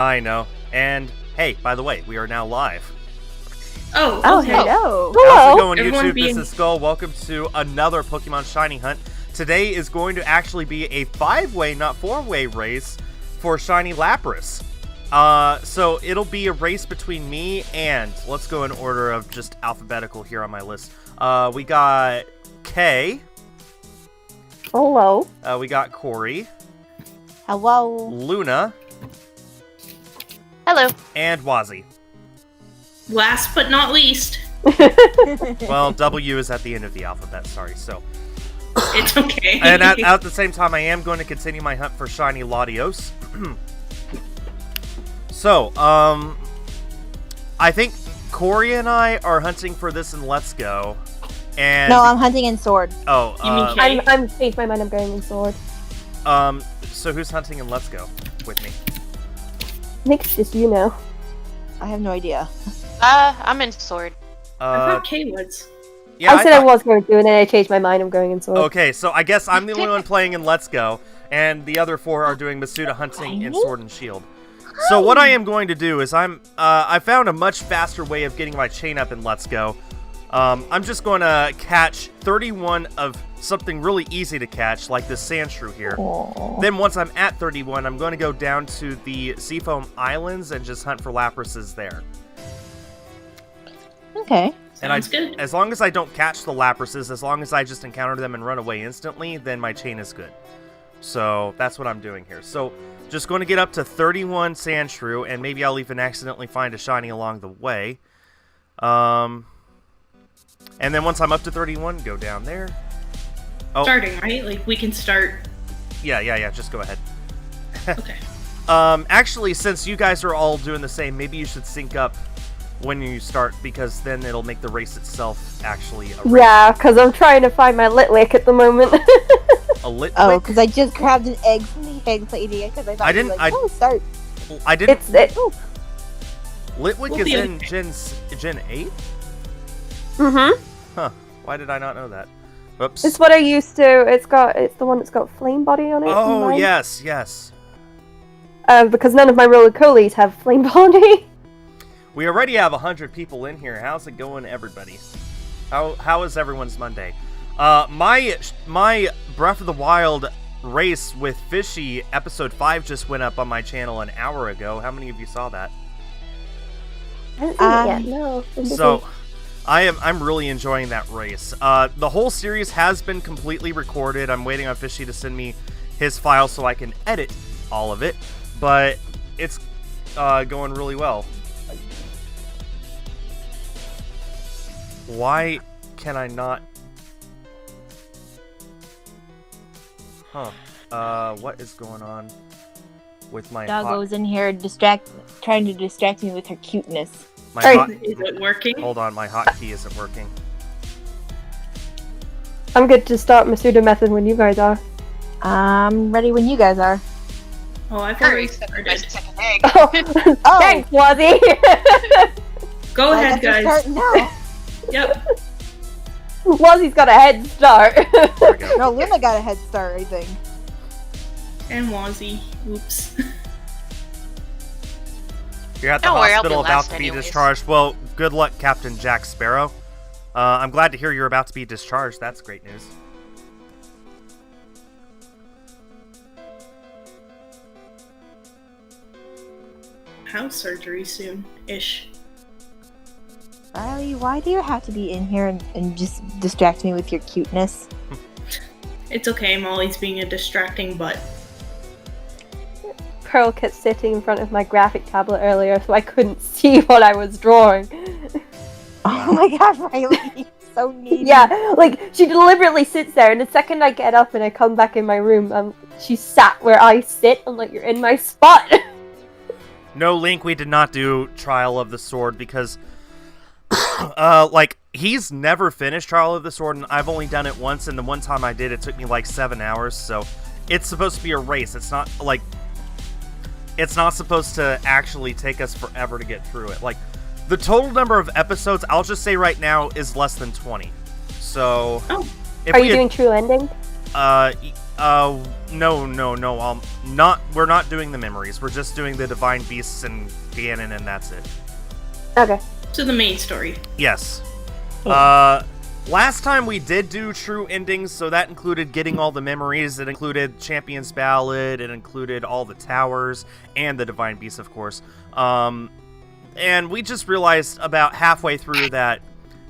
I know. And hey, by the way, we are now live. Oh, okay. Hello. How's it going, Everyone YouTube? being- This is Skull. Welcome to another Pokemon Shiny Hunt. Today is going to actually be a 5-way, not 4-way race for Shiny Lapras. So it'll be a race between me and, let's go in order of just alphabetical here on my list. We got Kay. Hello. We got Corey. Hello. Luna. Hello. And Wazzy. Last but not least, Well, W is at the end of the alphabet, sorry, so. it's okay. And at the same time, I am going to continue my hunt for Shiny Latios. So, I think Corey and I are hunting for this in Let's Go. And No, I'm hunting in sword. oh, You mean Kay? I'm changed my mind. I'm going in sword. so who's hunting in Let's Go with me? I think it's just you now. I have no idea. I'm in sword. I thought Kay was. Yeah, I said I thought- was going to, and then I changed my mind. I'm going in sword. Okay, so I guess I'm the only one playing in Let's Go, and the other 4 are doing Masuda hunting in Sword and Shield. So what I am going to do is I found a much faster way of getting my chain up in Let's Go. I'm just going to catch 31 of something really easy to catch, like this Sandshrew here. Aww. Then once I'm at 31, I'm going to go down to the Seafoam Islands and just hunt for Laprases there. Okay. And Sounds good. as long as I don't catch the Laprases, as long as I just encounter them and run away instantly, then my chain is good. So that's what I'm doing here. So just going to get up to 31 Sandshrew, and maybe I'll even accidentally find a shiny along the way. And then once I'm up to 31, go down there. Oh, Starting, right? Like, we can start. yeah, just go ahead. Okay. Actually, since you guys are all doing the same, maybe you should sync up when you start, because then it'll make the race itself actually a race. Yeah, because I'm trying to find my Litwick at the moment. A lit Oh, wick? because I just grabbed an egg from the egg lady because I thought I you didn't- were like, I- oh, start. I didn't. It's Litwick We'll is be in okay. Gen 8? Mm-hmm. Huh. Why did I not know that? Oops. It's what I used to. It's the one that's got flame body on it. Oh, mine. yes. Because none of my roller-coolies have flame body. We already have 100 people in here. How's it going, everybody? How is everyone's Monday? My Breath of the Wild race with Fishy episode 5 just went up on my channel an hour ago. How many of you saw that? I haven't seen it yet. No. I'm busy. So, I'm really enjoying that race. The whole series has been completely recorded. I'm waiting on Fishy to send me his file so I can edit all of it, but it's going really well. Why can I not? Huh. What is going on with my Doggo's in here trying to distract me with her cuteness. my Hey. hot, Is it working? Hold on, my hotkey isn't working. I'm good to start Masuda method when you guys are. I'm ready when you guys are. Oh, I've Hurry, already sacrifice started. the second egg. Oh, Oh, thanks, Wazzy. Go I ahead, guess we're guys. starting now. Yep. Wazzy's got a head start. There we go. No, Luna got a head start, I think. And Wazzy. Oops. You're at the Don't worry, I'll be hospital about last to be anyways. discharged. Well, good luck, Captain Jack Sparrow. I'm glad to hear you're about to be discharged. That's great news. House surgery soon-ish. Riley, why do you have to be in here and just distract me with your cuteness? It's okay, Molly's being a distracting butt. Pearl kept sitting in front of my graphic tablet earlier, so I couldn't see what I was drawing. Oh my god, Riley, so needy. Yeah, like, she deliberately sits there, and the second I get up and I come back in my room, she sat where I sit. I'm like, you're in my spot. No, Link, we did not do Trial of the Sword because, he's never finished Trial of the Sword, and I've only done it once, and the one time I did, it took me like 7 hours, so it's supposed to be a race. It's not, it's not supposed to actually take us forever to get through it. Like, the total number of episodes, I'll just say right now, is less than 20. So, Oh. if Are we you had- doing true ending? No. Not. We're not doing the memories. We're just doing the divine beasts and Ganon, and that's it. Okay. So the main story. Yes. Last time we did do true endings, so that included getting all the memories. It included Champion's Ballad. It included all the towers and the divine beasts, of course. And we just realized about halfway through that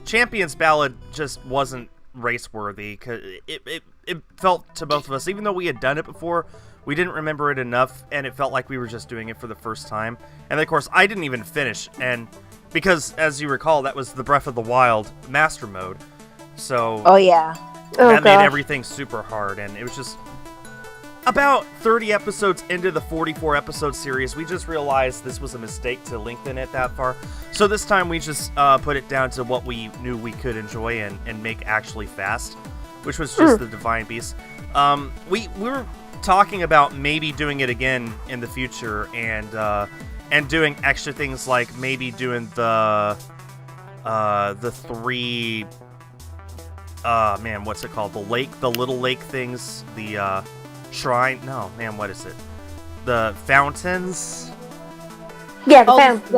Champion's Ballad just wasn't race-worthy. Cause it felt to both of us, even though we had done it before, we didn't remember it enough, and it felt like we were just doing it for the first time. And then, of course, I didn't even finish, and because, as you recall, that was the Breath of the Wild Master Mode. So Oh yeah. that made everything super hard, and it was just about 30 episodes into the 44-episode series, we just realized this was a mistake to lengthen it that far. So this time we just put it down to what we knew we could enjoy and make actually fast, which was just the Divine Beast. We were talking about maybe doing it again in the future and doing extra things like maybe doing the three... man, what's it called? The little lake things, the shrine. No, man, what is it? The fountains. Yeah, the fountain.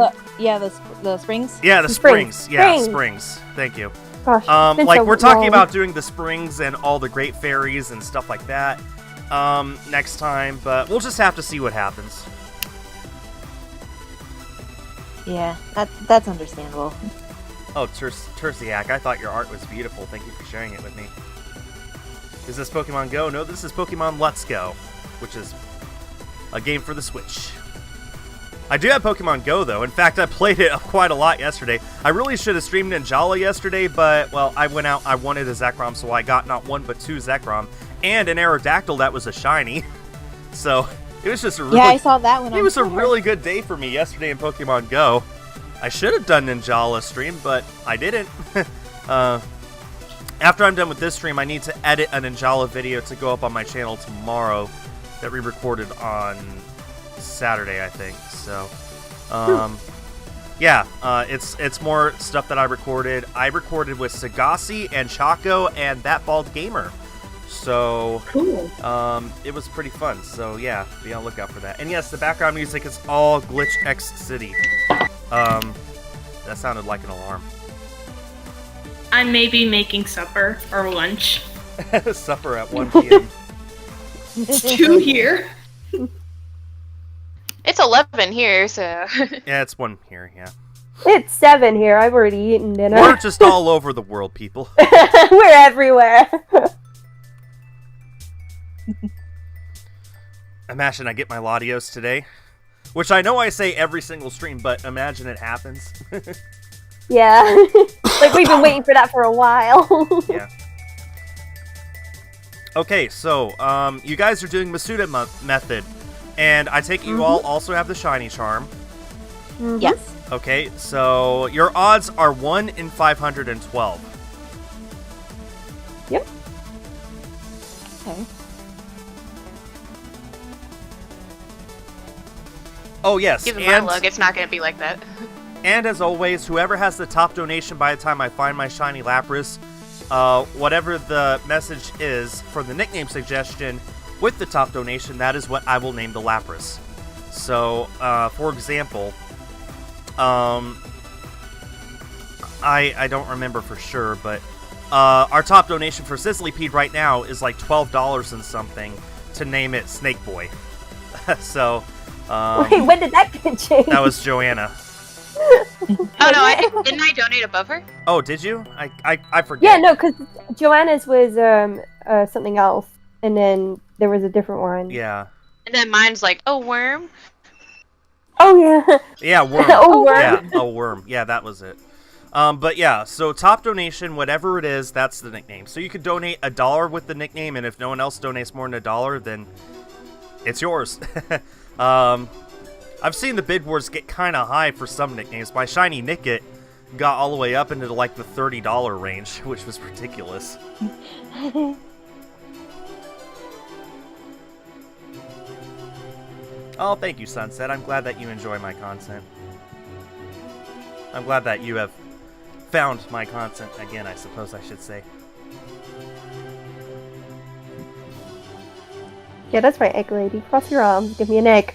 The springs. Yeah, the springs. Yeah, springs. Thank you. Gosh, it's like so we're talking long. about doing the springs and all the great fairies and stuff like that next time, but we'll just have to see what happens. Yeah, that's understandable. Oh, Tersiak, I thought your art was beautiful. Thank you for sharing it with me. Is this Pokemon Go? No, this is Pokemon Let's Go, which is a game for the Switch. I do have Pokemon Go, though. In fact, I played it quite a lot yesterday. I really should have streamed Ninjala yesterday, but, well, I went out, I wanted a Zekrom, so I got not one but two Zekrom, and an Aerodactyl that was a shiny. So, it was just a really... Yeah, I saw that one. It was a really good day for me yesterday in Pokemon Go. I should have done Ninjala stream, but I didn't. After I'm done with this stream, I need to edit a Ninjala video to go up on my channel tomorrow that we recorded on Saturday, I think. So, yeah, it's more stuff that I recorded. I recorded with Sagasi and Chaco and That Bald Gamer. So, Cool. it was pretty fun. So, yeah, be on the lookout for that. And yes, the background music is all Glitch X City. That sounded like an alarm. I may be making supper or lunch. Supper at 1 p.m. It's 2 here. It's 11 here, so. Yeah, it's 1 here, yeah. It's 7 here. I've already eaten dinner. We're just all over the world, people. We're everywhere. Imagine I get my Latios today. Which I know I say every single stream, but imagine it happens. Yeah. Like, we've been waiting for that for a while. Yeah. Okay, so, you guys are doing Masuda method. And I take it you all also have the Shiny Charm. Yes. Okay, so your odds are 1 in 512. Yep. Okay. Oh, yes. Given my luck, it's not going to be like that. And as always, whoever has the top donation by the time I find my shiny Lapras, whatever the message is for the nickname suggestion with the top donation, that is what I will name the Lapras. So, for example, I don't remember for sure, but our top donation for Sizzlipede right now is like $12 and something to name it Snake Boy. So, Wait, when did that get changed? that was Joanna. Oh no, didn't I donate above her? Oh, did you? I forget. Yeah, no, because Joanna's was something else, and then there was a different one. Yeah. And then mine's like, oh, worm. Oh yeah. Yeah, worm. Oh, worm. Yeah, a worm. Yeah, that was it. But yeah, so top donation, whatever it is, that's the nickname. So you could donate $1 with the nickname, and if no one else donates more than $1, then it's yours. I've seen the bid wars get kind of high for some nicknames. My shiny Nickit got all the way up into like the $30 range, which was ridiculous. Oh, thank you, Sunset. I'm glad that you enjoy my content. I'm glad that you have found my content again, I suppose I should say. Yeah, that's right, egg lady. Cross your arms, give me an egg.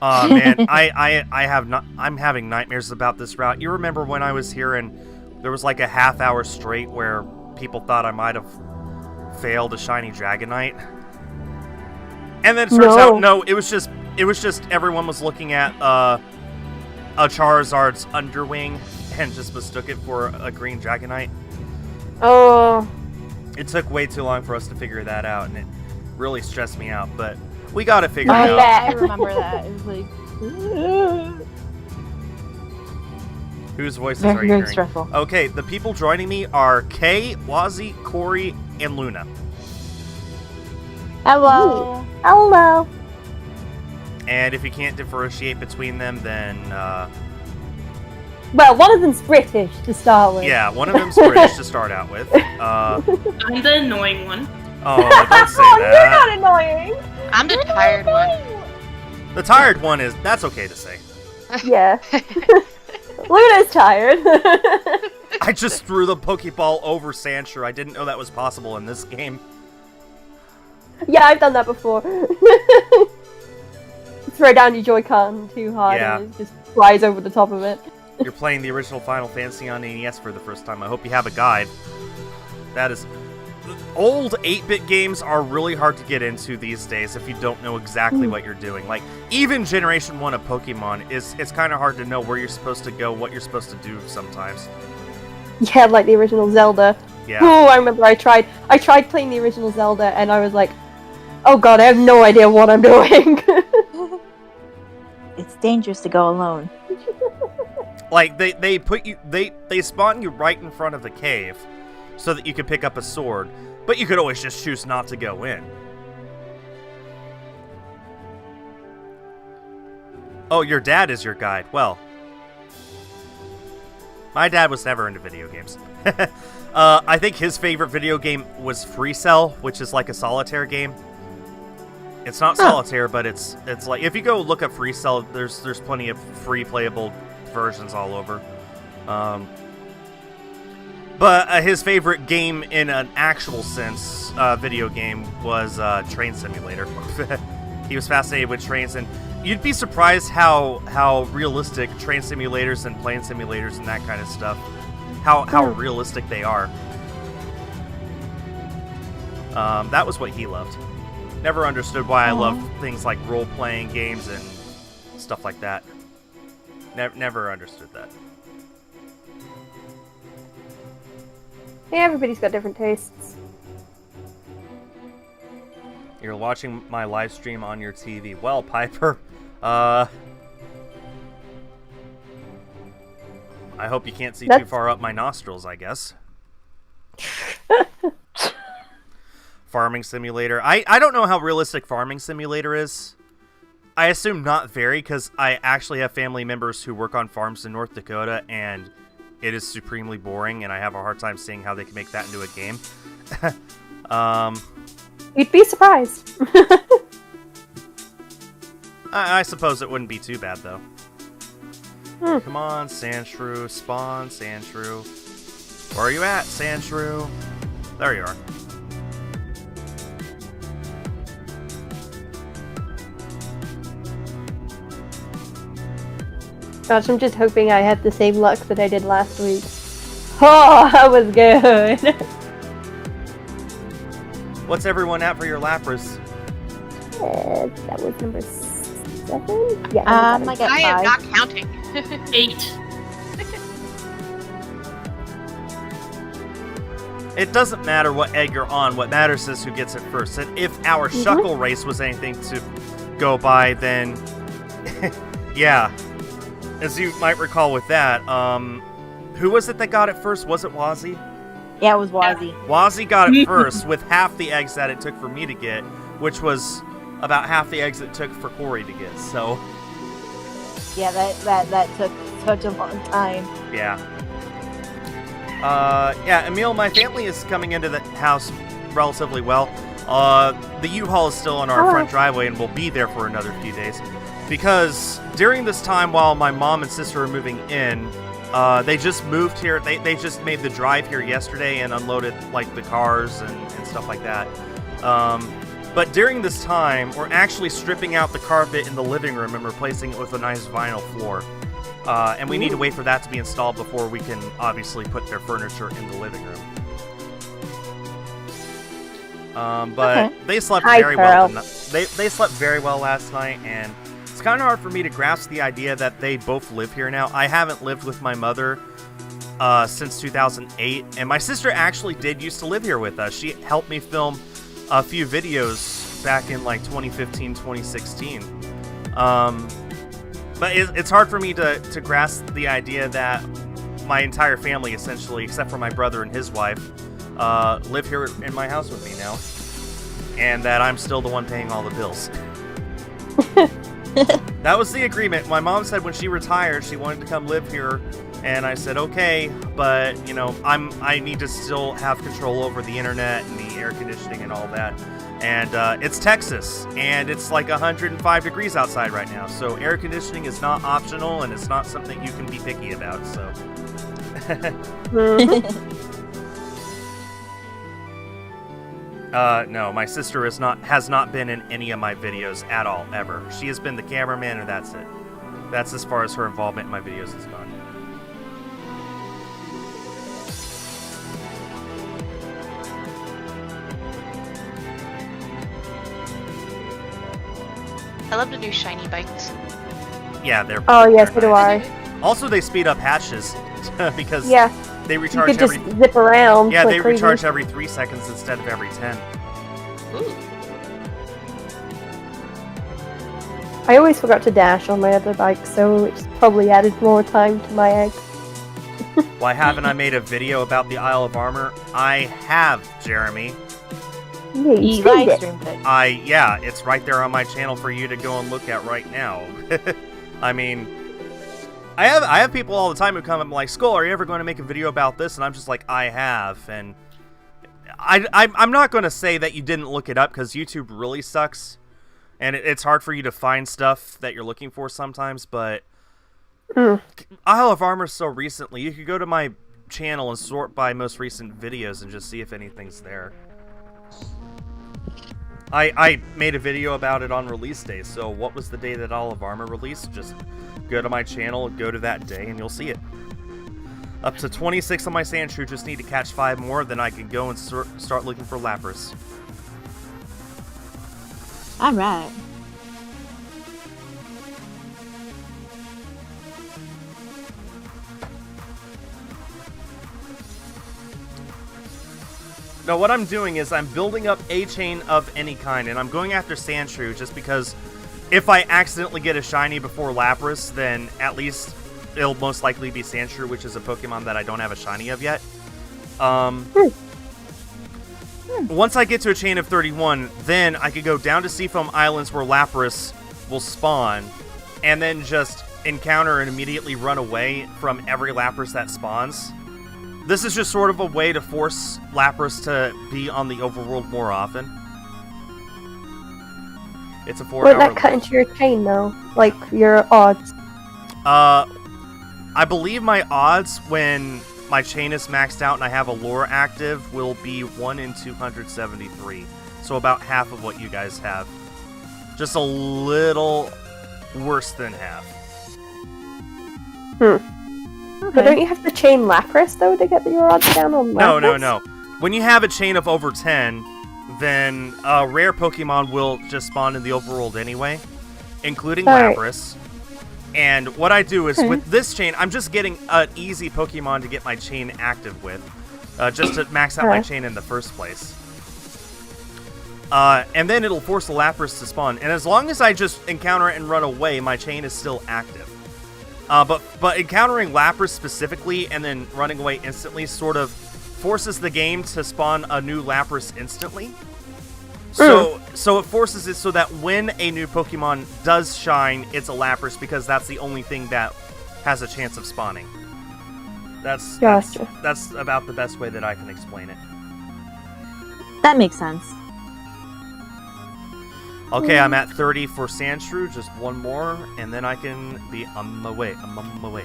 Man, I'm having nightmares about this route. You remember when I was here and there was like a half hour straight where people thought I might have failed a shiny Dragonite? And then it turns out, no, it was just everyone was looking at a Charizard's underwing and just mistook it for a green Dragonite. Oh. It took way too long for us to figure that out, and it really stressed me out, but we got it figured Oh, out. yeah, I remember that. It was like Whose voices are you very hearing? stressful. Okay, the people joining me are Kay, Wazzy, Corey, and Luna. Hello. Hello. And if you can't differentiate between them, then, Well, one of them's British to start with. yeah, one of them's British to start out with. I'm the annoying one. Oh, don't say Oh, you're that. not annoying. I'm the tired one. The tired one that's okay to say. Yeah. Luna's tired. I just threw the Pokeball over Sandshrew. I didn't know that was possible in this game. Yeah, I've done that before. Throw down your Joy-Con too hard Yeah. and it just flies over the top of it. You're playing the original Final Fantasy on NES for the first time. I hope you have a guide. That is... Old 8-bit games are really hard to get into these days if you don't know exactly what you're doing. Like, even Generation 1 of Pokemon, it's kind of hard to know where you're supposed to go, what you're supposed to do sometimes. Yeah, like the original Zelda. Yeah. Oh, I remember I tried playing the original Zelda and I was like, oh god, I have no idea what I'm doing. It's dangerous to go alone. Like, they put you... They spawn you right in front of the cave so that you could pick up a sword, but you could always just choose not to go in. Oh, your dad is your guide. Well, my dad was never into video games. I think his favorite video game was Free Cell, which is like a solitaire game. It's not solitaire, but it's like, if you go look up Free Cell, there's plenty of free playable versions all over. But his favorite game in an actual sense, video game, was Train Simulator. He was fascinated with trains, and you'd be surprised how realistic train simulators and plane simulators and that kind of stuff, how realistic they are. That was what he loved. Never understood why I love things like role-playing games and stuff like that. Never understood that. Yeah, everybody's got different tastes. You're watching my live stream on your TV. Well, Piper, I hope you can't see too far up my nostrils, I guess. Farming Simulator. I don't know how realistic Farming Simulator is. I assume not very, because I actually have family members who work on farms in North Dakota, and it is supremely boring, and I have a hard time seeing how they can make that into a game. You'd be surprised. I suppose it wouldn't be too bad, though. Come on, Sandshrew. Spawn, Sandshrew. Where are you at, Sandshrew? There you are. Gosh, I'm just hoping I had the same luck that I did last week. Oh, that was good. What's everyone at for your Lapras? That was number 7? Yeah. I number got I am 5. not counting. 8. It doesn't matter what egg you're on. What matters is who gets it first. And if our Shuckle race was anything to go by, then... yeah. As you might recall with that, who was it that got it first? Was it Wazzy? Yeah, it was Wazzy. Wazzy got it first with half the eggs that it took for me to get, which was about half the eggs it took for Corey to get, so... Yeah, that took such a long time. Yeah. Yeah, Emil, my family is coming into the house relatively well. The U-Haul is still on our front driveway and will be there for another few days. Because during this time while my mom and sister are moving in, they just moved here. They just made the drive here yesterday and unloaded, like, the cars and stuff like that. But during this time, we're actually stripping out the carpet in the living room and replacing it with a nice vinyl floor. And we need to wait for that to be installed before we can obviously put their furniture in the living room. But they slept very well. They slept very well last night, and it's kind of hard for me to grasp the idea that they both live here now. I haven't lived with my mother since 2008, and my sister actually did used to live here with us. She helped me film a few videos back in like 2015, 2016. But it's hard for me to grasp the idea that my entire family, essentially, except for my brother and his wife, live here in my house with me now, and that I'm still the one paying all the bills. That was the agreement. My mom said when she retired, she wanted to come live here, and I said okay, but you know, I need to still have control over the internet and the air conditioning and all that. And it's Texas, and it's like 105 degrees outside right now, so air conditioning is not optional, and it's not something you can be picky about. So. No, my sister has not been in any of my videos at all, ever. She has been the cameraman, and that's it. That's as far as her involvement in my videos has gone. I love the new shiny bikes. Yeah, they're. Oh yes, they're so do nice. I. Also, they speed up hatches because they You recharge could every. just zip around. Yeah, like they crazy. recharge every 3 seconds instead of every 10. Ooh. I always forgot to dash on my other bike, so it's probably added more time to my egg. Why haven't I made a video about the Isle of Armor? I have, Jeremy. Yeah, you You streamed live it. streamed it. Yeah, it's right there on my channel for you to go and look at right now. I mean, I have people all the time who come and like, Skull, are you ever going to make a video about this? And I'm just like, I have, and I'm not going to say that you didn't look it up, because YouTube really sucks, and it's hard for you to find stuff that you're looking for sometimes, but Isle of Armor so recently, you could go to my channel and sort by most recent videos and just see if anything's there. I made a video about it on release day, so what was the day that Isle of Armor released? Just go to my channel, go to that day, and you'll see it. Up to 26 on my sand shrew, just need to catch 5 more, then I can go and start looking for Lapras. Alright. Now what I'm doing is I'm building up a chain of any kind, and I'm going after Sandshrew just because if I accidentally get a shiny before Lapras, then at least it'll most likely be Sandshrew, which is a Pokemon that I don't have a shiny of yet. Once I get to a chain of 31, then I could go down to Seafoam Islands where Lapras will spawn, and then just encounter and immediately run away from every Lapras that spawns. This is just sort of a way to force Lapras to be on the overworld more often. It's a 4-hour. Wouldn't that cut into your chain though? Like your odds? I believe my odds when my chain is maxed out and I have a lure active will be 1 in 273. So about half of what you guys have. Just a little worse than half. Okay. But don't you have to chain Lapras though to get your odds down on Lapras? No. When you have a chain of over 10, then rare Pokemon will just spawn in the overworld anyway, including Lapras. And what I do is, with this chain, I'm just getting an easy Pokemon to get my chain active with, just to max out my chain in the first place. And then it'll force the Lapras to spawn. And as long as I just encounter it and run away, my chain is still active. But encountering Lapras specifically and then running away instantly sort of forces the game to spawn a new Lapras instantly. So it forces it so that when a new Pokemon does shine, it's a Lapras because that's the only thing that has a chance of spawning. That's about the best way that I can explain it. That makes sense. Okay, I'm at 30 for Sandshrew, just one more, and then I can be on my way. I'm on my way.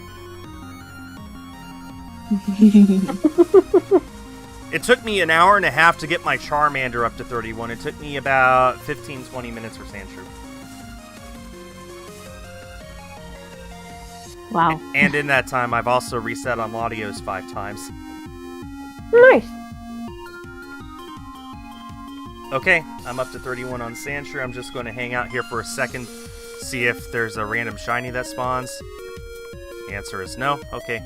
It took me an hour and a half to get my Charmander up to 31. It took me about 15-20 minutes for Sandshrew. Wow. And in that time, I've also reset on Latios 5 times. Nice. Okay, I'm up to 31 on Sandshrew. I'm just going to hang out here for a second, see if there's a random shiny that spawns. The answer is no. Okay.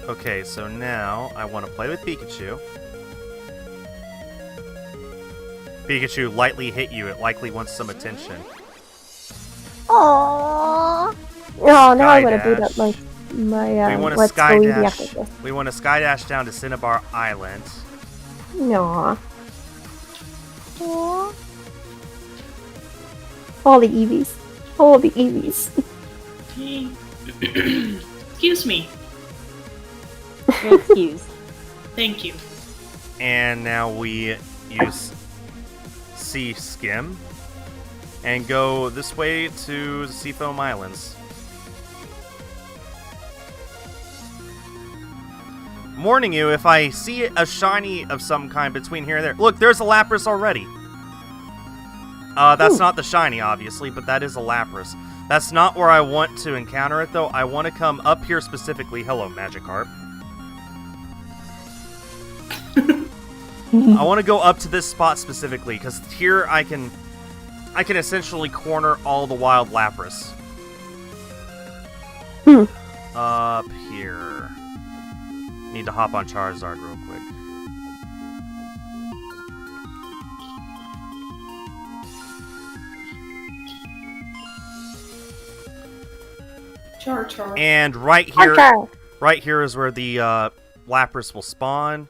Okay, so now I want to play with Pikachu. Pikachu lightly hit you. It likely wants some attention. Aww. Oh, now I want to boot up Skydash. my We want to let's go easy after Skydash. this. We want to Skydash down to Cinnabar Island. Aww. Aww. All the Eevees. All the Eevees. Excuse me. Your excuse. Thank you. And now we use Sea Skim and go this way to the Seafoam Islands. I'm warning you, if I see a shiny of some kind between here and there. Look, there's a Lapras already. That's not the shiny, obviously, but that is a Lapras. That's not where I want to encounter it, though. I want to come up here specifically. Hello, Magikarp. I want to go up to this spot specifically, because here I can essentially corner all the wild Lapras. Up here. Need to hop on Charizard real quick. Char. And right here, Okay. right here is where the Lapras will spawn.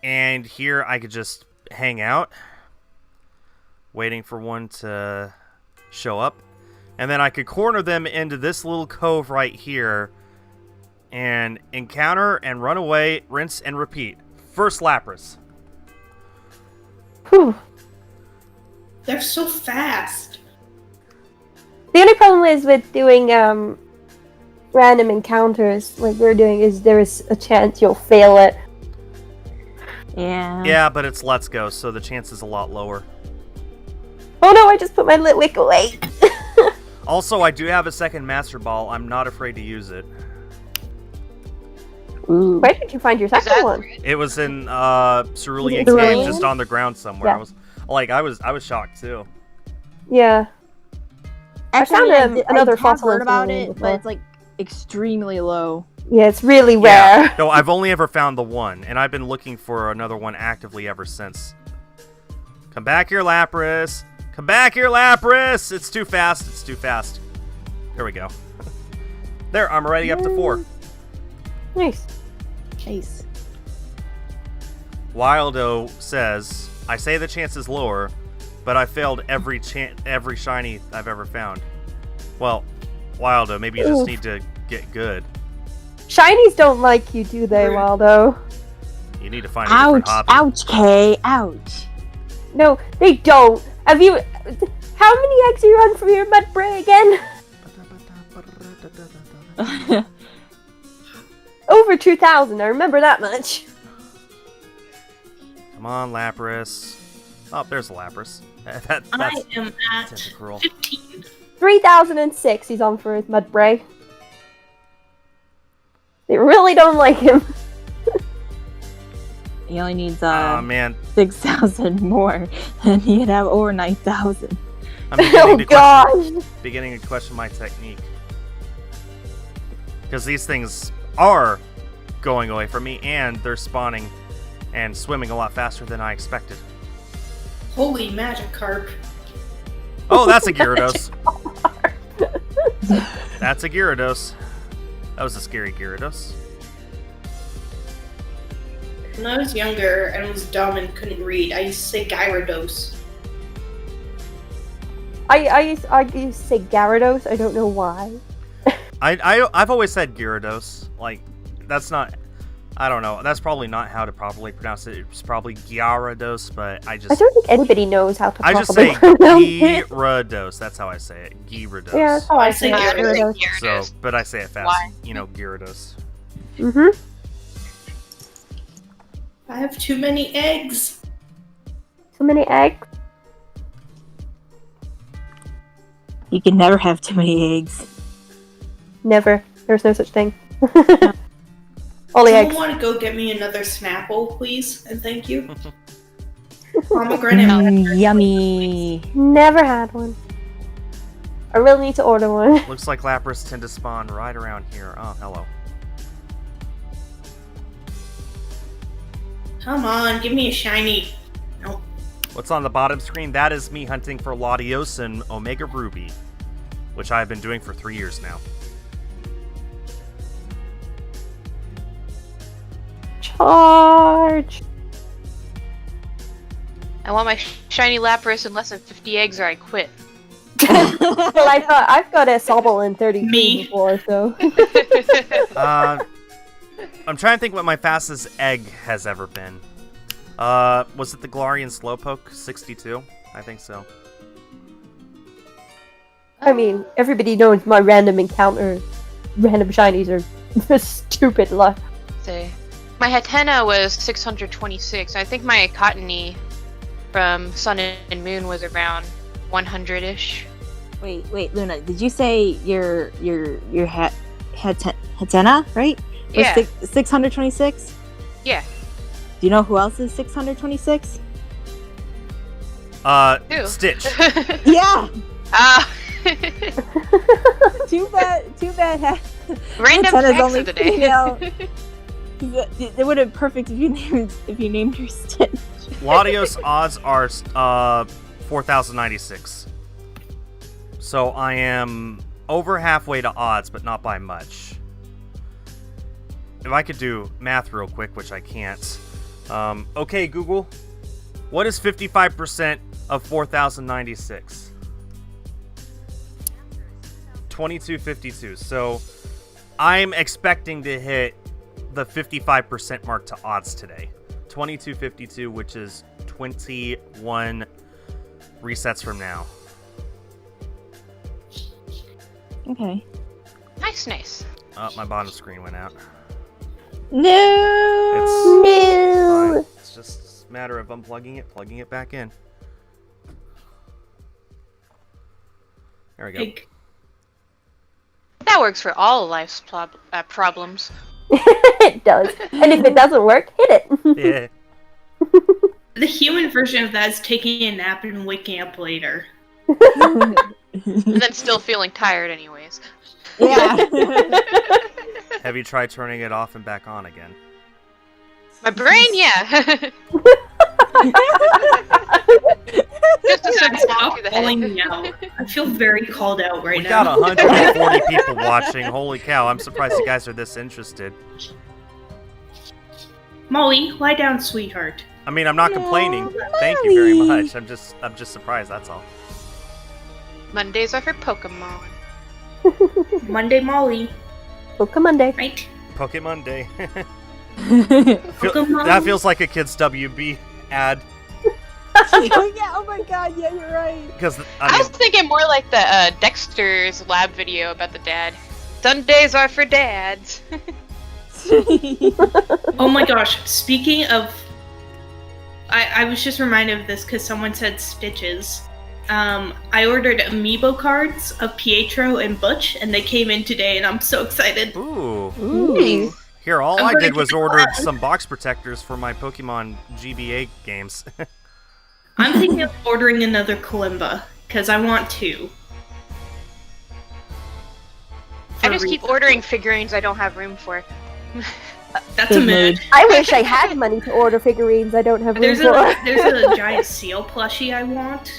And here I could just hang out, waiting for one to show up. And then I could corner them into this little cove right here, and encounter and run away, rinse and repeat. First Lapras. Whew. They're so fast. The only problem is with doing random encounters like we're doing is there is a chance you'll fail it. Yeah. Yeah, but it's Let's Go, so the chance is a lot lower. Oh no, I just put my Litwick away. Also, I do have a second Master Ball. I'm not afraid to use it. Ooh. Where did you find your second that one? It was in Cerulean Cerulean? Cave, just on the ground somewhere. Yeah. I was shocked too. Yeah. Actually, found another I have fossil heard about Cerulean it, before. but it's like extremely low. Yeah, it's really Yeah. rare. No, I've only ever found the one, and I've been looking for another one actively ever since. Come back here, Lapras! Come back here, Lapras! It's too fast. It's too fast. Here we go. There, I'm already up to 4. Nice. Nice. Wildo says, I say the chance is lower, but I failed every shiny I've ever found. Well, Wildo, maybe you just Oof. need to get good. Shinies don't like you, do they, Waldo? You need to find a different Ouch! hobby. Ouch, Kay! Ouch! No, they don't. Have you? How many eggs are you on from your mud bray again? Over 2,000. I remember that much. Come on, Lapras. Oh, there's a Lapras. I That's am at tentacruel. 15. 3,006. He's on for his mud bray. They really don't like him. He only needs Oh man, 6,000 more, and he'd have over 9,000. I'm beginning Oh to gosh. beginning to question my technique. Because these things are going away from me, and they're spawning and swimming a lot faster than I expected. Holy Magikarp. Oh, that's a Gyarados. That's a Gyarados. That was a scary Gyarados. When I was younger and was dumb and couldn't read, I used to say Gyarados. I used to say Gyarados. I don't know why. I've always said Gyarados. Like, that's not I don't know. That's probably not how to properly pronounce it. It's probably Gyarados, but I I just... don't think anybody knows how to I just properly say pronounce it. Gyarados. That's how I say it. Gyarados. Yeah, that's how I say say Gyarados. Gyarados. So, but I say it fast. Why? You know, Gyarados. Mm-hmm. I have too many eggs. So many eggs. You can never have too many eggs. Never. There's no such thing. Only Someone eggs. want to go get me another Snapple, please, and thank you. Pomegranate. Yummy. Never had one. I really need to order one. Looks like Lapras tend to spawn right around here. Oh, hello. Come on, give me a shiny. Nope. What's on the bottom screen? That is me hunting for Latios and Omega Ruby, which I've been doing for 3 years now. Charge. I want my shiny Lapras and less than 50 eggs or I quit. Well, I've got a Sobble in 33 Me. before, so. I'm trying to think what my fastest egg has ever been. Was it the Galarian Slowpoke 62? I think so. I mean, everybody knows my random shinies are stupid luck. Say, my Hatena was 626. I think my Cottony from Sun and Moon was around 100-ish. Wait, Luna, did you say your Hatena, right? Was Yeah. 626? Yeah. Do you know who else is 626? Who? Stitch. Yeah! Ah. Too bad. Random Hatena's facts only of the day. female. It would have been perfect if you named her Stitch. Latios odds are 4,096. So I am over halfway to odds, but not by much. If I could do math real quick, which I can't. Okay, Google. What is 55% of 4,096? 2252. So I'm expecting to hit the 55% mark to odds today. 2252, which is 21 resets from now. Okay. Nice. Oh, my bottom screen went out. No! It's fine. It's just a matter of unplugging it, plugging it back in. There we go. Egg. That works for all life's problems. It does. And if it doesn't work, hit it. Yeah. The human version of that is taking a nap and waking up later. And then still feeling tired anyways. Yeah. Have you tried turning it off and back on again? My brain, yeah. Just a sudden walk Stop through the calling head. me out. I feel very called out right We now. got 140 people watching. Holy cow, I'm surprised you guys are this interested. Molly, lie down, sweetheart. I mean, I'm not complaining. Thank you very much. I'm just surprised, that's all. Mondays are for Pokemon. Monday, Molly, Pokemon Day. right? Pokemon Day. Pokemon. That feels like a kid's WB ad. Oh my god, yeah, you're right. Because, I was thinking more like the Dexter's lab video about the dad. Sundays are for dads. Oh my gosh, speaking of... I was just reminded of this because someone said Stitches. I ordered amiibo cards of Pietro and Butch, and they came in today, and I'm so excited. Ooh. Ooh. Here, all I'm I gonna did was get order that. some box protectors for my Pokemon GBA games. I'm thinking of ordering another Kalimba, because I want two. I just keep ordering figurines I don't have room for. That's a Good mood. mood. I wish I had money to order figurines I don't have room There's for. a giant seal plushie I want.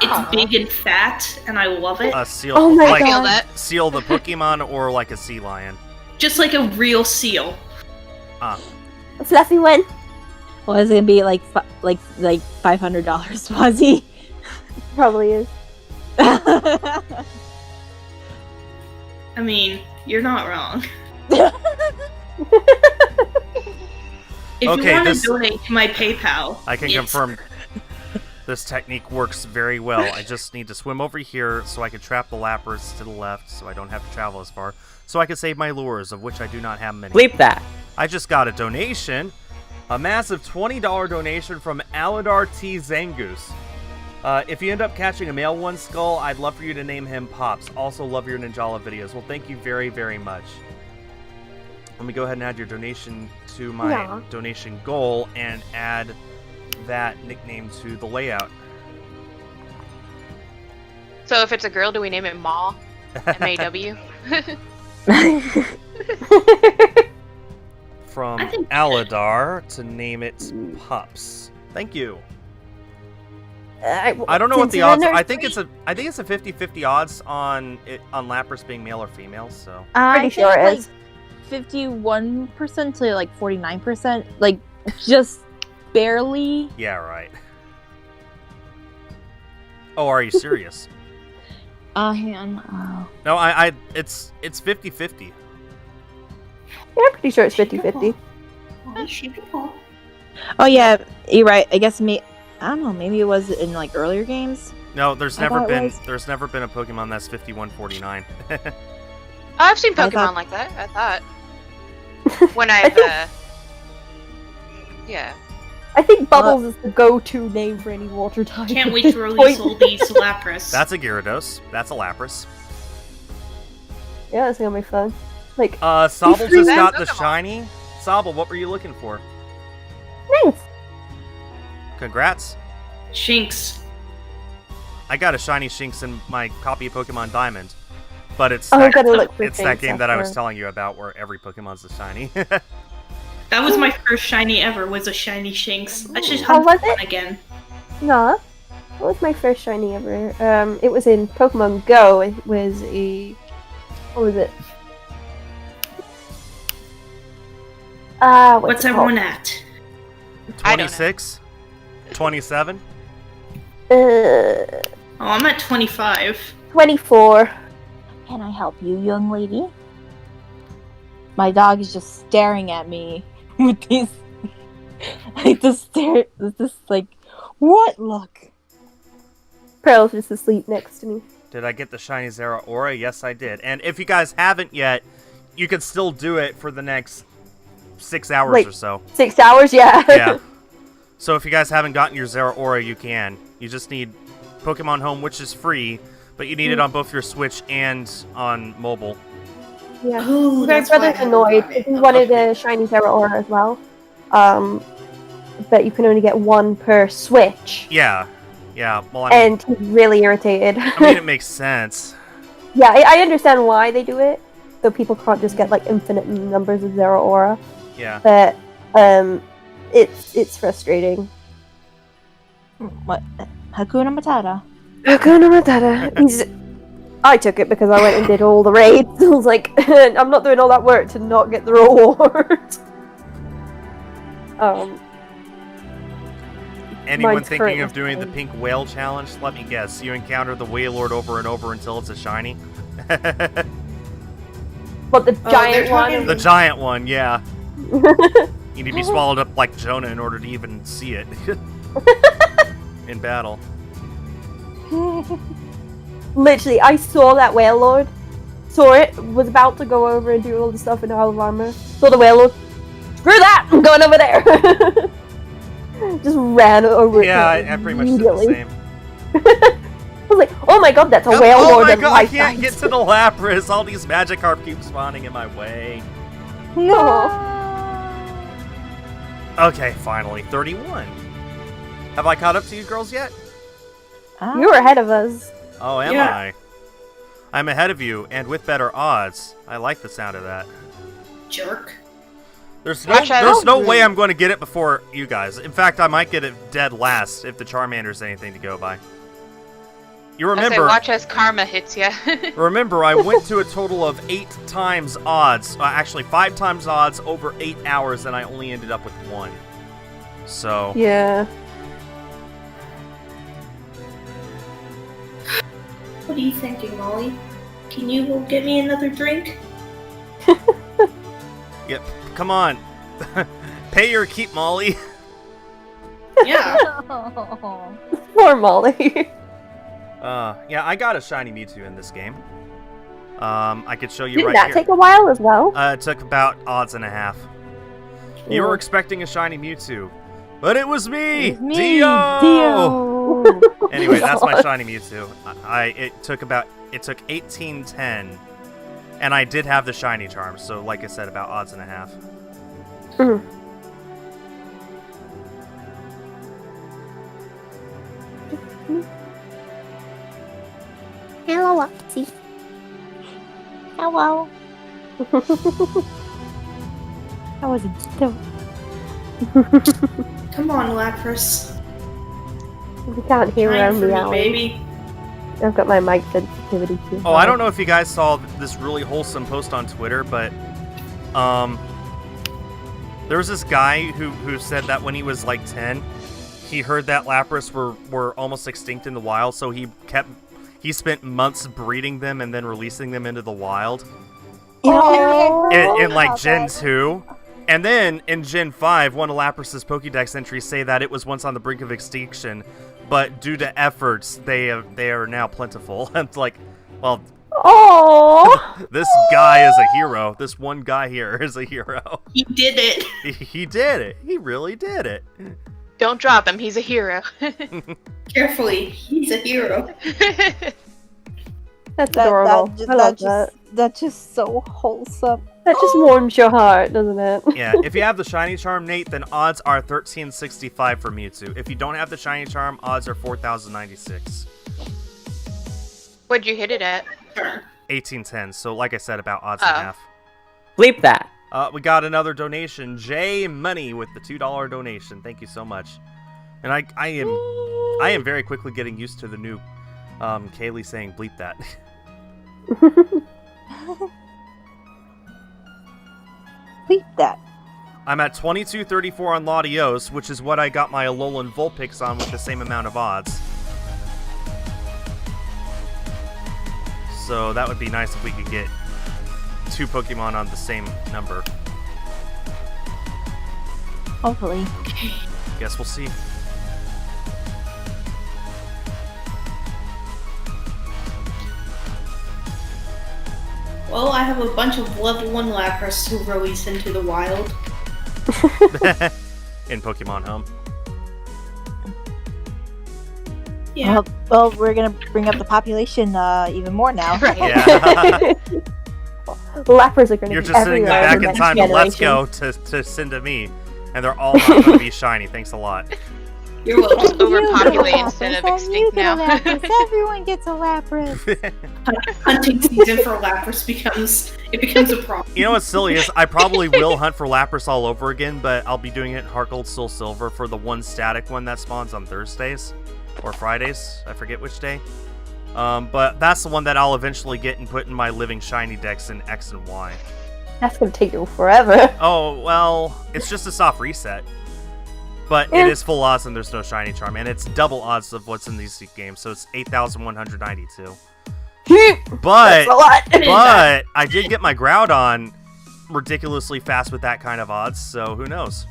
It's big and fat, and I love it. A seal, Oh my like Feel God. that? seal the Pokemon or like a sea lion. Just like a real seal. Ah, A fluffy one. Well, it's gonna be like $500, Fuzzy. Probably is. I mean, you're not wrong. If Okay, you want this- to donate to my PayPal, I can it's- confirm this technique works very well. I just need to swim over here so I can trap the Lapras to the left so I don't have to travel as far. So I can save my lures, of which I do not have many. Bleep that. I just got a donation. A massive $20 donation from Aladar T. Zangoose. If you end up catching a male one skull, I'd love for you to name him Pops. Also love your Ninjala videos. Well, thank you very, very much. Let me go ahead and add your donation to my donation goal and add that nickname to the layout. So if it's a girl, do we name it Ma? M-A-W? From I think- Aladar to name it Pups. Thank you. I I don't know what since the you're in odds. there- I think it's a 50-50 odds on Lapras being male or female. So I Pretty sure think, it is. 51% to like 49%, like just barely. yeah, right. Oh, are you serious? Hang on. No, it's 50-50. Yeah, I'm pretty sure it's 50-50. Oh yeah, you're right. I guess I don't know. Maybe it was in like earlier games. No, there's I never thought it been was. there's never been a Pokemon that's 51-49. I've seen I Pokemon thought- like that, I thought. When I've, yeah. I think Bubbles is the go-to name for any water type. Can't at wait this to release all point. these Lapras. That's a Gyarados. That's a Lapras. Yeah, that's gonna be fun. Like, Sobble These just three got the Pokemon. shiny. Sobble, what were you looking for? thanks. Congrats. Shinx. I got a shiny Shinx in my copy of Pokemon Diamond. But it's Oh, that, I'm gonna look for it's that things game that I was after. telling you about where every Pokemon's a shiny. That was my first shiny ever. Was a shiny Shinx. I should How hunt was one it? again. Nah. What was my first shiny ever? It was in Pokemon Go. It was a... What was it? What's everyone at? I don't know. 26? 27? Oh, I'm at 25. 24. Can I help you, young lady? My dog is just staring at me with these, like this like, what look? Pearl's just asleep next to me. Did I get the shiny Zeraora? Yes, I did. And if you guys haven't yet, you can still do it for the next 6 hours Wait. or so. 6 hours, yeah. Yeah. So if you guys haven't gotten your Zeraora, you can. You just need Pokemon Home, which is free, but you need it on both your Switch and on mobile. Yeah. Oh, My that's why I brother's haven't annoyed. got it. He wanted a shiny Zeraora as well. But you can only get one per Switch. Yeah. Yeah. Well, I mean, And he's really irritated. I mean it makes sense. Yeah, I understand why they do it. So people can't just get like infinite numbers of Zeraora. Yeah. But it's frustrating. What? Hakuna Matata. Hakuna Matata. I took it because I went and did all the raids. I was like, I'm not doing all that work to not get the reward. Anyone mine's thinking of currently doing the fine. pink whale challenge? Let me guess. You encounter the Wailord over and over until it's a shiny? But the Oh, giant they're talking- one. The giant one, yeah. You need to be swallowed up like Jonah in order to even see it in battle. Literally, I saw that whale lord. Saw it, was about to go over and do all the stuff in Isle of Armor. Saw the whale lord. Screw that! I'm going over there! Just ran over it. Yeah, I pretty much did the immediately. same. I was like, oh my god, that's a whale Oh lord my and god, I life can't get dies. to the Lapras. All these Magikarp keep spawning in my way. Okay, finally, 31. Have I caught up to you girls yet? You were ahead of us. Oh, am Yeah. I? I'm ahead of you, and with better odds. I like the sound of that. Jerk. There's no, Actually, I there's don't no agree. way I'm going to get it before you guys. In fact, I might get it dead last if the Charmander's anything to go by. You I say, remember? watch as karma hits ya. Remember, I went to a total of 8 times odds. Actually, 5 times odds over 8 hours, and I only ended up with 1. So, Yeah. What are you thinking, Molly? Can you go get me another drink? yep. Come on. Pay your keep, Molly. Yeah. Poor Molly. Yeah, I got a shiny Mewtwo in this game. I could show you Didn't right that here. take a while as well? It took about odds and a half. You were expecting a shiny Mewtwo, but it was me, It's me, Dio. Dio. Anyway, that's my shiny Mewtwo. It took 1810, and I did have the shiny charm. So, like I said, about odds and a half. Mhm. Hello, Oxy. Hello. That wasn't still. Come on, Lapras. You can't hear where Time I'm for me, meowing. baby. I've got my mic sensitivity too. Oh, I don't know if you guys saw this really wholesome post on Twitter, but there was this guy who said that when he was like 10, he heard that Lapras were almost extinct in the wild, so he spent months breeding them and then releasing them into the wild You know, I heard in like about Gen that. 2. And then in Gen 5, one of Lapras's Pokédex entries say that it was once on the brink of extinction, but due to efforts, they are now plentiful. It's like, well, Oh, this guy is a hero. This one guy here is a hero. He did it. He did it. He really did it. Don't drop him. He's a hero. Carefully. He's a hero. that's adorable. I love that. That's just so wholesome. That just warms your heart, doesn't it? Yeah, if you have the shiny charm, Nate, then odds are 1365 for Mewtwo. If you don't have the shiny charm, odds are 4096. What'd you hit it at? 1810. So like I said, about odds and a half. Bleep that. We got another donation. J Money with the $2 donation. Thank you so much. And I am very quickly getting used to the new Kaylee saying bleep that. Bleep that. I'm at 2234 on Latios, which is what I got my Alolan Vulpix on with the same amount of odds. So that would be nice if we could get 2 Pokemon on the same number. Hopefully. Guess we'll see. Well, I have a bunch of level 1 Lapras who release into the wild. In Pokemon Home. Yeah. Well, we're gonna bring up the population even more now. Right. Yeah. Lappers are going to You're be just sitting everywhere back the in next time to let's generation. go to send to me. And they're all not going to be shiny. Thanks a lot. You're welcome. Overpopulate You instead of get a extinct now. Lapras. Everyone gets a Lapras. Hunting season for Lapras becomes a problem. You know what's silly is I probably will hunt for Lapras all over again, but I'll be doing it in Heart Gold Soul Silver for the one static one that spawns on Thursdays or Fridays. I forget which day. But that's the one that I'll eventually get and put in my living shiny decks in X and Y. That's going to take you forever. Oh, well, it's just a soft reset. But it is full odds and there's no shiny charm, and it's double odds of what's in these games, so it's 8,192. But That's a lot. But I did get my Groudon ridiculously fast with that kind of odds, so who knows?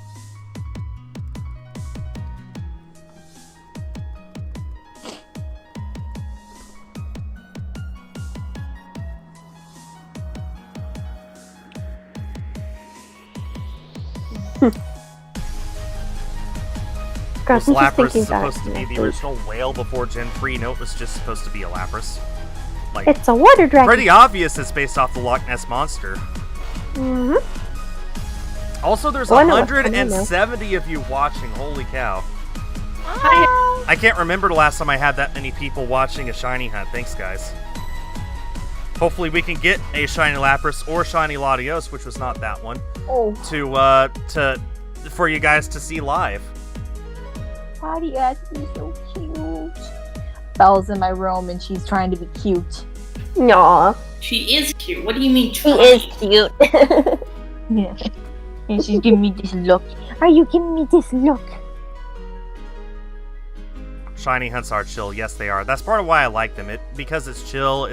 God, Was I'm just Lapras thinking back supposed to be the this. original whale before Gen 3? No, it was just supposed to be a Lapras. Like, It's a water dragon. pretty obvious it's based off the Loch Ness Monster. Mm-hmm. Also, there's Oh, I know what's coming now. 170 of you watching. Holy cow. Hi. I can't remember the last time I had that many people watching a shiny hunt. Thanks, guys. Hopefully we can get a shiny Lapras or shiny Latios, which was not that one, Oh, for you guys to see live. Latias is so cute. Belle's in my room and she's trying to be cute. aw. She is cute. What do you mean He trying? is cute. Yeah. And she's giving me this look. Are you giving me this look? Shiny hunts are chill. Yes, they are. That's part of why I like them. Because it's chill.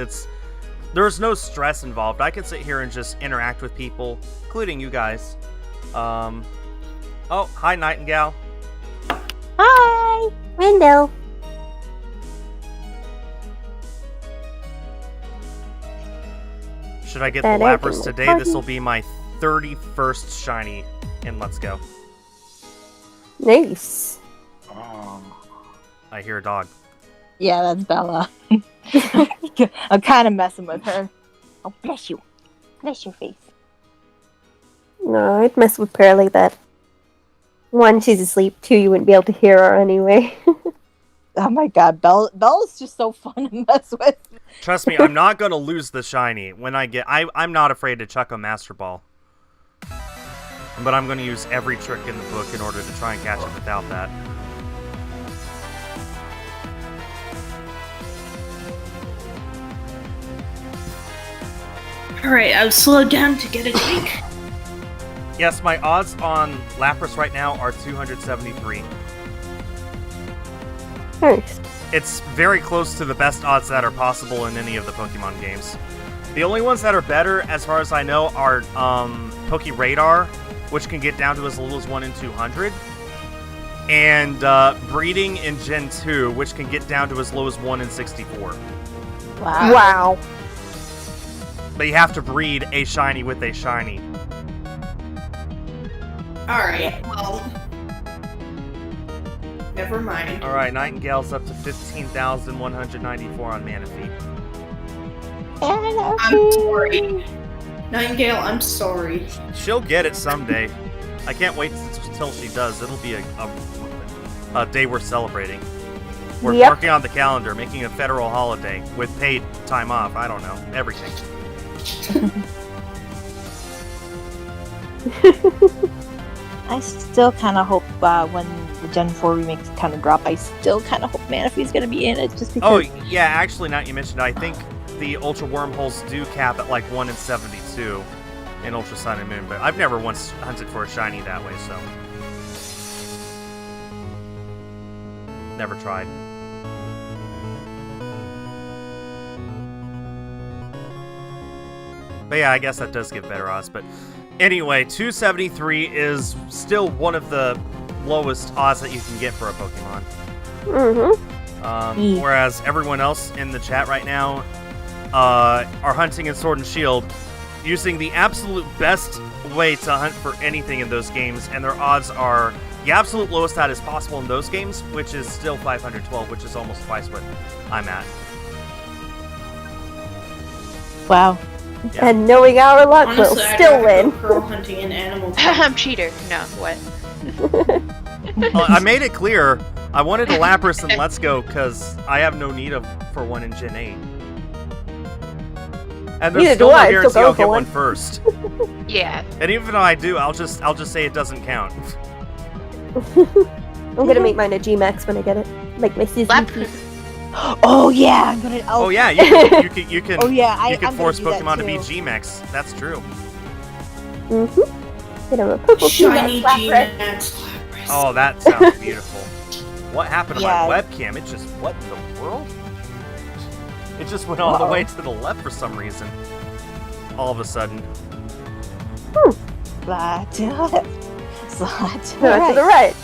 There's no stress involved. I can sit here and just interact with people, including you guys. Oh, hi, Nightingale. Hi! Window. Should I get the That ain't Lapras gonna today? party. This will be my 31st shiny in Let's Go. Nice. I hear a dog. Yeah, that's Bella. I'm kind of messing with her. Oh, bless you. Bless your face. No, I'd mess with Pearl like that. One, she's asleep. Two, you wouldn't be able to hear her anyway. Oh my god, Bella's just so fun to mess with. Trust me, I'm not going to lose the shiny when I get... I'm not afraid to chuck a Master Ball. But I'm going to use every trick in the book in order to try and catch it without that. Alright, I've slowed down to get a drink. Yes, my odds on Lapras right now are 273. Nice. It's very close to the best odds that are possible in any of the Pokemon games. The only ones that are better, as far as I know, are Pokeradar, which can get down to as little as 1 in 200, and Breeding in Gen 2, which can get down to as low as 1 in 64. Wow. Wow. But you have to breed a shiny with a shiny. Alright, well. Never mind. Alright, Nightingale's up to 15,194 on Manaphy. I'm sorry. Nightingale, I'm sorry. She'll get it someday. I can't wait until she does. It'll be a day we're celebrating. We're Yep. working on the calendar, making a federal holiday with paid time off. I don't know. Everything. I still kind of hope when the Gen 4 remakes kind of drop, I still kind of hope Manaphy's going to be in it just because. Oh, yeah, actually, now you mentioned it, I think the Ultra Wormholes do cap at like 1 in 72 in Ultra Sun and Moon, but I've never once hunted for a shiny that way, so. Never tried. But yeah, I guess that does give better odds, but anyway, 273 is still one of the lowest odds that you can get for a Pokemon. Mm-hmm. Whereas everyone else in the chat right now are hunting in Sword and Shield using the absolute best way to hunt for anything in those games, and their odds are the absolute lowest that is possible in those games, which is still 512, which is almost twice what I'm at. Wow. Yeah. And knowing our luck, Honestly, we'll I'd still rather win. go pearl hunting in Animal I'm cheater. No, what? I made it clear I wanted a Lapras in Let's Go because I have no need for one in Gen 8. And there's Neither still do no I, guarantee still go I'll get for one one. first. Yeah. And even though I do, I'll just say it doesn't count. I'm gonna make mine a G-Max when I get it. Like my Sizzlipede. Oh yeah, I'm gonna. Oh yeah, you can. Oh yeah, you can I'm force gonna do Pokemon that to be too. G-Max. That's true. Mm-hmm. Get him a purple Shiny G-Max Lapras. G-Max Lapras. Oh, that sounds beautiful. What happened to Yeah. my webcam? It just what in the world? It just went all the way to the left for some reason. All of a sudden. Slide to the left. Slide to the No, right. to the right.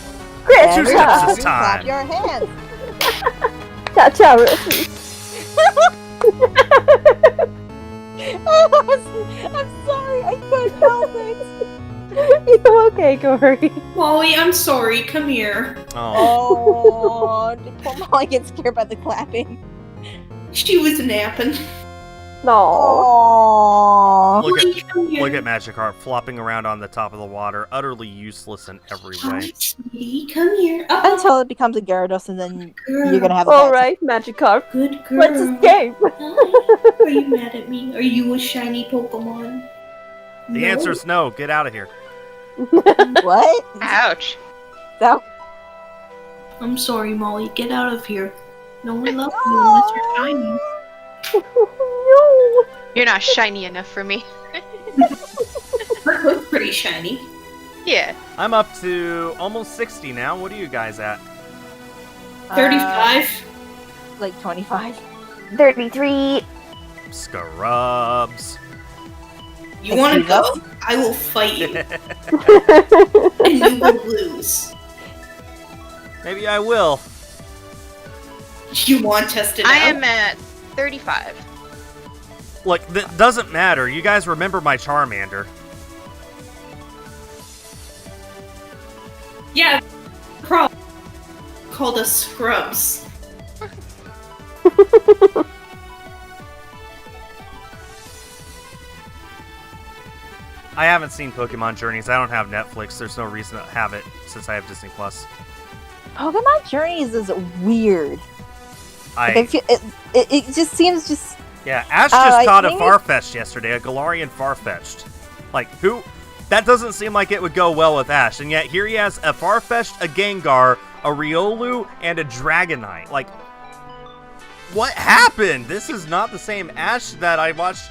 Chris, Two Everybody steps this clap time. your hands. Cha-cha. I'm sorry, I couldn't help it. You okay, Corey? Molly, I'm sorry. Come here. Oh. Oh, poor Molly gets scared by the clapping. She was napping. No. Oh. Look Molly, come here. Look at Magikarp flopping around on the top of the water, utterly useless in every Hi, way. sweetie. Come here. Up, Until it becomes a Gyarados, and then girl. you're gonna have a All bad right, Magikarp. Good girl. Let's escape. Hi. Are you mad at me? Are you a shiny Pokemon? The No? answer is no. Get out of here. time. What? Ouch. That I'm sorry, Molly. Get out of here. No one loves you unless you're shiny. No. You're not shiny enough for me. We're pretty shiny. Yeah. I'm up to almost 60 now. What are you guys at? 35. like 25. 33. Scrubs. You want to Excuse go? us? I will fight you, and you will lose. Maybe I will. You want to test it I out? am at 35. Look, that doesn't matter. You guys remember my Charmander. Yeah, problem. Called us scrubs. I haven't seen Pokemon Journeys. I don't have Netflix. There's no reason to have it since I have Disney Plus. Pokemon Journeys is weird. Like, I feel, it just seems just. Yeah, Ash I just caught a think Farfetch'd yesterday, a Galarian Farfetch'd. Like, who? That doesn't seem like it would go well with Ash, and yet here he has a Farfetch'd, a Gengar, a Riolu, and a Dragonite. Like, what happened? This is not the same Ash that I watched,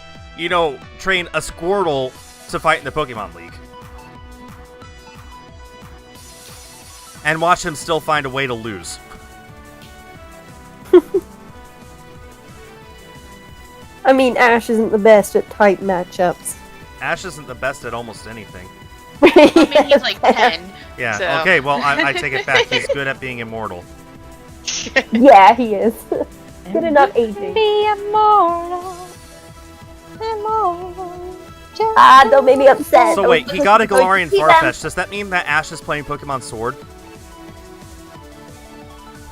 train a Squirtle to fight in the Pokemon League. And watch him still find a way to lose. I mean, Ash isn't the best at type matchups. Ash isn't the best at almost anything. I mean, he's like 10. Yeah, So. okay, well, I take it back. He's good at being immortal. Yeah, he is. Good enough aging. Be immortal. Immortal. Ah, don't make me upset. So wait, he got a Galarian See them. Farfetch. Does that mean that Ash is playing Pokemon Sword?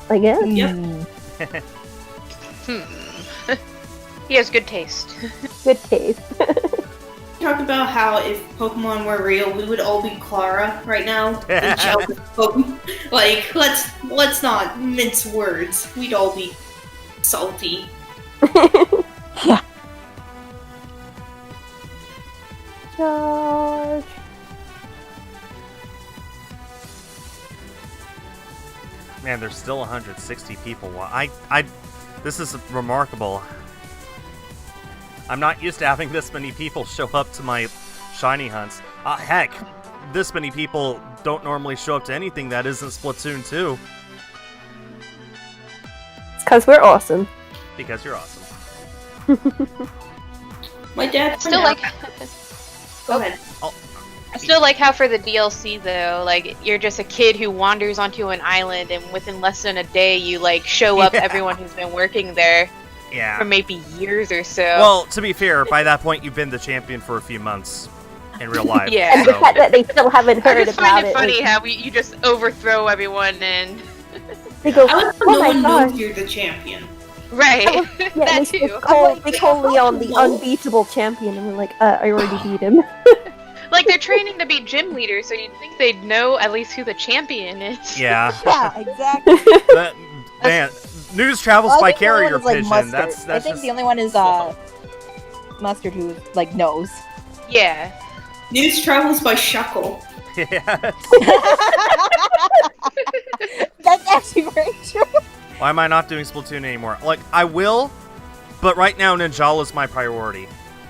I guess. Yep. He has good taste. Good taste. Talk about how if Pokemon were real, we would all be Clara right now. The jealous Pokemon. Like, let's not mince words. We'd all be salty. Yeah. Charge. Man, there's still 160 people. This is remarkable. I'm not used to having this many people show up to my shiny hunts. Heck, this many people don't normally show up to anything that isn't Splatoon 2. It's because we're awesome. Because you're awesome. My dad. Still like. Go ahead. I still like how for the DLC though, like you're just a kid who wanders onto an island, and within less than a day, you like show up everyone who's been working there for Yeah. maybe years or so. Well, to be fair, by that point, you've been the champion for a few months in real life. Yeah. And the fact that they still haven't I heard just about find it it. funny is- how you just overthrow everyone and They go, I like how oh no my one gosh. knows you're the champion. right. Yeah, that they too. call Leon the unbeatable champion, and we're like, I already beat him. Like they're training to be gym leaders, so you'd think they'd know at least who the champion is. Yeah. Yeah, exactly. But, man, news travels Well, I by think the only carrier one is, like, pigeon. Mustard. That's I think just... the only one is Mustard, who like knows. Yeah. News travels by Shuckle. Yeah. That's actually very true. Why am I not doing Splatoon anymore? Like, I will, but right now Ninjala is my priority.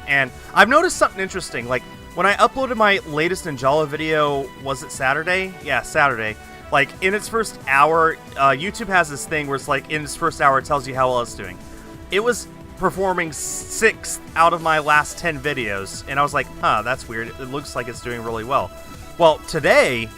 And I've noticed something interesting. Like, when I uploaded my latest Ninjala video, was it Saturday? Yeah, Saturday. Like, in its first hour, YouTube has this thing where it's like, in its first hour, it tells you how well it's doing. It was performing 6th out of my last 10 videos, and I was like, huh, that's weird. It looks like it's doing really well. Well, today,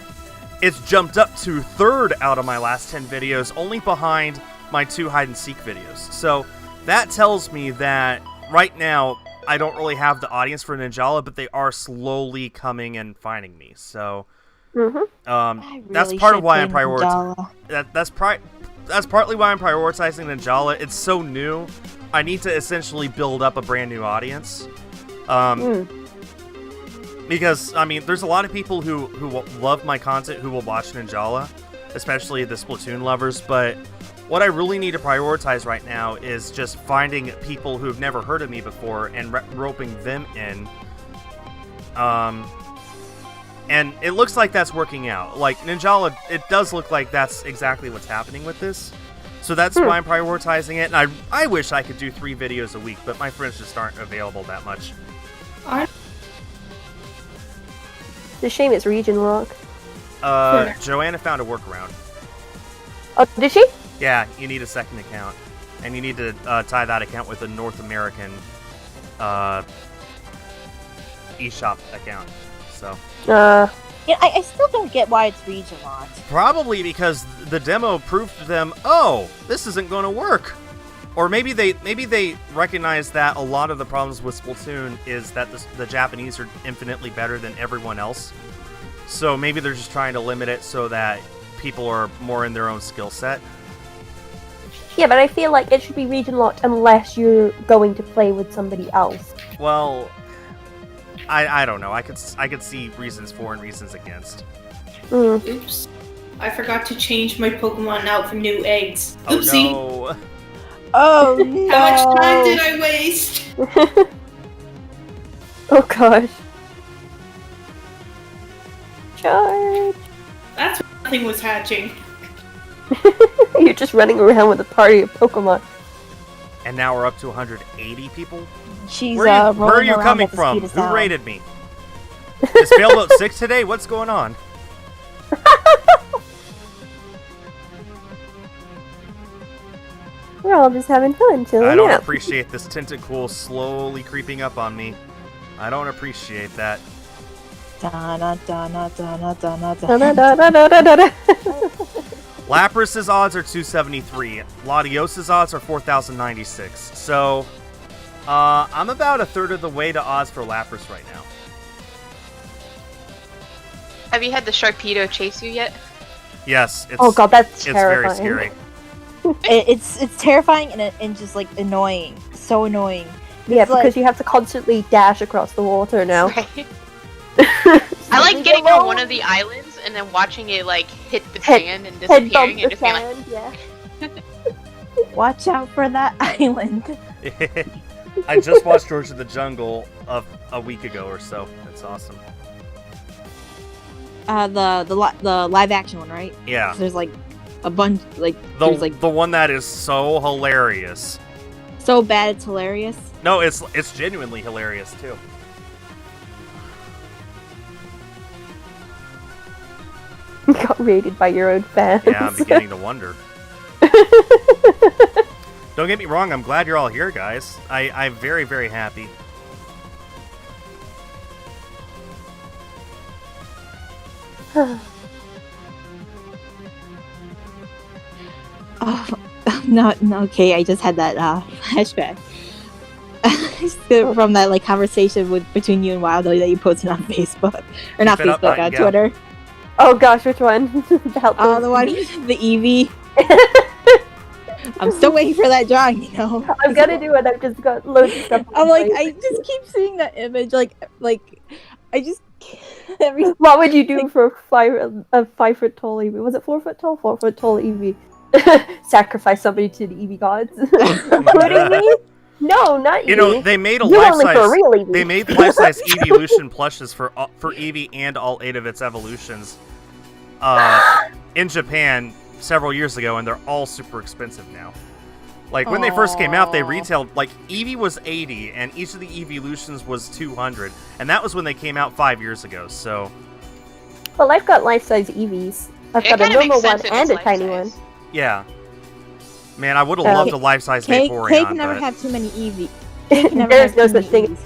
it's jumped up to 3rd out of my last 10 videos, only behind my 2 hide-and-seek videos. So, that tells me that right now, I don't really have the audience for Ninjala, but they are slowly coming and finding me. So, that's part of why I'm prioritizing. That's partly why I'm prioritizing Ninjala. It's so new. I need to essentially build up a brand new audience. Because I mean, there's a lot of people who love my content who will watch Ninjala, especially the Splatoon lovers. But what I really need to prioritize right now is just finding people who've never heard of me before and roping them in. And it looks like that's working out. Like, Ninjala, it does look like that's exactly what's happening with this. So that's why I'm prioritizing it. And I wish I could do 3 videos a week, but my friends just aren't available that much. It's a shame it's region lock. Joanna found a workaround. Oh, did she? Yeah, you need a second account. And you need to tie that account with a North American eShop account. So Yeah, I still don't get why it's region locked. probably because the demo proved to them, oh, this isn't going to work. Or maybe they recognize that a lot of the problems with Splatoon is that the Japanese are infinitely better than everyone else. So maybe they're just trying to limit it so that people are more in their own skill set. yeah, but I feel like it should be region locked unless you're going to play with somebody else. Well, I don't know. I could see reasons for and reasons against. Oops. I forgot to change my Pokemon out for new eggs. Oopsie. Oh no. Oh no! How much time did I waste? Oh gosh. Charge. That's why nothing was hatching. You're just running around with a party of Pokemon. And now we're up to 180 people? She's Where are rolling you around coming at the from? speed of Who sound. raided me? Is Failboat 6 today? What's going on? We're all just having fun, chilling I don't out. appreciate this Tentacool slowly creeping up on me. I don't appreciate that. Da-da-da-da-da-da-da-da. Lapras's odds are 273. Latios's odds are 4,096. So, I'm about a third of the way to odds for Lapras right now. Have you had the Sharpedo chase you yet? Yes, it's Oh god, that's it's terrifying. very scary. It's terrifying and just like annoying. So annoying. Yeah, It's like- because you have to constantly dash across the water now. Right. I like Leave getting it on alone. one of the islands and then watching it like hit the Head- sand and Head bump disappearing the and just being like, sand, yeah. Watch out for that island. I just watched George of the Jungle a week ago or so. That's awesome. The live action one, right? Yeah. There's like a bunch, like there's like The one that is so hilarious. so bad it's hilarious. No, it's genuinely hilarious too. Got raided by your own fans. Yeah, I'm beginning to wonder. Don't get me wrong, I'm glad you're all here, guys. I'm very, very happy. Oh no, okay. I just had that flashback from that like conversation between you and Wildo that you posted on Facebook or not Keep it up, Facebook, on yeah. Twitter. Oh gosh, which one? The help The one with the Eevee. I'm still waiting for that drawing, you know. I'm gonna do it. I've just got loads of stuff. I'm like, I just keep seeing that image, like I just every What would you do for a 5 foot tall Eevee? Was it 4 foot tall? 4 foot tall Eevee. Sacrifice somebody to the Eevee gods. Including me? No, not You know, they made a You're life only for size. real Eevee. They made life-size Eeveelution plushes for Eevee and all 8 of its evolutions in Japan several years ago, and they're all super expensive now. Like, when they first came out, they Aw. retailed, like, Eevee was 80, and each of the Eeveelutions was 200, and that was when they came out 5 years ago, so... Well, I've got life-size Eevees. I've it got a kind of makes normal one sense if and it's a tiny life-size. one. Yeah. Man, I would have loved a life-size Cake Vaporeon, can never but... have too many Eevee. Never There's have no too such many thing. Eevees.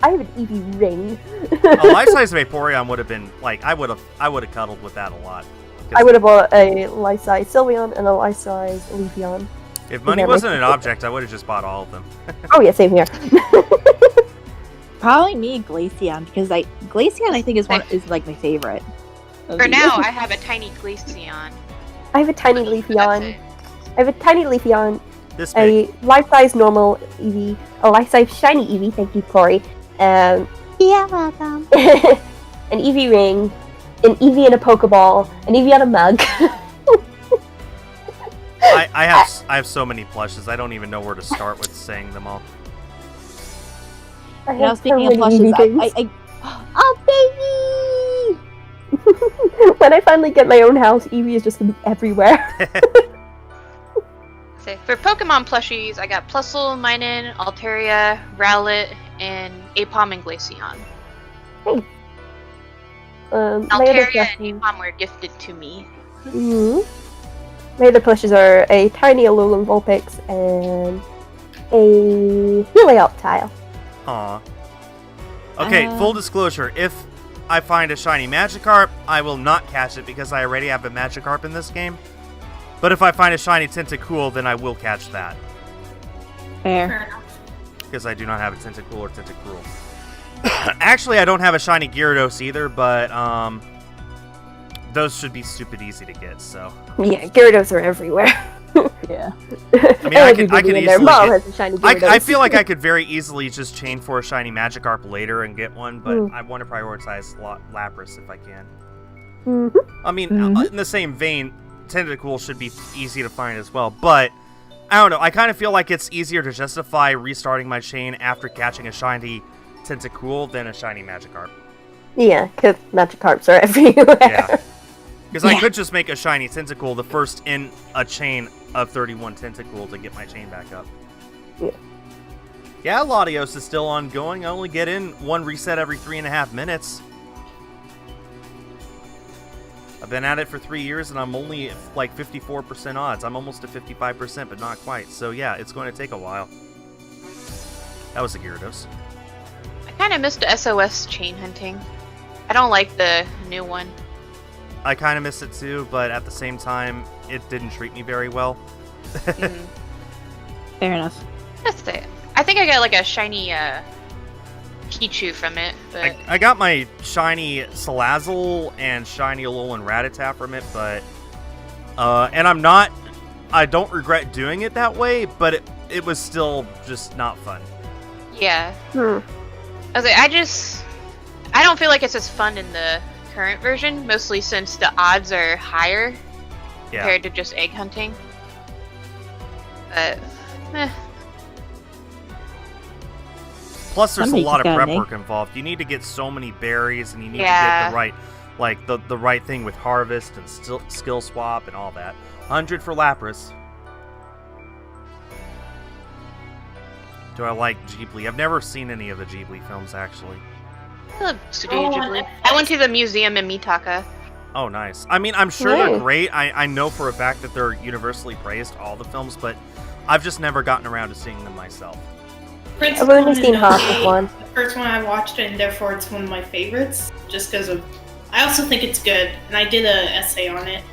I have an Eevee ring. A life-size Vaporeon would have been, like, I would have cuddled with that a lot. 'Cause I would have bought a life-size Sylveon and a life-size Leafeon. if money Yeah, wasn't like- an object, I would have just bought all of them. Oh yeah, same here. Probably me, Glaceon, because Glaceon I think is like my favorite. of For these. now, I have a tiny Glaceon. I have a tiny That's Leafeon. it. I have a tiny Leafeon, This big. a life-size normal Eevee, a life-size shiny Eevee, thank you, Corey, Yeah, welcome. an Eevee ring, an Eevee in a Pokeball, an Eevee on a mug. I have so many plushes, I don't even know where to start with saying them all. I You know, have so speaking of many plushes, Eevee things. oh When I finally get my own house, Eevee is just gonna be everywhere. So for Pokemon plushies, I got Plusle, Minun, Altaria, Rowlet, and Apom and Glaceon. My other Altaria and plushies, Apom were gifted to me. my other plushes are a tiny Alolan Vulpix and a Helioptile. Aw. Okay, full disclosure, if I find a shiny Magikarp, I will not catch it because I already have a Magikarp in this game. But if I find a shiny Tentacool, then I will catch that. Fair. Fair enough. Because I do not have a Tentacool or Tentacruel. Actually, I don't have a shiny Gyarados either, but those should be stupid easy to get, so... Yeah, Gyarados are everywhere. Yeah. I mean, I could easily their mom get... has a shiny Gyarados. I feel like I could very easily just chain for a shiny Magikarp later and get one, but I want to prioritize Lapras if I can. I mean, in the same vein, Tentacool should be easy to find as well, but I don't know. I kind of feel like it's easier to justify restarting my chain after catching a shiny Tentacool than a shiny Magikarp. Yeah, because Magikarps are everywhere. Yeah. Because I could just make a shiny Tentacool the first in a chain of 31 Tentacool to get my chain back up. Yeah. Yeah, Latios is still ongoing. I only get in one reset every 3.5 minutes. I've been at it for 3 years, and I'm only like 54% odds. I'm almost to 55%, but not quite. So yeah, it's going to take a while. That was a Gyarados. I kind of missed the SOS chain hunting. I don't like the new one. I kind of miss it too, but at the same time, it didn't treat me very well. Fair enough. That's it. I think I got like a shiny Pichu from it, but I got my shiny Salazzle and shiny Alolan Rattata from it, but and I don't regret doing it that way, but it was still just not fun. yeah. I was like, I don't feel like it's as fun in the current version, mostly since the odds are higher compared to just egg hunting. But Plus, there's a Somebody lot of just got prep an egg. work involved. You need to get so many berries, and you need to get the right, like the right thing with harvest and skill swap and all that. 100 for Lapras. Do I like Ghibli? I've never seen any of the Ghibli films, actually. I love Studio Ghibli. I went to the museum in Mitaka. Oh, nice. I mean, I'm sure they're great. I know for a fact that they're universally praised, all the films, but I've just never gotten around to seeing them myself. I've only seen half of one. The first one I watched, and therefore it's one of my favorites, just because of... I also think it's good, and I did an essay on it.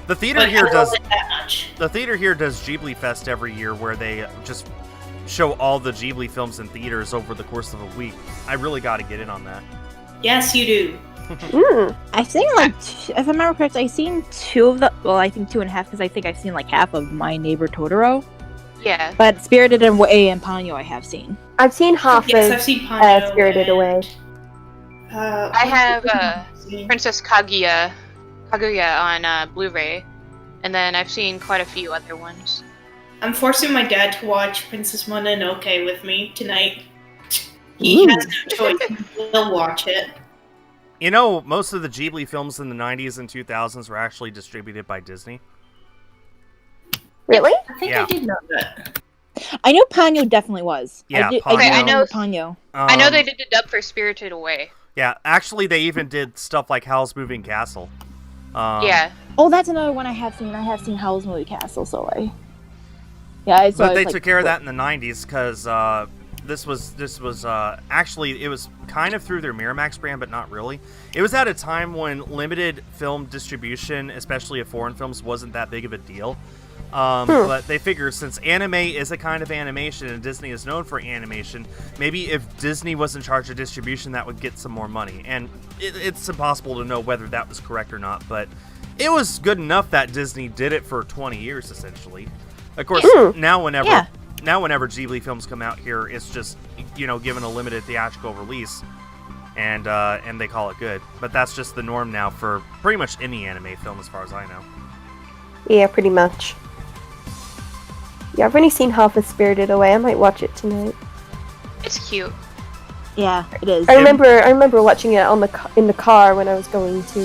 The theater But here I does... love it that much. The theater here does Ghibli Fest every year, where they just show all the Ghibli films in theaters over the course of a week. I really got to get in on that. Yes, you do. I've seen if I remember correctly, I've seen 2 of the. Well, I think 2.5 because I think I've seen like half of My Neighbor Totoro. Yeah. But Spirited Away and Ponyo I have seen. I've seen half Yes, of I've seen Ponyo Spirited Away. I have Princess Kaguya on Blu-ray, and then I've seen quite a few other ones. I'm forcing my dad to watch Princess Mononoke with me tonight. He has no choice. He'll watch it. You know, most of the Ghibli films in the 90s and 2000s were actually distributed by Disney. Really? I think Yeah. I did know that. I know Ponyo definitely was. Yeah, I do Ponyo. I know- Ponyo. I know they did the dub for Spirited Away. Yeah, actually, they even did stuff like Howl's Moving Castle. Yeah. Oh, that's another one I have seen. I have seen Howl's Moving Castle, so But they took care of that in the 90s because this was actually, it was kind of through their Miramax brand, but not really. It was at a time when limited film distribution, especially of foreign films, wasn't that big of a deal. But they figured since anime is a kind of animation and Disney is known for animation, maybe if Disney was in charge of distribution, that would get some more money. And it's impossible to know whether that was correct or not, but it was good enough that Disney did it for 20 years, essentially. Of course, now whenever Ghibli films come out here, it's just, given a limited theatrical release, and they call it good. But that's just the norm now for pretty much any anime film, as far as I know. Yeah, pretty much. Yeah, I've only seen half of Spirited Away. I might watch it tonight. It's cute. Yeah, it is. I remember watching it in the car when I was going to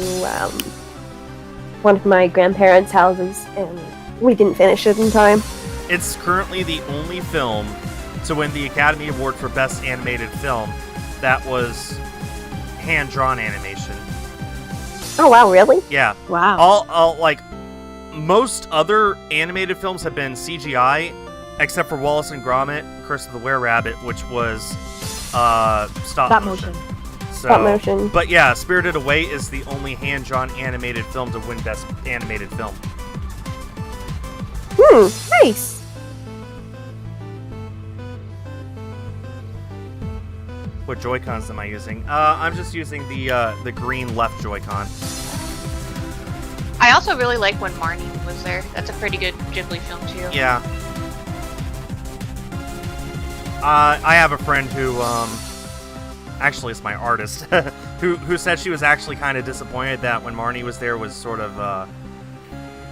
one of my grandparents' houses, and we didn't finish it in time. It's currently the only film to win the Academy Award for Best Animated Film that was hand-drawn animation. Oh wow, really? Yeah. Wow. All like most other animated films have been CGI, except for Wallace and Gromit: Curse of the Were-Rabbit, which was Stop motion. So, Stop motion. But yeah, Spirited Away is the only hand-drawn animated film to win Best Animated Film. Nice. What Joy-Cons am I using? I'm just using the green left Joy-Con. I also really like when Marnie was there. That's a pretty good Ghibli film too. Yeah. I have a friend who, actually it's my artist, who said she was actually kind of disappointed that when Marnie was there was sort of,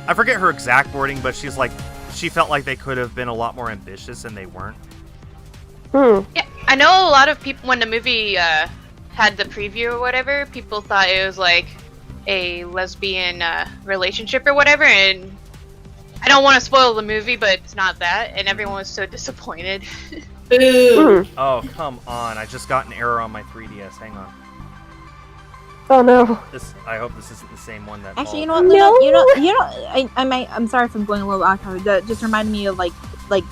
I forget her exact wording, but she's like, she felt like they could have been a lot more ambitious and they weren't. Yeah, I know a lot of people, when the movie had the preview or whatever, people thought it was like a lesbian relationship or whatever, and I don't want to spoil the movie, but it's not that, and everyone was so disappointed. Boo. Oh, come on. I just got an error on my 3DS. Hang on. Oh no. I hope this isn't the same one that Actually, you Paul- know what? I'm sorry if I'm going a little off topic. That just reminded me of like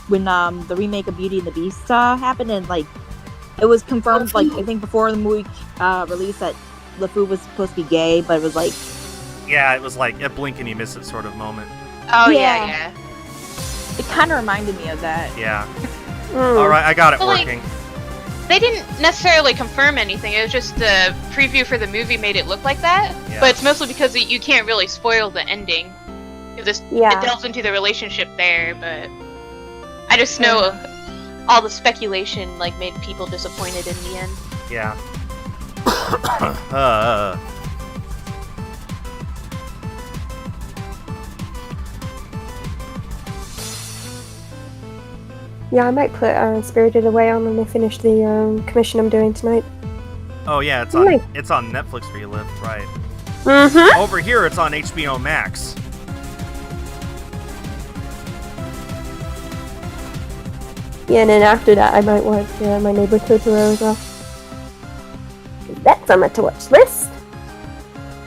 when the remake of Beauty and the Beast happened, and like it was confirmed like I think before the movie release that LeFou was supposed to be gay, but it was like Yeah, it was like a blink and you miss it sort of moment. Oh Yeah. yeah. it kind of reminded me of that. Yeah. Alright, I got it But, like, working. They didn't necessarily confirm anything. It was just the preview for the movie made it look like that. Yeah. But it's mostly because you can't really spoil the ending. It delves into the relationship there, but I just know all the speculation like made people disappointed in the end. Yeah. Yeah, I might put Spirited Away on when I finish the commission I'm doing tonight. Oh yeah, it's Nice. on Netflix where you live, right? Mm-hmm. Over here, it's on HBO Max. Yeah, and then after that, I might watch My Neighbor Totoro as well. That's on my to watch list.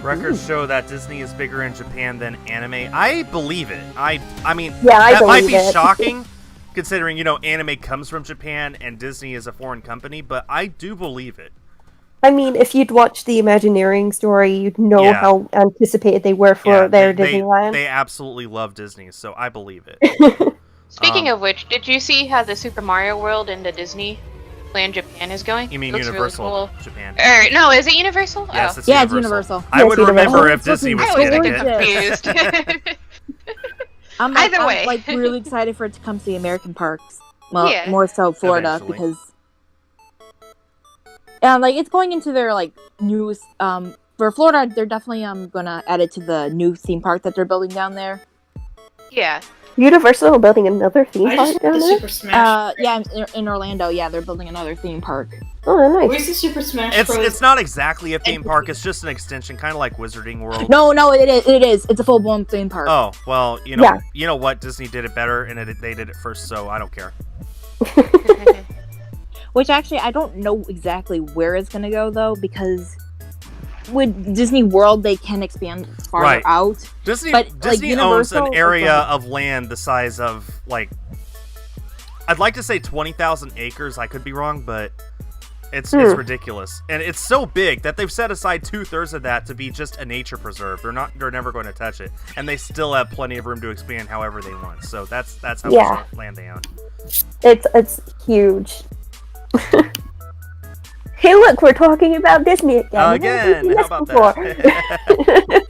Records show that Disney is bigger in Japan than anime. I believe it. I mean, Yeah, I that might believe be it. shocking, considering, anime comes from Japan and Disney is a foreign company, but I do believe it. I mean, if you'd watched the Imagineering story, you'd know Yeah. how anticipated they were for their Disneyland. They absolutely love Disney, so I believe it. Speaking of which, did you see how the Super Mario World in the Disney Land Japan is going? You mean Looks Universal really cool. Japan? No, is it Universal? Yes, Oh. it's Yeah, Universal. it's Universal. I Yes, would Universal. remember if It's Disney was I always getting get it. confused. I'm Either way. like really excited for it to come to the American parks. Well, Yeah. more so Florida Eventually. because like it's going into their like new for Florida. They're definitely gonna add it to the new theme park that they're building down there. Yeah. Universal building another theme I park just down the there? Super Smash. Yeah, in Orlando. Yeah, they're building another theme park. Oh, nice. Where's the Super Smash Bros? It's not exactly a theme park. It's just an extension, kind of like Wizarding World. No, it is. It's a full blown theme park. Oh well, Yeah. you know what? Disney did it better, and they did it first, so I don't care. Which actually, I don't know exactly where it's gonna go though, because with Disney World they can expand farther Right. out. Disney But, like, Disney owns Universal an is area like- of land the size of like, I'd like to say 20,000 acres. I could be wrong, but it's ridiculous, and it's so big that they've set aside 2/3 of that to be just a nature preserve. They're never going to touch it, and they still have plenty of room to expand however they want. So that's how Yeah. much land they own. It's huge. Hey, look, we're talking about Disney again. Again, how about before. that?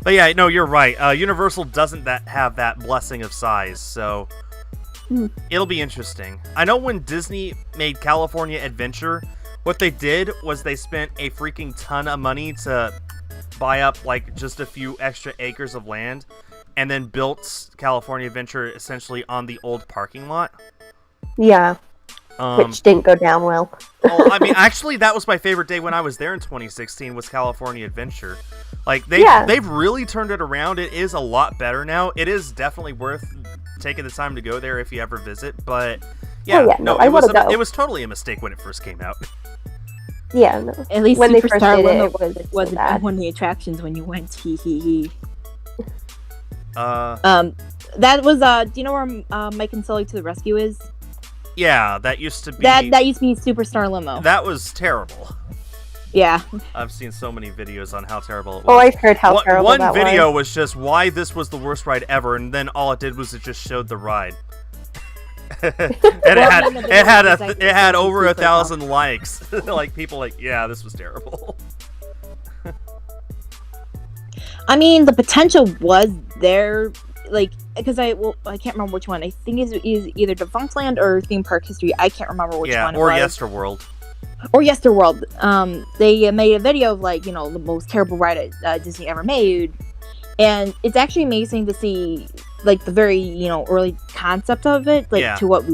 But yeah, no, you're right. Universal doesn't have that blessing of size, so it'll be interesting. I know when Disney made California Adventure, what they did was they spent a freaking ton of money to buy up like just a few extra acres of land, and then built California Adventure essentially on the old parking lot. Yeah, which didn't go down well. Well, I mean, actually, that was my favorite day when I was there in 2016. Was California Adventure. Like they've really turned it around. It is a lot better now. It is definitely worth taking the time to go there if you ever visit. But yeah, I want to go. It was totally a mistake when it first came out. Yeah, no. At least When they first Superstar did it, Limo it was wasn't so bad. one of the attractions when you went. Hee hee hee. Uh, That was do you know where Mike and Sully to the Rescue is? Yeah, that used to be... That used to be Superstar Limo. That was terrible. Yeah. I've seen so many videos on how terrible it was. Oh, I've heard how terrible that was. One video was just why this was the worst ride ever, and then all it did was it just showed the ride. It had over 1,000 likes. Like, people like, yeah, this was terrible. I mean, the potential was there, like, because I can't remember which one. I think is either Defunctland or Theme Park History. I can't remember which one. Or it was. Yesterworld. Or Yesterworld. They made a video of, like, the most terrible ride Disney ever made, and it's actually amazing to see, like, the very early concept of it, like, to what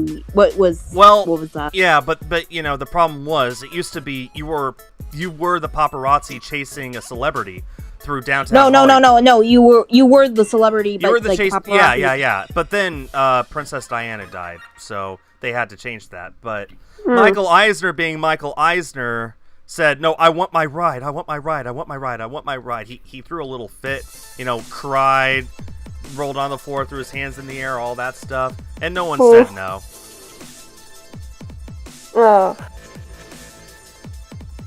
was that? Yeah, but the problem was it used to be you were the paparazzi chasing a celebrity through downtown. No. You were the celebrity, but you were the like, chase. paparazzi. Yeah. But then Princess Diana died, so they had to change that. But Michael Eisner, being Michael Eisner, said, "No, I want my ride. I want my ride. I want my ride. I want my ride." He threw a little fit, cried, rolled on the floor, threw his hands in the air, all that stuff, and no one said no. Oh.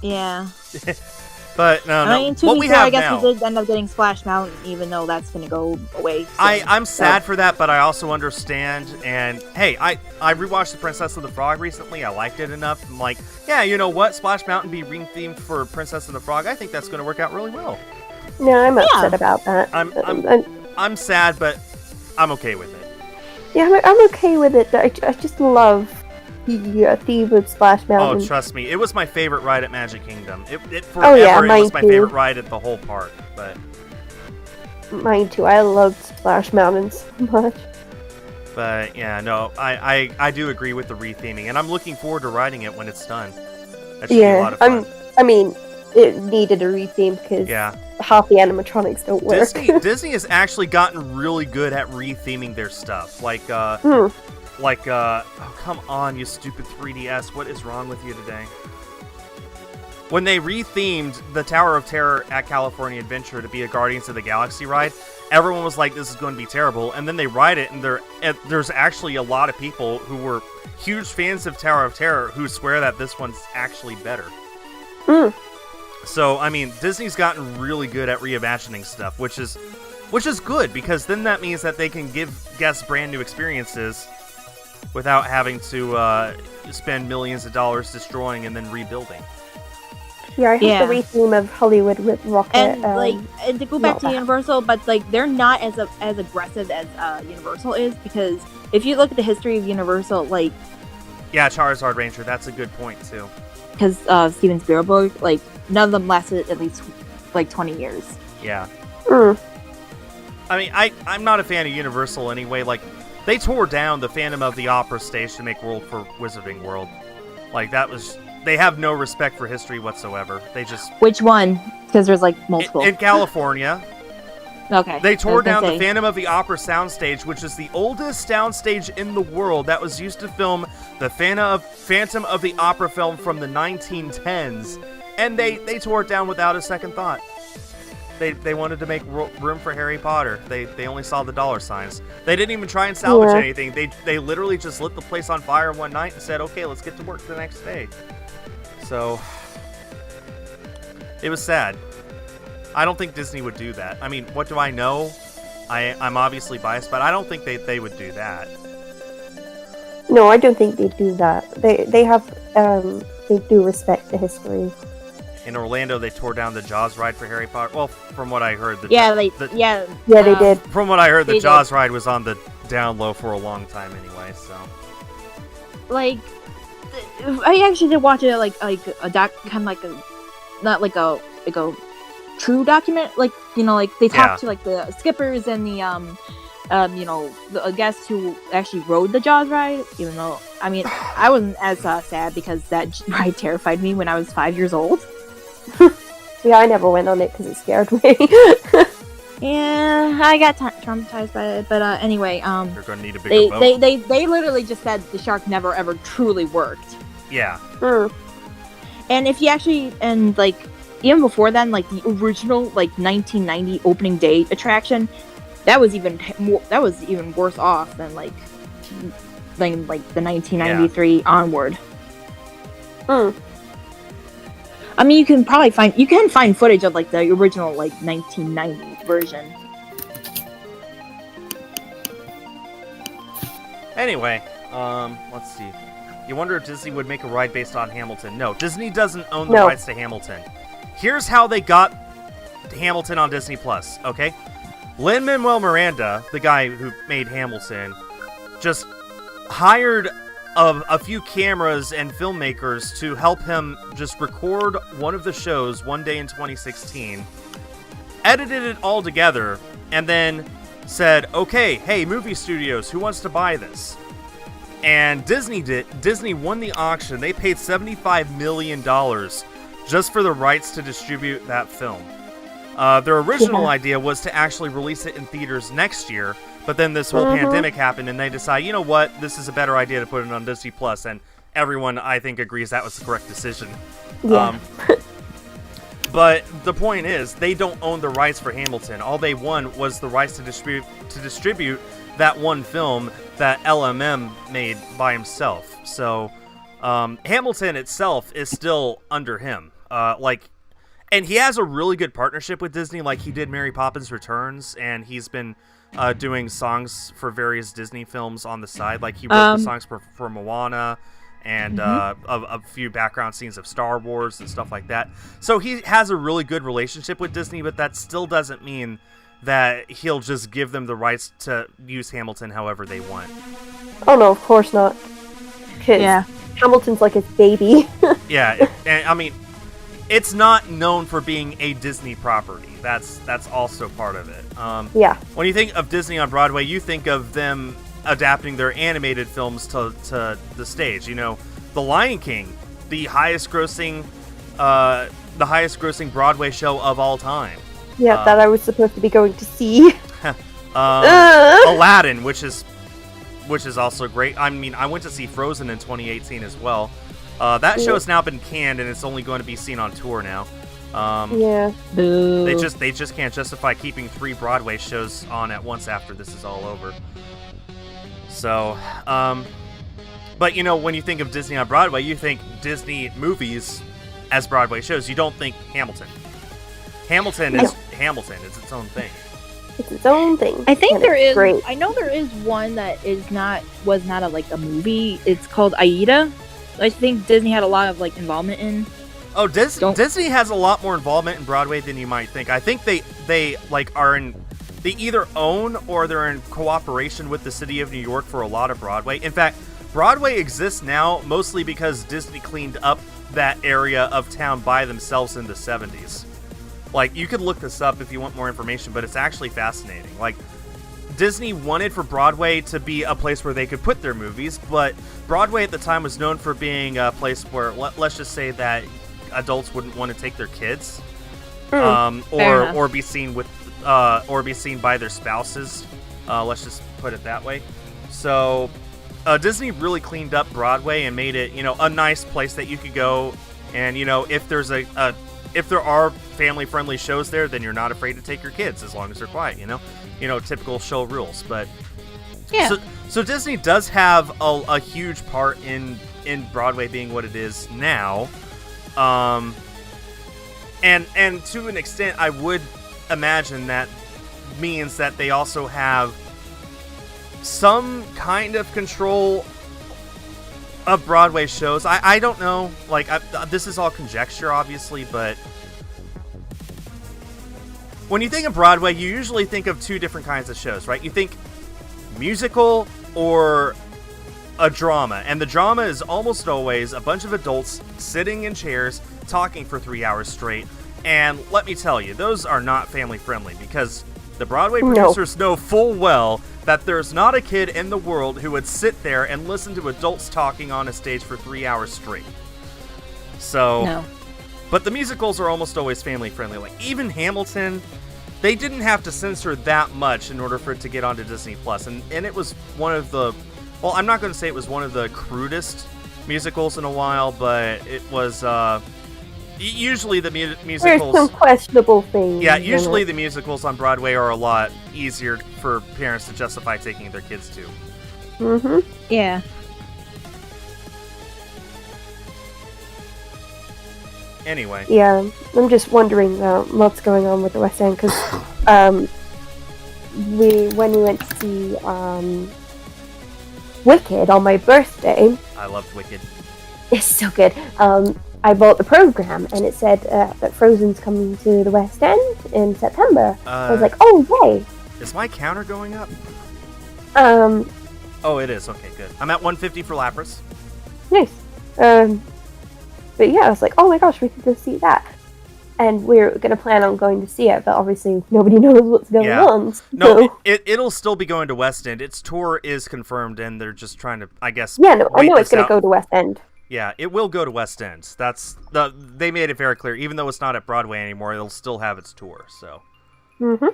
Yeah. But no. I mean, what we have I guess now, we did end up getting Splash Mountain, even though that's going to go away soon. I'm sad for that, but I also understand. And hey, I rewatched The Princess and the Frog recently. I liked it enough. I'm like, yeah, you know what? Splash Mountain be rethemed for Princess and the Frog. I think that's going to work out really well. No, I'm upset about that. I'm sad, but I'm okay with it. Yeah, I'm okay with it. I just love the theme of Splash Mountain. Oh, trust me, it was my favorite ride at Magic Kingdom. It forever it was my favorite ride at the whole park. But mine too. I loved Splash Mountain so much. But yeah, no, I do agree with the retheming, and I'm looking forward to riding it when it's done. That should be a lot of fun. I mean, it needed a retheme because half the animatronics don't work. Disney has actually gotten really good at retheming their stuff. Oh, come on, you stupid 3DS. What is wrong with you today? When they rethemed the Tower of Terror at California Adventure to be a Guardians of the Galaxy ride, everyone was like, this is going to be terrible. And then they ride it, and there's actually a lot of people who were huge fans of Tower of Terror who swear that this one's actually better. So, I mean, Disney's gotten really good at reimagining stuff, which is good, because then that means that they can give guests brand new experiences without having to spend millions of dollars destroying and then rebuilding. Yeah, I have the retheme of Hollywood with Rocket. And to go back to Universal, but they're not as aggressive as Universal is, because if you look at the history of Universal, yeah, Charizard Ranger, that's a good point too. Because Steven Spielberg, none of them lasted at least 20 years. Yeah. I mean, I'm not a fan of Universal anyway. They tore down the Phantom of the Opera stage to make World for Wizarding World. They have no respect for history whatsoever. They just... Which one? Because there's, multiple. In California. Okay. They tore down the Phantom of the Opera soundstage, which is the oldest soundstage in the world that was used to film the Phantom of the Opera film from the 1910s. And they tore it down without a second thought. They wanted to make room for Harry Potter. They only saw the dollar signs. They didn't even try and salvage anything. They literally just lit the place on fire one night and said, okay, let's get to work the next day. So, it was sad. I don't think Disney would do that. I mean, what do I know? I'm obviously biased, but I don't think they would do that. No, I don't think they do that. They do respect the history. In Orlando, they tore down the Jaws ride for Harry Potter. Well, from what I heard, they did. From what I heard, the Jaws ride was on the down low for a long time anyway. So, I actually did watch it a doc, kind of not like a true document. They talked to the skippers and the the guests who actually rode the Jaws ride. Even though I wasn't as sad because that ride terrified me when I was 5 years old. Yeah, I never went on it because it scared me. Yeah, I got traumatized by it. But anyway, you're gonna need a bigger boat. They literally just said the shark never ever truly worked. Yeah. And if you actually even before then, the original 1990 opening day attraction, that was even worse off than like the 1993 onward. Hmm. I mean, you can find footage of like the original like 1990 version. Anyway, let's see. You wonder if Disney would make a ride based on Hamilton. No, Disney doesn't own the rights to Hamilton. Here's how they got Hamilton on Disney Plus, okay? Lin-Manuel Miranda, the guy who made Hamilton, just hired a few cameras and filmmakers to help him just record one of the shows one day in 2016, edited it all together, and then said, okay, hey, movie studios, who wants to buy this? And Disney did. Disney won the auction. They paid $75 million just for the rights to distribute that film. Their original idea was to actually release it in theaters next year, but then this whole pandemic happened, and they decided, you know what, this is a better idea to put it on Disney Plus, and everyone, I think, agrees that was the correct decision. Yeah. But the point is, they don't own the rights for Hamilton. All they won was the rights to distribute that one film that LMM made by himself. So, Hamilton itself is still under him. And he has a really good partnership with Disney. Like, he did Mary Poppins Returns, and he's been doing songs for various Disney films on the side. Like, he wrote the songs for Moana, and a few background scenes of Star Wars and stuff like that. So he has a really good relationship with Disney, but that still doesn't mean that he'll just give them the rights to use Hamilton however they want. Oh no, of course not. Because Hamilton's like his baby. And I mean, it's not known for being a Disney property. That's also part of it. When you think of Disney on Broadway, you think of them adapting their animated films to the stage. You know, The Lion King, the highest grossing Broadway show of all time. Yeah, that I was supposed to be going to see. Aladdin, which is also great. I mean, I went to see Frozen in 2018 as well. That show has now been canned, and it's only going to be seen on tour now. Boo. They just can't justify keeping 3 Broadway shows on at once after this is all over. So, but you know, when you think of Disney on Broadway, you think Disney movies as Broadway shows. You don't think Hamilton. Hamilton is Hamilton. It's its own thing. It's its own thing. I think there is. Great. I know there is one that was not a movie. It's called Aida. I think Disney had a lot of involvement in. Oh, Disney has a lot more involvement in Broadway than you might think. I think they either own or they're in cooperation with the city of New York for a lot of Broadway. In fact, Broadway exists now mostly because Disney cleaned up that area of town by themselves in the 70s. Like, you could look this up if you want more information, but it's actually fascinating. Like, Disney wanted for Broadway to be a place where they could put their movies, but Broadway at the time was known for being a place where, let's just say that adults wouldn't want to take their kids, or be seen by their spouses. Let's just put it that way. So, Disney really cleaned up Broadway and made it, a nice place that you could go, and if there are family-friendly shows there, then you're not afraid to take your kids as long as they're quiet. Typical show rules. But so Disney does have a huge part in Broadway being what it is now. And to an extent, I would imagine that means that they also have some kind of control of Broadway shows. I don't know. This is all conjecture, obviously, but when you think of Broadway, you usually think of 2 different kinds of shows, right? You think musical or a drama, and the drama is almost always a bunch of adults sitting in chairs talking for 3 hours straight. And let me tell you, those are not family friendly, because the Broadway producers know full well that there's not a kid in the world who would sit there and listen to adults talking on a stage for 3 hours straight. So, but the musicals are almost always family friendly. Like, even Hamilton, they didn't have to censor that much in order for it to get onto Disney Plus, and it was one of the, well, I'm not going to say it was one of the crudest musicals in a while, but it was usually the musicals. There's some questionable things. Yeah, usually the musicals on Broadway are a lot easier for parents to justify taking their kids to. Mm-hmm. Yeah. Anyway. Yeah, I'm just wondering what's going on with the West End, because when we went to see Wicked on my birthday, I loved Wicked. it's so good. I bought the program, and it said that Frozen's coming to the West End in September. I was like, oh, yay! Is my counter going up? Oh, it is. Okay, good. I'm at 150 for Lapras. nice. But yeah, I was like, oh my gosh, we could go see that. And we're going to plan on going to see it, but obviously nobody knows what's going on. So. No, it'll still be going to West End. Its tour is confirmed, and they're just trying to, I guess, yeah, no, I know it's going to go to West End. Yeah, it will go to West End. They made it very clear. Even though it's not at Broadway anymore, it'll still have its tour. So. Mm-hmm.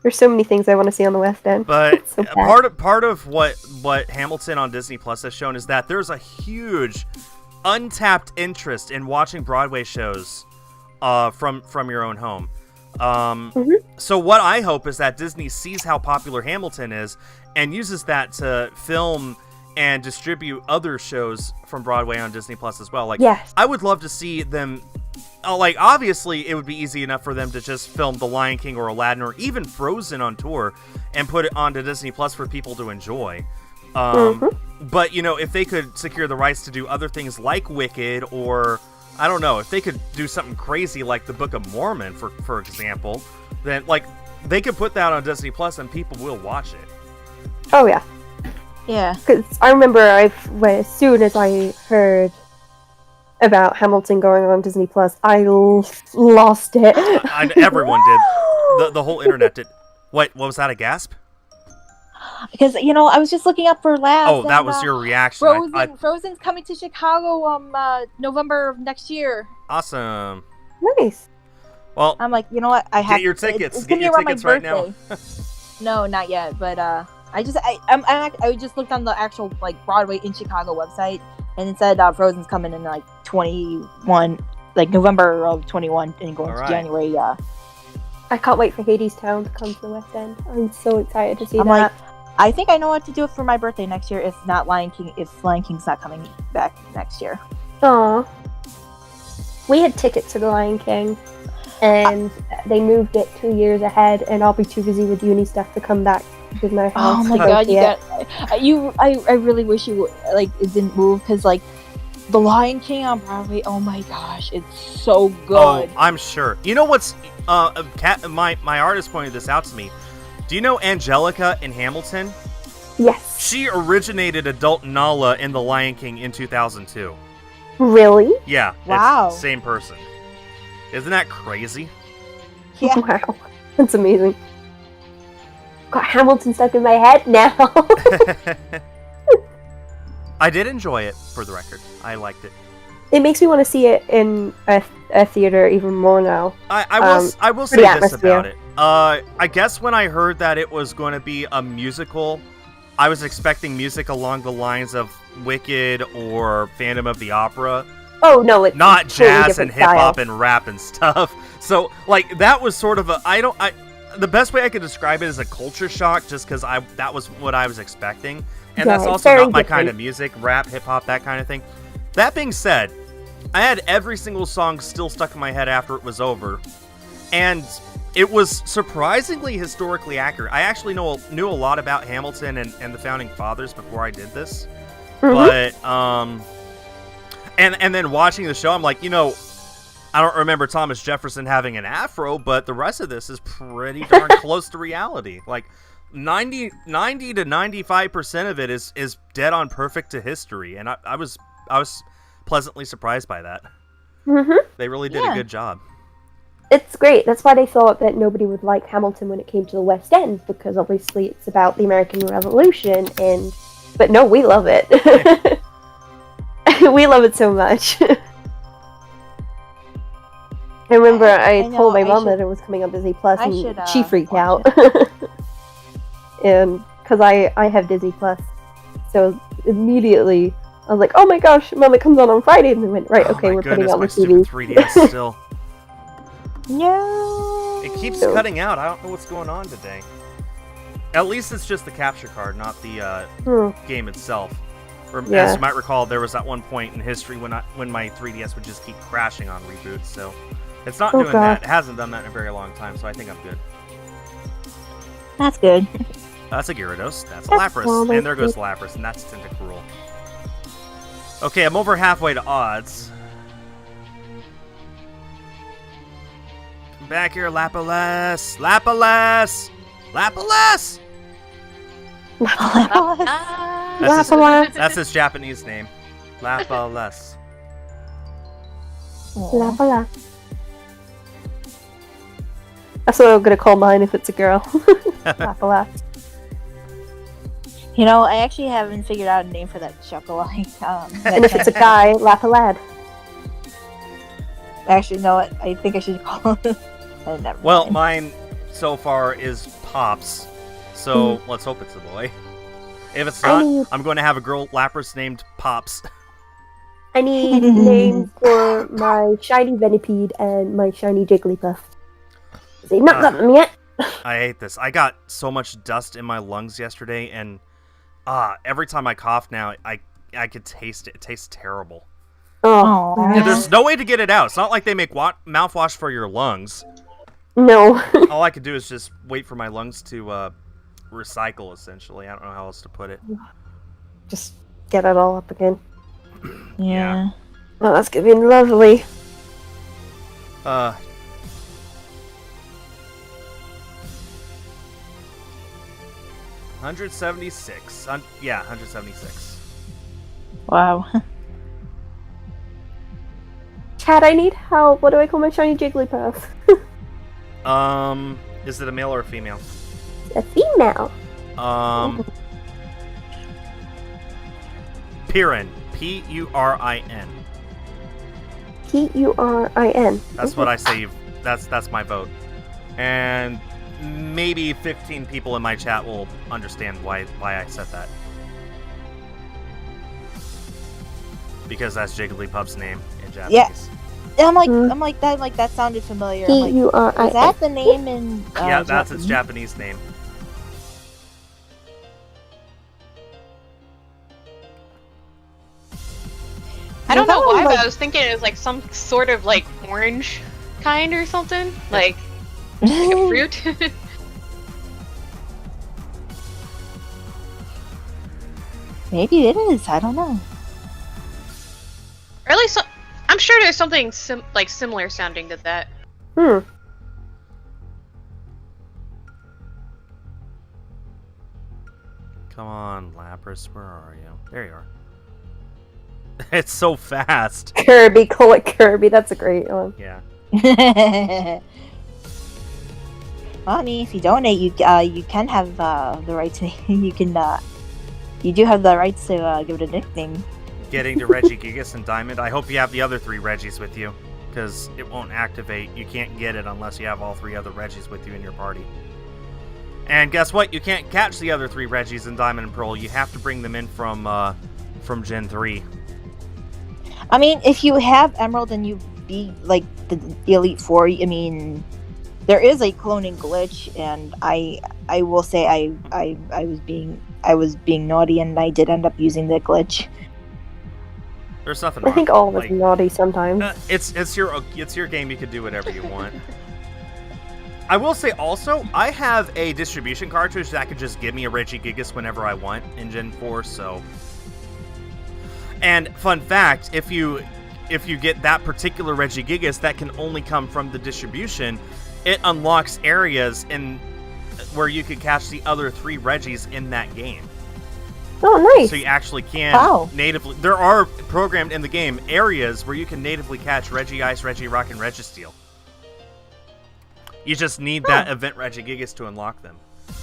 There's so many things I want to see on the West End. But so part of what Hamilton on Disney Plus has shown is that there's a huge untapped interest in watching Broadway shows from your own home. So what I hope is that Disney sees how popular Hamilton is and uses that to film and distribute other shows from Broadway on Disney Plus as well. Like, yes. I would love to see them. Like, obviously, it would be easy enough for them to just film The Lion King or Aladdin or even Frozen on tour and put it onto Disney Plus for people to enjoy. But, you know, if they could secure the rights to do other things like Wicked, or, I don't know, if they could do something crazy like the Book of Mormon, for example, then, like, they could put that on Disney Plus and people will watch it. Oh, yeah. Yeah. Because I remember as soon as I heard about Hamilton going on Disney Plus, I lost it. Everyone did. The whole internet did. What was that, a gasp? Because, you know, I was just looking up for laughs. Oh, that was your reaction. Frozen's coming to Chicago November of next year. Awesome. Nice. Well, I'm like, you know what? I have get your tickets. It's gonna get be your around tickets my right now. No, not yet. But I just looked on the actual like Broadway in Chicago website, and it said Frozen's coming in like 21, like November of 21, and going to January. I can't wait for Hadestown to come to the West End. I'm so excited to see that. Like, I think I know what to do for my birthday next year. If Lion King's not coming back next year. Aw. We had tickets to the Lion King, and they moved it 2 years ahead, and I'll be too busy with uni stuff to come back to my house. Oh my god, I really wish you like it didn't move, because like the Lion King on Broadway, oh my gosh, it's so good. Oh, I'm sure. You know what's my artist pointed this out to me. Do you know Angelica in Hamilton? Yes. She originated adult Nala in The Lion King in 2002. Really? Yeah. Wow. It's the same person. Isn't that crazy? Yeah. Wow. That's amazing. Got Hamilton stuck in my head now. I did enjoy it, for the record. I liked it. It makes me want to see it in a theater even more now. I will say this about it. I guess when I heard that it was going to be a musical, I was expecting music along the lines of Wicked or Phantom of the Opera. Oh no, it's not jazz totally and hip hop and rap and stuff. So like that was sort of the best way I could describe it is a culture shock, just because that was what I was expecting, and that's also not my kind of music, rap, hip hop, that kind of thing. That being said, I had every single song still stuck in my head after it was over, and it was surprisingly historically accurate. I actually knew a lot about Hamilton and the Founding Fathers before I did this, but and then watching the show, I'm like, you know, I don't remember Thomas Jefferson having an afro, but the rest of this is pretty darn close to reality. Like 90 to 95% of it is dead on perfect to history, and I was pleasantly surprised by that. They really did a good job. It's great. That's why they thought that nobody would like Hamilton when it came to the West End, because obviously it's about the American Revolution, but no, we love it. We love it so much. I remember I told my mom that it was coming on Disney Plus, and she freaked out. And because I have Disney Plus, so immediately I was like, "Oh my gosh, Mom, it comes on Friday," and they went, "Right, okay, we're putting on the TV." 3DS still. No. It keeps cutting out. I don't know what's going on today. At least it's just the capture card, not the game itself. Or, Yeah. as you might recall, there was that one point in history when my 3DS would just keep crashing on reboots, so it's not Oh, doing God. that. It hasn't done that in a very long time, so I think I'm good. That's good. That's a Gyarados, that's a That's Lapras, almost and there goes good. Lapras, and that's Tentacruel. Okay, I'm over halfway to odds. Come back here, Lapras! Lapras! Lapras! That's his, Lapras. that's his Japanese name. Lapras. Lapala. That's what I'm gonna call mine if it's a girl. Lapala. You know, I actually haven't figured out a name for that chocolate. And if it's a guy, Lapalad. Actually, no, I think I should call it. Never Well, mind. mine so far is Pops, so let's hope it's a boy. If it's I not, need- I'm going to have a girl Lapras named Pops. I need names for my shiny Venipede and my shiny Jigglypuff. They've not got them yet. I hate this. I got so much dust in my lungs yesterday, and every time I cough now, I could taste it. It tastes terrible. Oh, Aw. And there's no way to get it out. It's not like they make mouthwash for your lungs. no. All I could do is just wait for my lungs to recycle, essentially. I don't know how else to put it. Just get it all up again. Yeah. Oh, that's gonna be lovely. Uh, $176. Yeah, 176. Wow. Chad, I need help. What do I call my shiny Jigglypuff? Is it a male or a female? A female. Pirin. Purin. Purin. That's what I say. That's my vote. And maybe 15 people in my chat will understand why I said that. Because that's Jigglypuff's name in Japanese. Yeah. I'm Hmm. like that sounded familiar. I'm like, Purin. is that the name in? Yeah, that's its Japanese? Japanese name. I don't know that why, one, but like- I was thinking it was like some sort of like orange kind or something, like a fruit. Maybe it is. I don't know. Or at least I'm sure there's something similar sounding to that. Hmm. Come on, Lapras, where are you? There you are. It's so fast. Kirby, call it Kirby. That's a great one. Yeah. Well, I mean, if you donate, you can have the right to you do have the rights to give it a nickname. Getting to Regigigas and Diamond. I hope you have the other 3 Reggies with you, because it won't activate. You can't get it unless you have all 3 other Reggies with you in your party. And guess what? You can't catch the other 3 Reggies in Diamond and Pearl. You have to bring them in from Gen 3. I mean, if you have Emerald and you beat like the Elite Four, I mean, there is a cloning glitch, and I will say I was being naughty, and I did end up using the glitch. There's nothing I wrong. think all of us like, are naughty sometimes. it's your game. You can do whatever you want. I will say also, I have a distribution cartridge that could just give me a Regigigas whenever I want in Gen 4, so... And, fun fact, if you get that particular Regigigas that can only come from the distribution, it unlocks areas where you could catch the other 3 Reggies in that game. Oh, nice. So you actually can Wow. natively... There are programmed in the game areas where you can natively catch Regice, Regirock, and Registeel. You just need that event Regigigas to unlock them.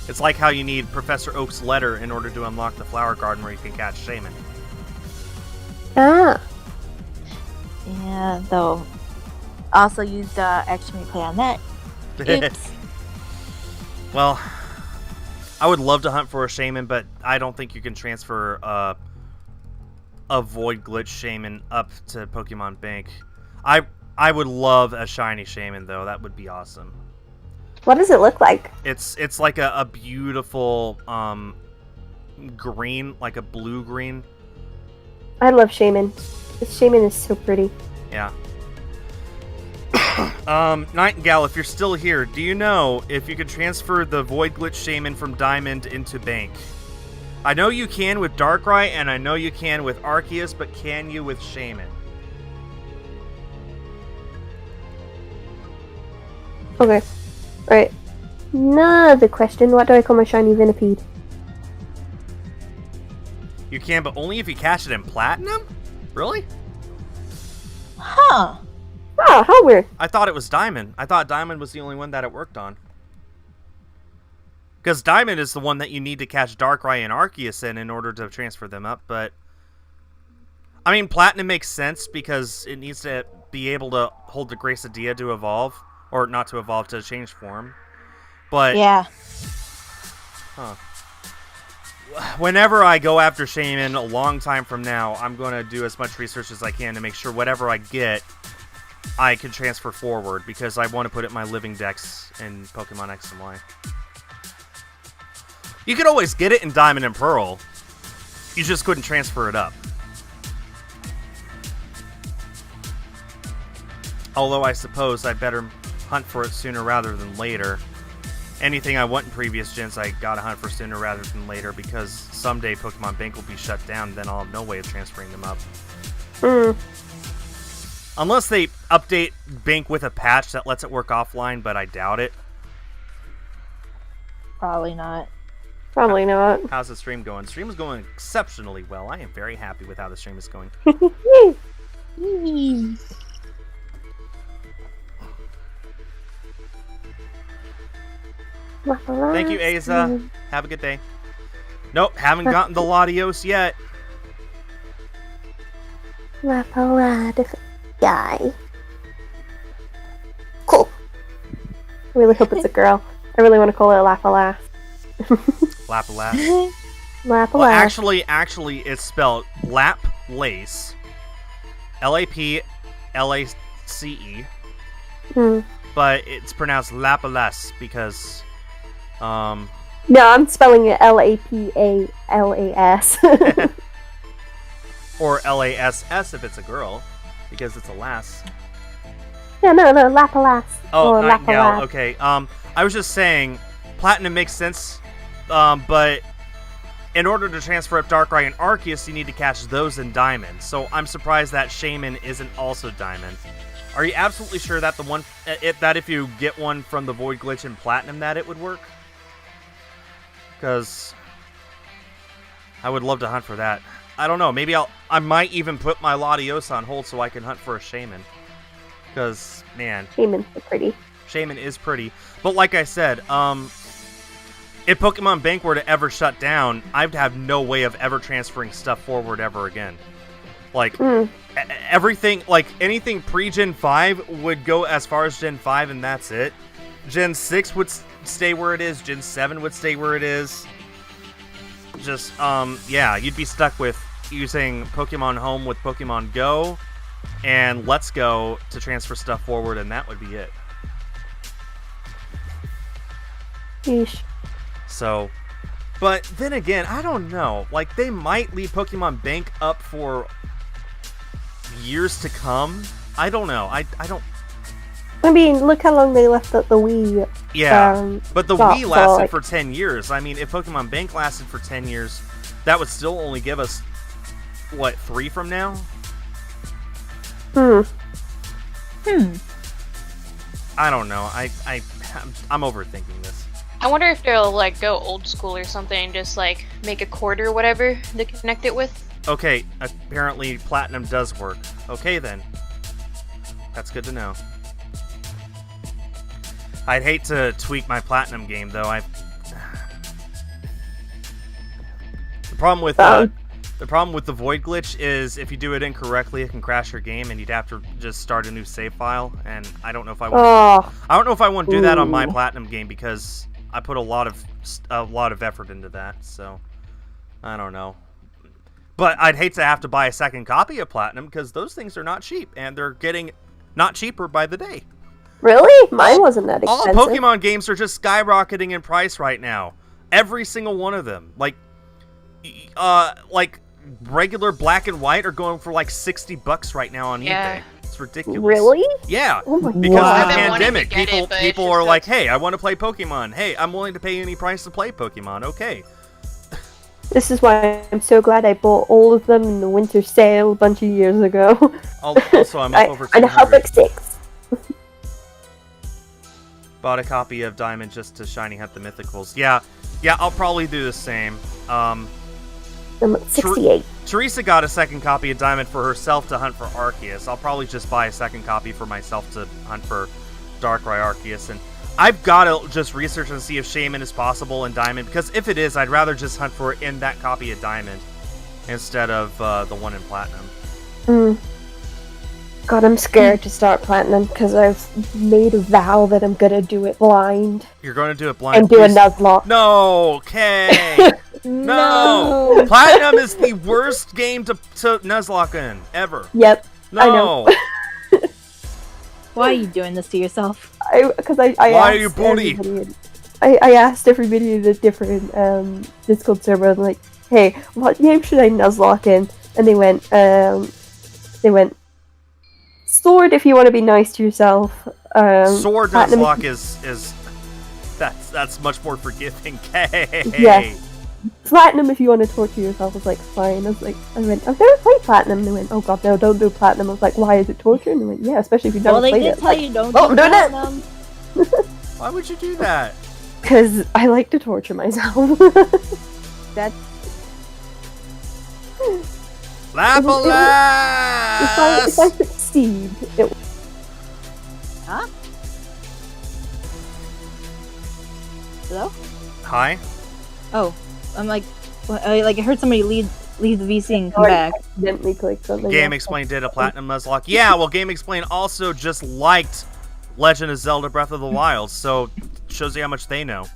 It's like how you need Professor Oak's letter in order to unlock the Flower Garden where you can catch Shaman. Ah. Yeah, though. Also used Action Replay on that. Oops. Well, I would love to hunt for a Shaman, but I don't think you can transfer a Void Glitch Shaman up to Pokemon Bank. I would love a shiny Shaman, though. That would be awesome. What does it look like? It's like a beautiful green, like a blue green. I love Shaman. This Shaman is so pretty. Yeah. Nightingale, if you're still here, do you know if you could transfer the Void Glitch Shaman from Diamond into Bank? I know you can with Darkrai, and I know you can with Arceus, but can you with Shaman? Okay. Alright. Another question. What do I call my shiny Venipede? You can, but only if you cash it in Platinum? Really? Huh. Oh, how weird. I thought it was Diamond. I thought Diamond was the only one that it worked on. Because Diamond is the one that you need to catch Darkrai and Arceus in order to transfer them up, but... I mean, Platinum makes sense because it needs to be able to hold the Gracidea to evolve. Or not to evolve, to change form. But... Yeah. Huh. Whenever I go after Shaman a long time from now, I'm going to do as much research as I can to make sure whatever I get, I can transfer forward, because I want to put it in my living dex in Pokemon X and Y. You could always get it in Diamond and Pearl. You just couldn't transfer it up. Although I suppose I better hunt for it sooner rather than later. Anything I want in previous gens, I gotta hunt for sooner rather than later, because someday Pokemon Bank will be shut down, then I'll have no way of transferring them up. Unless they update Bank with a patch that lets it work offline, but I doubt it. Probably not. Probably not. How's the stream going? Stream is going exceptionally well. I am very happy with how the stream is going. Thank you, Aza. Have a good day. Nope, haven't gotten the Latios yet. Guy. Cool. I really hope it's a girl. I really want to call it Lapalas. Lapalas. Lapalas. Well, actually, it's spelled Laplace. Laplace. But it's pronounced Lapalas because, No, I'm spelling it Lapalas. or Lass if it's a girl, because it's a lass. No, Lapalas. Oh, or Nightingale. Lapalas. Okay. I was just saying, Platinum makes sense, but in order to transfer up Darkrai and Arceus, you need to catch those in Diamond. So I'm surprised that Shaman isn't also Diamond. Are you absolutely sure that that if you get one from the Void Glitch in Platinum, that it would work? Because I would love to hunt for that. I don't know. Maybe I might even put my Latios on hold so I can hunt for a Shaman. Because, man, Shaman's so pretty. Shaman is pretty. But like I said, if Pokemon Bank were to ever shut down, I'd have no way of ever transferring stuff forward ever again. Like, everything, like, anything pre-Gen 5 would go as far as Gen 5, and that's it. Gen 6 would stay where it is. Gen 7 would stay where it is. Just, yeah, you'd be stuck with using Pokemon Home with Pokemon Go and Let's Go to transfer stuff forward, and that would be it. Yeesh. So, but then again, I don't know. Like, they might leave Pokemon Bank up for years to come. I don't know. I don't... I mean, look how long they left the Wii. Yeah, but the stop, Wii lasted like... for 10 years. I mean, if Pokemon Bank lasted for 10 years, that would still only give us, what, 3 from now? I don't know. I'm overthinking this. I wonder if they'll like go old school or something, just like make a cord or whatever to connect it with. Okay, apparently Platinum does work. Okay then. That's good to know. I'd hate to tweak my Platinum game though. The problem with the Void Glitch is if you do it incorrectly, it can crash your game, and you'd have to just start a new save file. And I don't know if I want. I don't know if I want to do that on my Platinum game because I put a lot of effort into that. So I don't know. But I'd hate to have to buy a second copy of Platinum because those things are not cheap, and they're getting not cheaper by the day. Really? Mine wasn't that All expensive. Pokemon games are just skyrocketing in price right now. Every single one of them. Like regular black and white are going for like $60 right now on Yeah. eBay. It's ridiculous. Really? Yeah. Oh my Because Wow. of the I've been wanting to pandemic, get it, but people it's are just like, so- hey, I want to play Pokemon. Hey, I'm willing to pay any price to play Pokemon. Okay. This is why I'm so glad I bought all of them in the winter sale a bunch of years ago. Also, I'm up over And how 200. big 6? Bought a copy of Diamond just to shiny hunt the mythicals. Yeah, I'll probably do the same. I'm at 68. Teresa got a second copy of Diamond for herself to hunt for Arceus. I'll probably just buy a second copy for myself to hunt for Darkrai Arceus. And I've got to just research and see if Shaman is possible in Diamond, because if it is, I'd rather just hunt for it in that copy of Diamond instead of the one in Platinum. God, I'm scared to start Platinum because I've made a vow that I'm gonna do it blind You're going to do it blind. and do a please? Nuzlocke. No, okay. No! Platinum is the worst game to Nuzlocke in, ever. Yep, No! I know. Why are you doing this to yourself? Because I Why are asked you booty? everybody I asked everybody in a different Discord server, like, hey, what game should I Nuzlocke in? And they went, Sword if you want to be nice to yourself. Sword Platinum Nuzlocke is that's much more forgiving. Okay. Yeah. Platinum if you want to torture yourself. I was like, fine. I went, I've never played Platinum. And they went, oh god, no, don't do Platinum. I was like, why is it torture? And they went, yeah, especially if you've never Well, they played did it. tell Like, you don't oh, do I'm doing it! Platinum. Why would you do that? Because I like to torture myself. That's Laplace! if I succeed, it hello. Hi. Oh, I'm like, I heard somebody leave the VC and come Sorry. back. accidentally clicked something. Game else. Explain did a Platinum Nuzlocke. Yeah, well, Game Explain also just liked Legend of Zelda Breath of the Wild, so shows you how much they know.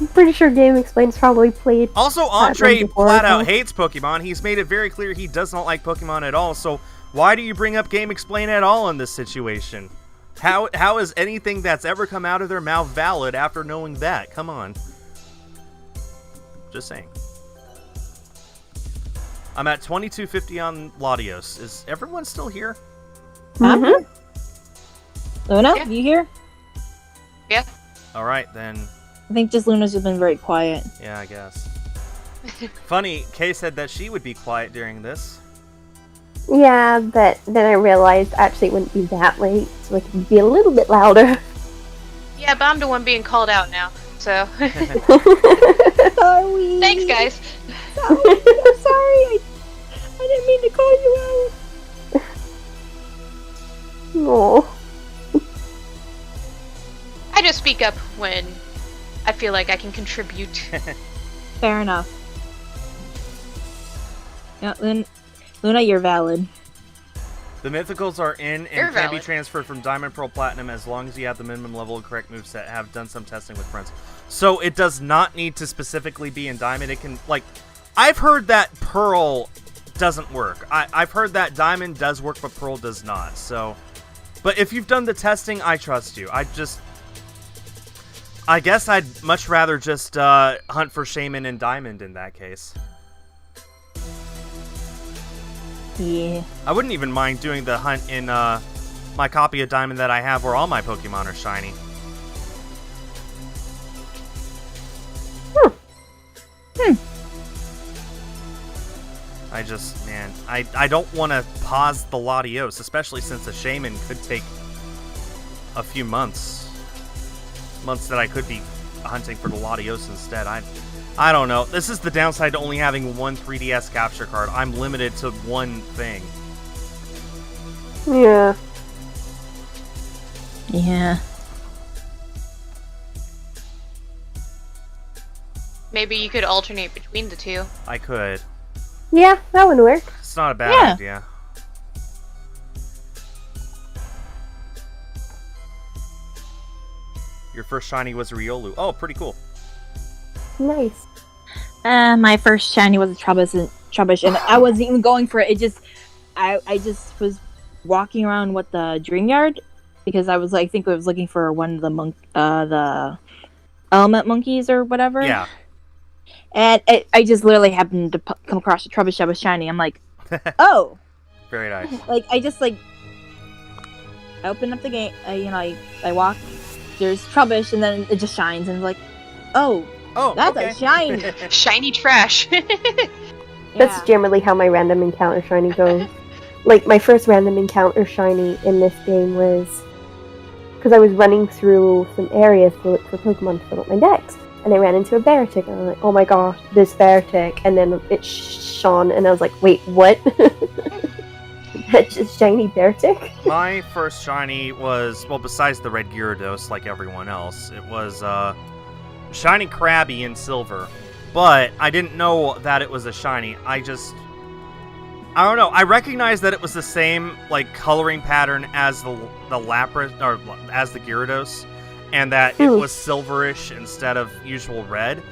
I'm pretty sure Game Explain's probably played. Also, Platinum Andre before, flat out so- hates Pokemon. He's made it very clear he does not like Pokemon at all, so why do you bring up Game Explain at all in this situation? How is anything that's ever come out of their mouth valid after knowing that? Come on. Just saying. I'm at 2250 on Latios. Is everyone still here? Mhm. Luna, Yeah. you here? Alright, then. I think just Luna's just been very quiet. Yeah, I guess. Funny, Kay said that she would be quiet during this. Yeah, but then I realized actually it wouldn't be that late, so I could be a little bit louder. Yeah, but I'm the one being called out now. So Sorry. thanks, guys. Sorry. I'm sorry. I didn't mean to call you out. No. I just speak up when I feel like I can contribute. Fair enough. Yeah, Luna, you're valid. The mythicals are in and You're can be valid. transferred from Diamond, Pearl, Platinum as long as you have the minimum level of correct moveset. Have done some testing with friends. So it does not need to specifically be in Diamond. It can, like, I've heard that Pearl doesn't work. I've heard that Diamond does work, but Pearl does not. So, but if you've done the testing, I trust you. I guess I'd much rather just hunt for Shaman and Diamond in that case. Yeah. I wouldn't even mind doing the hunt in my copy of Diamond that I have where all my Pokemon are shiny. I just, man, I don't want to pause the Latios, especially since a Shaman could take a few months. Months that I could be hunting for the Latios instead. I don't know. This is the downside to only having one 3DS capture card. I'm limited to one thing. Yeah. Yeah. Maybe you could alternate between the two. I could. Yeah, that would work. It's not a bad Yeah. idea. Your first shiny was a Riolu. Oh, pretty cool. Nice. My first shiny was a Trubbish, and I wasn't even going for it. I just was walking around with the dream yard because I think I was looking for one of the element monkeys or whatever. Yeah. And I just literally happened to come across a Trubbish that was shiny. I'm like, oh. Very nice. Like, I open up the game, I walk, there's Trubbish, and then it just shines, and I'm like, oh, that's okay. a shine. Shiny trash. That's generally how my random encounter shiny goes. Like, my first random encounter shiny in this game was because I was running through some areas to look for Pokemon to fill up my decks. And I ran into a Beartic, and I'm like, oh my gosh, this Beartic. And then it shone, and I was like, wait, what? That's just shiny Beartic? My first shiny was, well, besides the red Gyarados, like everyone else, it was shiny Krabby in silver. But I didn't know that it was a shiny. I don't know. I recognized that it was the same like coloring pattern as the Lapras or as the Gyarados, and that it was silverish instead of usual red.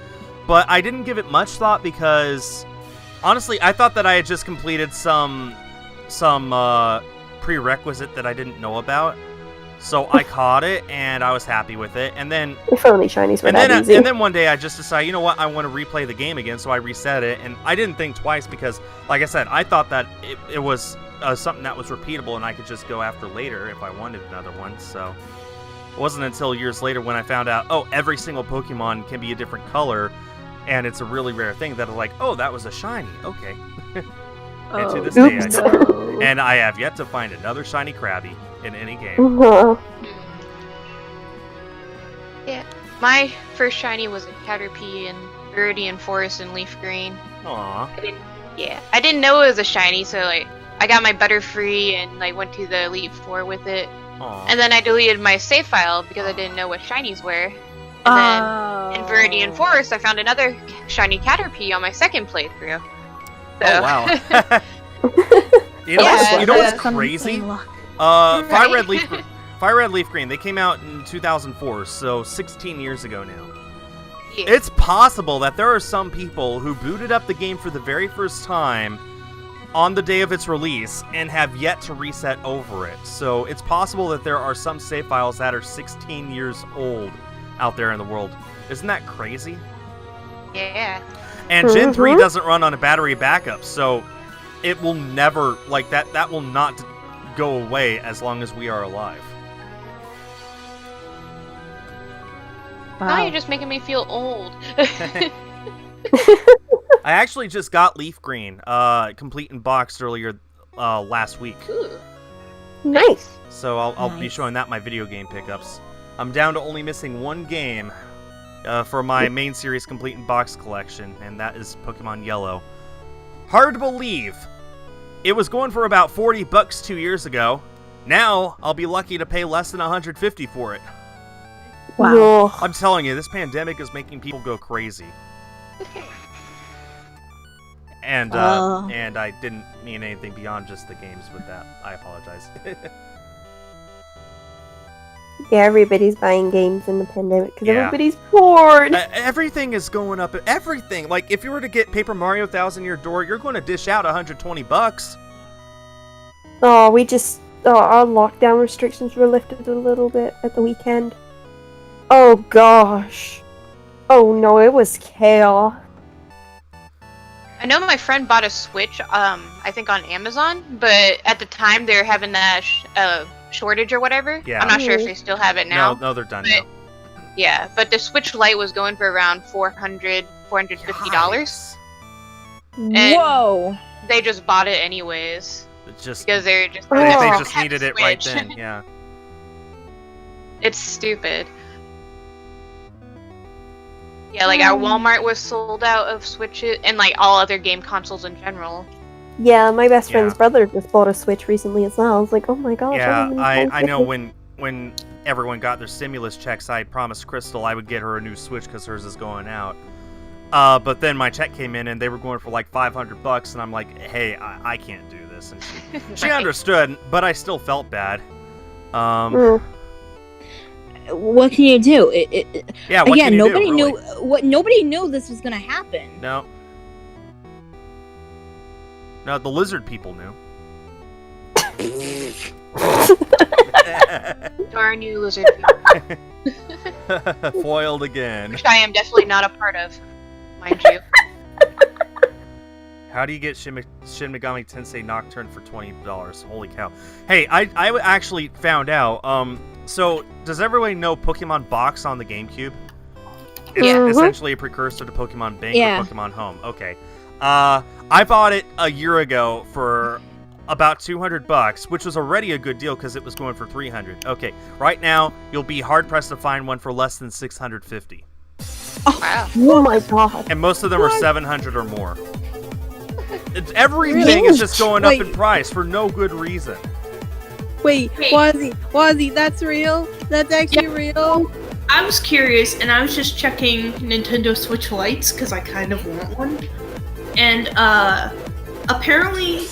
But I didn't give it much thought because honestly, I thought that I had just completed some prerequisite that I didn't know about. So I caught it, and I was happy with it. And then, if only shinies were that easy. And then one day I just decided, you know what, I want to replay the game again, so I reset it. And I didn't think twice because, like I said, I thought that it was something that was repeatable and I could just go after later if I wanted another one. So it wasn't until years later when I found out, oh, every single Pokemon can be a different color, and it's a really rare thing that I'm like, oh, that was a shiny. Okay. And to this day, I don't. And I have yet to find another shiny Krabby in any game. Yeah, my first shiny was a Caterpie in Viridian Forest and Leaf Green. Aww. I didn't know it was a shiny, so like I got my Butterfree and like went to the Elite Four with it. Aww. And then I deleted my save file because I didn't know what shinies were. And then in Viridian Forest, I found another shiny Caterpie on my second playthrough. So. Oh wow. You know what's crazy? Fire Red Leaf Green. They came out in 2004, so 16 years ago now. Yeah. It's possible that there are some people who booted up the game for the very first time on the day of its release and have yet to reset over it. So it's possible that there are some save files that are 16 years old out there in the world. Isn't that crazy? Yeah. And Gen 3 doesn't run on a battery backup, so it will never, like, that will not go away as long as we are alive. Wow. Now you're just making me feel old. I actually just got Leaf Green, complete and boxed earlier last week. Ooh. Nice. So I'll be showing that in my video game pickups. I'm down to only missing one game for my main series complete and box collection, and that is Pokemon Yellow. Hard to believe. It was going for about $40 2 years ago. Now I'll be lucky to pay less than $150 for it. Wow. I'm telling you, this pandemic is making people go crazy. And I didn't mean anything beyond just the games with that. I apologize. Yeah, everybody's buying games in the pandemic because everybody's bored. Everything is going up. Everything. Like, if you were to get Paper Mario 1000 Year Door, you're going to dish out $120. Oh, our lockdown restrictions were lifted a little bit at the weekend. Oh gosh. Oh no, it was chaos. I know my friend bought a Switch, I think on Amazon, but at the time they were having that shortage or whatever. Yeah. I'm not sure if they still have it now. No, they're done now. Yeah, but the Switch Lite was going for around $450. Nice. Whoa! They just bought it anyways. It's just Because they just needed it right Switch. then. Yeah. It's stupid. Yeah, like our Walmart was sold out of Switches and like all other game consoles in general. Yeah, my best friend's brother just bought a Switch recently as well. I was like, oh my gosh. Yeah, I know when everyone got their stimulus checks, I promised Crystal I would get her a new Switch because hers is going out. But then my check came in and they were going for like $500, and I'm like, hey, I can't do this. And she understood, but I still felt bad. What can you do? Nobody knew. Nobody knew this was gonna happen. No, the lizard people knew. Darn you, lizard. Foiled again. Which I am definitely not a part of, mind you. How do you get Shin Megami Tensei Nocturne for $20? Holy cow. Hey, I actually found out. So, does everybody know Pokemon Box on the GameCube? It's Yeah. essentially a precursor to Pokemon Bank Yeah. or Pokemon Home. Okay. I bought it a year ago for about $200, which was already a good deal because it was going for $300. Okay, right now you'll be hard pressed to find one for less than $650, Wow. Oh my god. and most of them are $700 or more. Everything is just going up in Wait. price for no good reason. Wait, Wazzy, that's real? That's actually real? I was curious, and I was just checking Nintendo Switch Lites because I kind of want one. And apparently,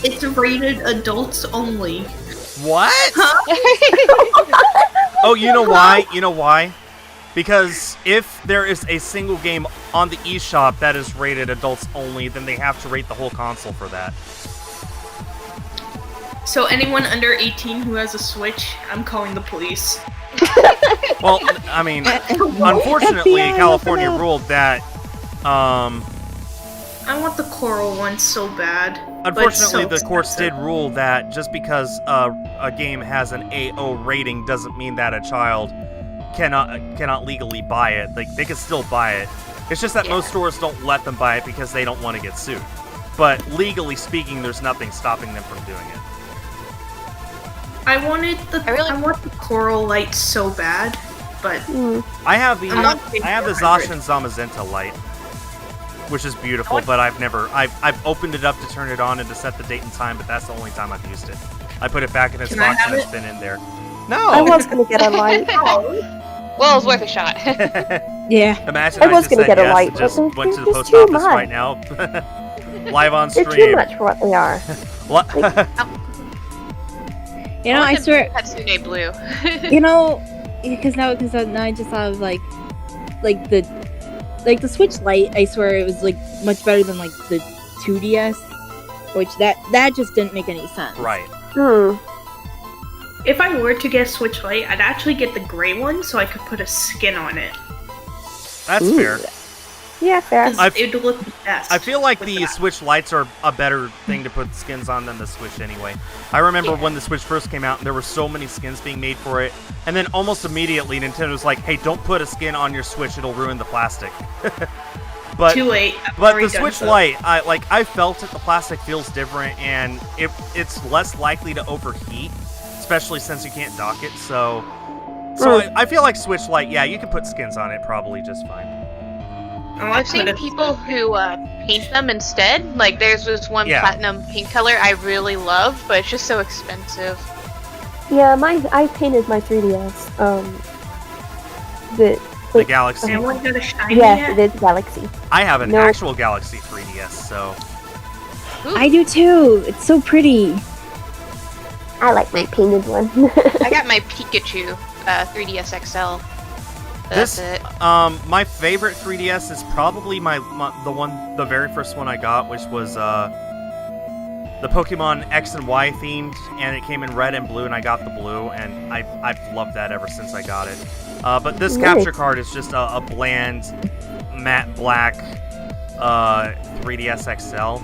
it's rated adults only. What? Oh, you know why? You know why? Because if there is a single game on the eShop that is rated adults only, then they have to rate the whole console for that. So anyone under 18 who has a Switch, I'm calling the police. Well, I mean, unfortunately, FBI, California open up. ruled that. I want the coral one so bad. but it's Unfortunately, so the courts did expensive. rule that just because a game has an AO rating doesn't mean that a child cannot legally buy it. Like, they can still buy it. It's just that most stores don't let them buy it because they don't want to get sued. But legally speaking, there's nothing stopping them from doing it. I want the coral light so bad, but I have the I'm not paying I have the $400. Zacian Zamazenta light, which is beautiful, but I've opened it up to turn it on and to set the date and time, but that's the only time I've used it. I put it back in its Can I box have and it's it? been in there. I No. was gonna get a light. Well, it's worth a shot. Yeah. Imagine I I was just gonna said get a yes light, and just but went to the they're post too office much. right now, live on They're too stream. much for what they are. What? You know, I swear, Hatsune Blue. you know, because now I just thought of like the Switch Lite. I swear it was like much better than like the 2DS, which that just didn't make any sense. Right. if I were to get a Switch Lite, I'd actually get the gray one so I could put a skin on it. That's Ooh. fair. Yeah, fair. 'Cause it would look the best. I feel like with the that. Switch Lites are a better thing to put skins on than the Switch anyway. I remember when the Switch first came out and there were so many skins being made for it, and then almost immediately Nintendo was like, hey, don't put a skin on your Switch, it'll ruin the plastic. But Too late. I've But already the done Switch so. Lite, I felt it. The plastic feels different, and it's less likely to overheat, especially since you can't dock it. So I feel like Switch Lite, yeah, you can put skins on it probably just fine. I've seen people who paint them instead. Like, there's this one platinum pink color I really love, but it's just so expensive. Yeah, I painted my 3DS. The Galaxy. Anyone got a shiny Yes, yet? it is Galaxy. I have an No. actual Galaxy 3DS, so I do too. It's so pretty. I like my painted one. I got my Pikachu 3DS XL. That's it. My favorite 3DS is probably the very first one I got, which was the Pokemon X and Y themed, and it came in red and blue, and I got the blue, and I've loved that ever since I got it. But this Really? capture card is just a bland matte black 3DS XL.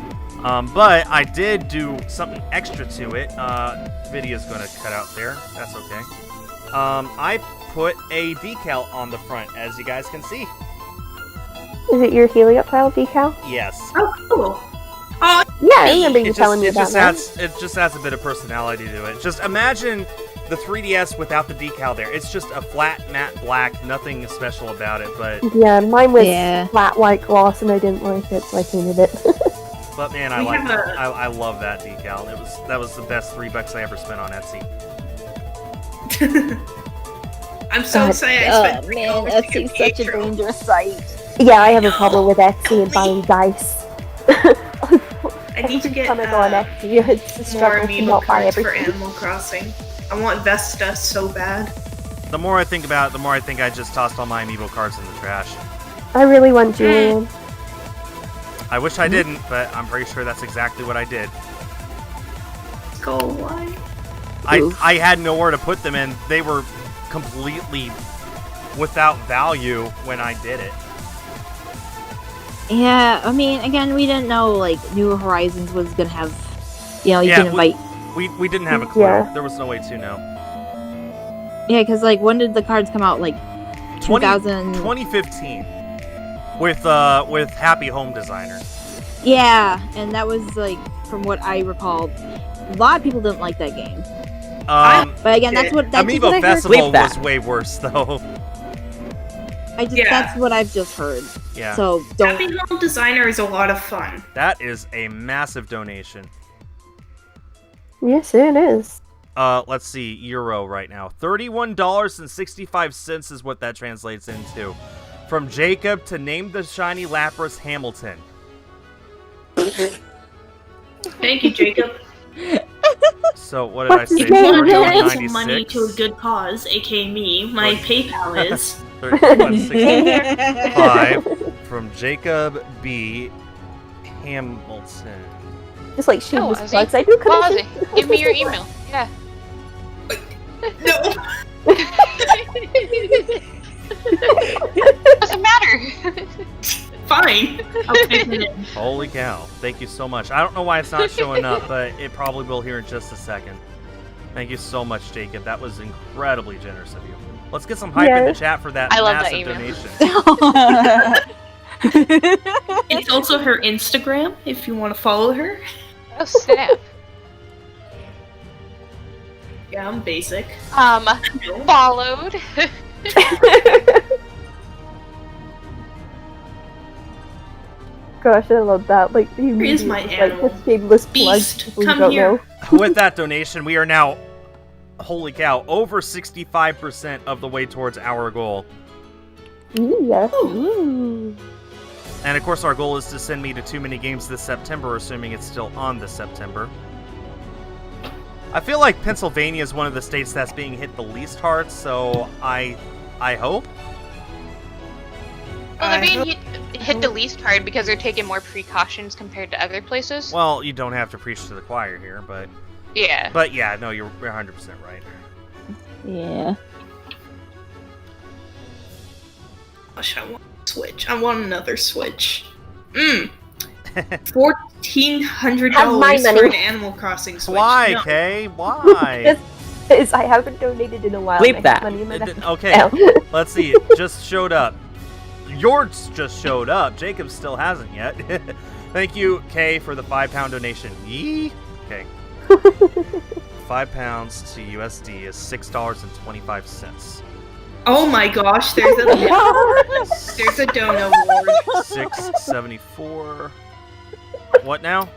But I did do something extra to it. Video's gonna cut out there. That's okay. I put a decal on the front, as you guys can see. Is it your Helioptile decal? Yes. Oh, cool. Oh, Yeah, I remember you telling me about that. It just adds a bit of personality to it. Just imagine the 3DS without the decal there. It's just a flat matte black, nothing special about it, but Yeah, mine was Yeah. flat white gloss and I didn't like it, so I painted it. man, We have I love that decal. That was the best $3 I ever spent on Etsy. I'm so God. excited. I Oh spent man, $3 to Etsy's get such a Pietro. dangerous site. Yeah, I have a problem with Etsy and buying dice. I need to get Trying to go on Etsy. It's a more struggle to amiibo not buy cards for everything. Animal Crossing. I want Vesta so bad. The more I think about it, the more I think I just tossed all my amiibo cards in the trash. I really want Julian. I wish I didn't, but I'm pretty sure that's exactly what I did. go away. I had nowhere to put them, and they were completely without value when I did it. Yeah, I mean, again, we didn't know like New Horizons was gonna have, you know, you can invite. We didn't have a clue. Yeah. There was no way to know. Yeah, because like when did the cards come out? Like 2000. 2015 with Happy Home Designer. Yeah, and that was like from what I recall, a lot of people didn't like that game. But again, that's what Amiibo I heard. Festival was way worse though. That's what I've just heard. Yeah. So don't. Happy Home Designer is a lot of fun. That is a massive donation. Yes, it is. Let's see, euro right now. $31.65 is what that translates into. From Jacob to name the shiny Lapras Hamilton. Thank you, Jacob. So what did I say? What's his name? Donate some 31.96. money to a good cause, aka me. My PayPal is 31.65 from Jacob B. Hamilton. Just like Oh, shameless Ozzy. plugs. I do Well, commission. Ozzy, give me your email. Yeah. no. Doesn't matter. Fine. I'll type it in. Holy cow. Thank you so much. I don't know why it's not showing up, but it probably will here in just a second. Thank you so much, Jacob. That was incredibly generous of you. Let's get some hype in the chat for that I love that massive email. donation. It's also her Instagram if you want to follow her. Oh snap. Yeah, I'm basic. Followed. Gosh, I love that. Like, he Here's my like animal. a shameless plug. Beast, People who come don't here. know. With that donation, we are now, holy cow, over 65% of the way towards our goal. Yeah. Ooh. And of course, our goal is to send me to Too Many Games this September, assuming it's still on this September. I feel like Pennsylvania is one of the states that's being hit the least hard, so I hope. Well, they're being hit the least hard because they're taking more precautions compared to other places. Well, you don't have to preach to the choir here, but Yeah. yeah, no, you're 100% right. Yeah. Gosh, I want a Switch. I want another Switch. $1,400 Have my for money. an Animal Crossing Switch. Why, No. Kay? Why? It's, I haven't donated in a while. Bleep and I have that. money in my bank Okay, account. let's see. It just showed up. Yours just showed up. Jacob still hasn't yet. Thank you, Kay, for the £5 donation. Yee? Okay. £5 to USD is $6.25. Oh my gosh, there's a donut award. $6.74. What now?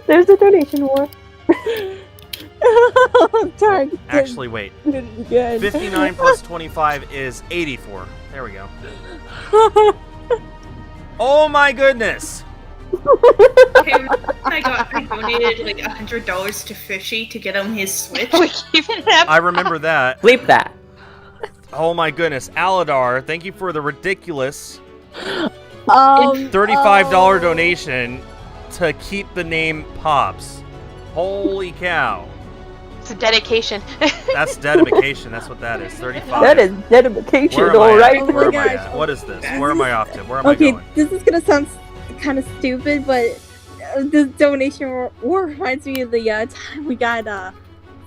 There's a donation war. Darn. Actually, wait. Good. 59 plus 25 is 84. There we go. Oh my goodness! Okay, I donated like $100 to Fishy to get him his Switch. We keep it up. I remember that. Bleep that. Oh my goodness. Aladar, thank you for the ridiculous $35 $35 donation to keep the name Pops. Holy cow. It's a dedication. That's dedication. That's what that is. 35. That is dedication, Where am I at? alright. Oh my Where am I gosh. at? What is this? Where am I off to? Where am I Okay, going? this is gonna sound kind of stupid, but this donation war reminds me of the time we got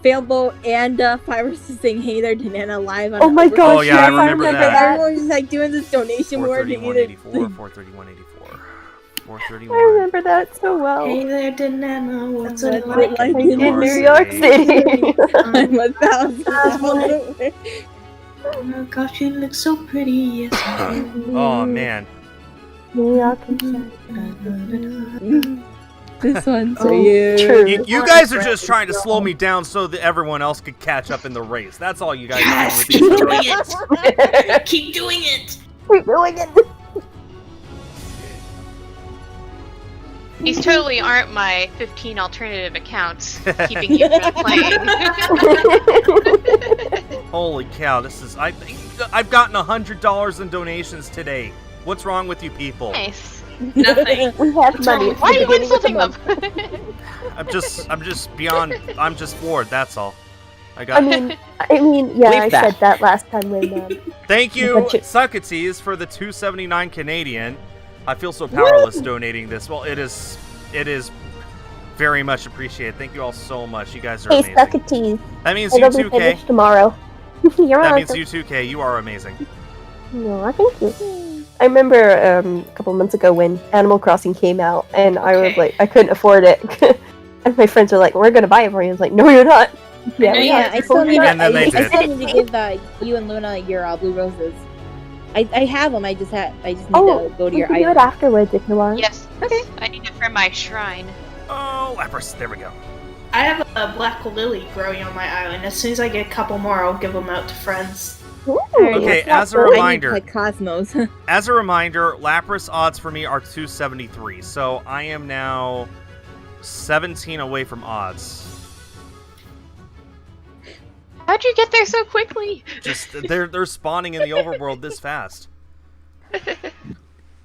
Failboat and Fiverr saying, "Hey there, Banana Live." On Oh my Overwatch. gosh, Oh, yeah, I yes, remember that. Everyone was like doing this donation war to either. 431.84. 431.84. 431. I remember that so well. Hey there, Banana. What's That's it what like? I Like did in New New York York City. I'm $1,000. Oh gosh, you look so pretty. Yes. Oh man. New York. This one's for Oh, you. true. You guys are just trying to slow me down so that everyone else could catch up in the race. That's all you guys Yes, are keep doing with doing these it. Keep doing it. Keep doing it. These totally aren't my 15 alternative accounts keeping you from playing. Holy cow, this is I've gotten $100 in donations today. What's wrong with you people? Nice. Nothing. We have money. It's Why are the you beginning of the insulting them? month. I'm just beyond. I'm just floored. That's all. I I got. mean, yeah, Leave I that. said that last time when. Thank you, But you- Socrates, for the 279 Canadian. I feel so powerless donating this. Well, it is very much appreciated. Thank you all so much. You guys are Hey, amazing. Socrates. That means you It'll be 2K. finished tomorrow. You're That means welcome. you 2K. You are amazing. No, thank you. I remember a couple months ago when Animal Crossing came out, and I was Okay. like, I couldn't afford it, and my friends were like, "We're gonna buy it for you." I was like, "No, you're not." Yeah, we Yeah, are. I still need. And then they I did. still need to give you and Luna your blue roses. I have them. I just need Oh, to go to we your can do it island. afterwards if you want. Yes. Okay. I need it for my shrine. Oh, Lapras. There we go. I have a black lily growing on my island. As soon as I get a couple more, I'll give them out to friends. Ooh, Okay, that's as a not I need reminder- like Cosmos. As a reminder, Lapras odds for me are 273. So I am now 17 away from odds. How'd you get there so quickly? Just they're spawning in the overworld this fast.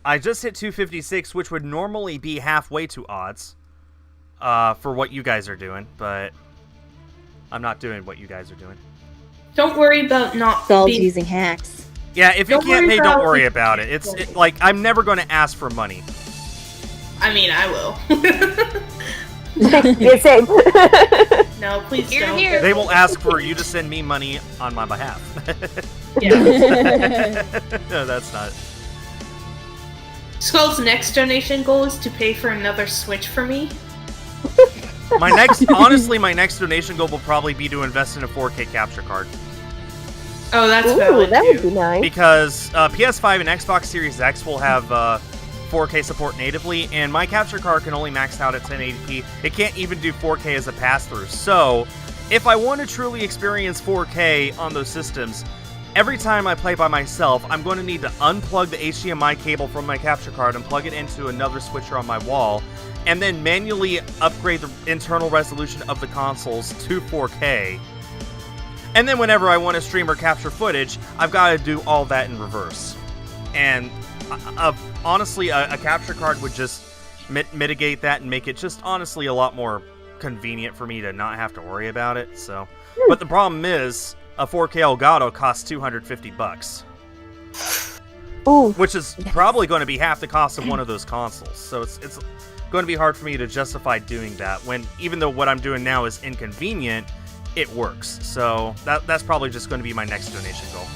I just hit 256, which would normally be halfway to odds for what you guys are doing, but I'm not doing what you guys are doing. Don't worry about not Skulls being. using hacks. Yeah, if you Don't can't worry pay, don't about worry it. about it. It's like I'm never going to ask for money. I mean, I will. Yeah, same. No, please Here, don't. here. They will ask for you to send me money on my behalf. Yeah. No, that's not. Skull's next donation goal is to pay for another Switch for me. My next donation goal will probably be to invest in a 4K capture card. Oh, that's Ooh, valid that too. would be nice. Because PS5 and Xbox Series X will have 4K support natively, and my capture card can only max out at 1080p. It can't even do 4K as a pass-through. So, if I want to truly experience 4K on those systems, every time I play by myself, I'm going to need to unplug the HDMI cable from my capture card and plug it into another switcher on my wall, and then manually upgrade the internal resolution of the consoles to 4K. And then whenever I want to stream or capture footage, I've got to do all that in reverse. And honestly, a capture card would just mitigate that and make it just honestly a lot more convenient for me to not have to worry about it. So, but the problem is, a 4K Elgato costs $250, Ooh, which is probably going to be half the cost of one of those consoles. So it's going to be hard for me to justify doing that when, even though what I'm doing now is inconvenient, it works. So that's probably just going to be my next donation goal.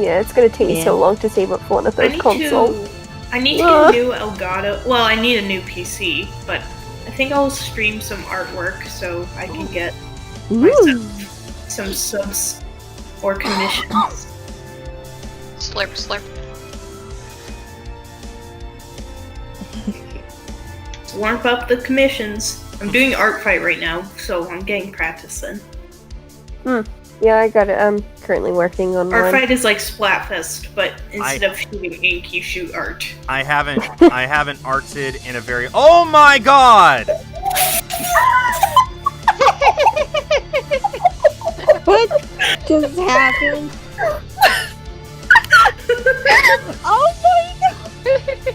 yeah, it's gonna take me Yeah. so long to save up for one of I those need consoles. I need to get a new Elgato. Well, I need a new PC, but I think I'll stream some artwork so I can get myself some subs or commissions. Slurp, slurp. Warm up the commissions. I'm doing art fight right now, so I'm getting practice in. Yeah, I got it. I'm currently working on Art one. fight is like Splatfest, but instead of shooting ink, you shoot art. I haven't arted in a very. Oh my god! What just happened?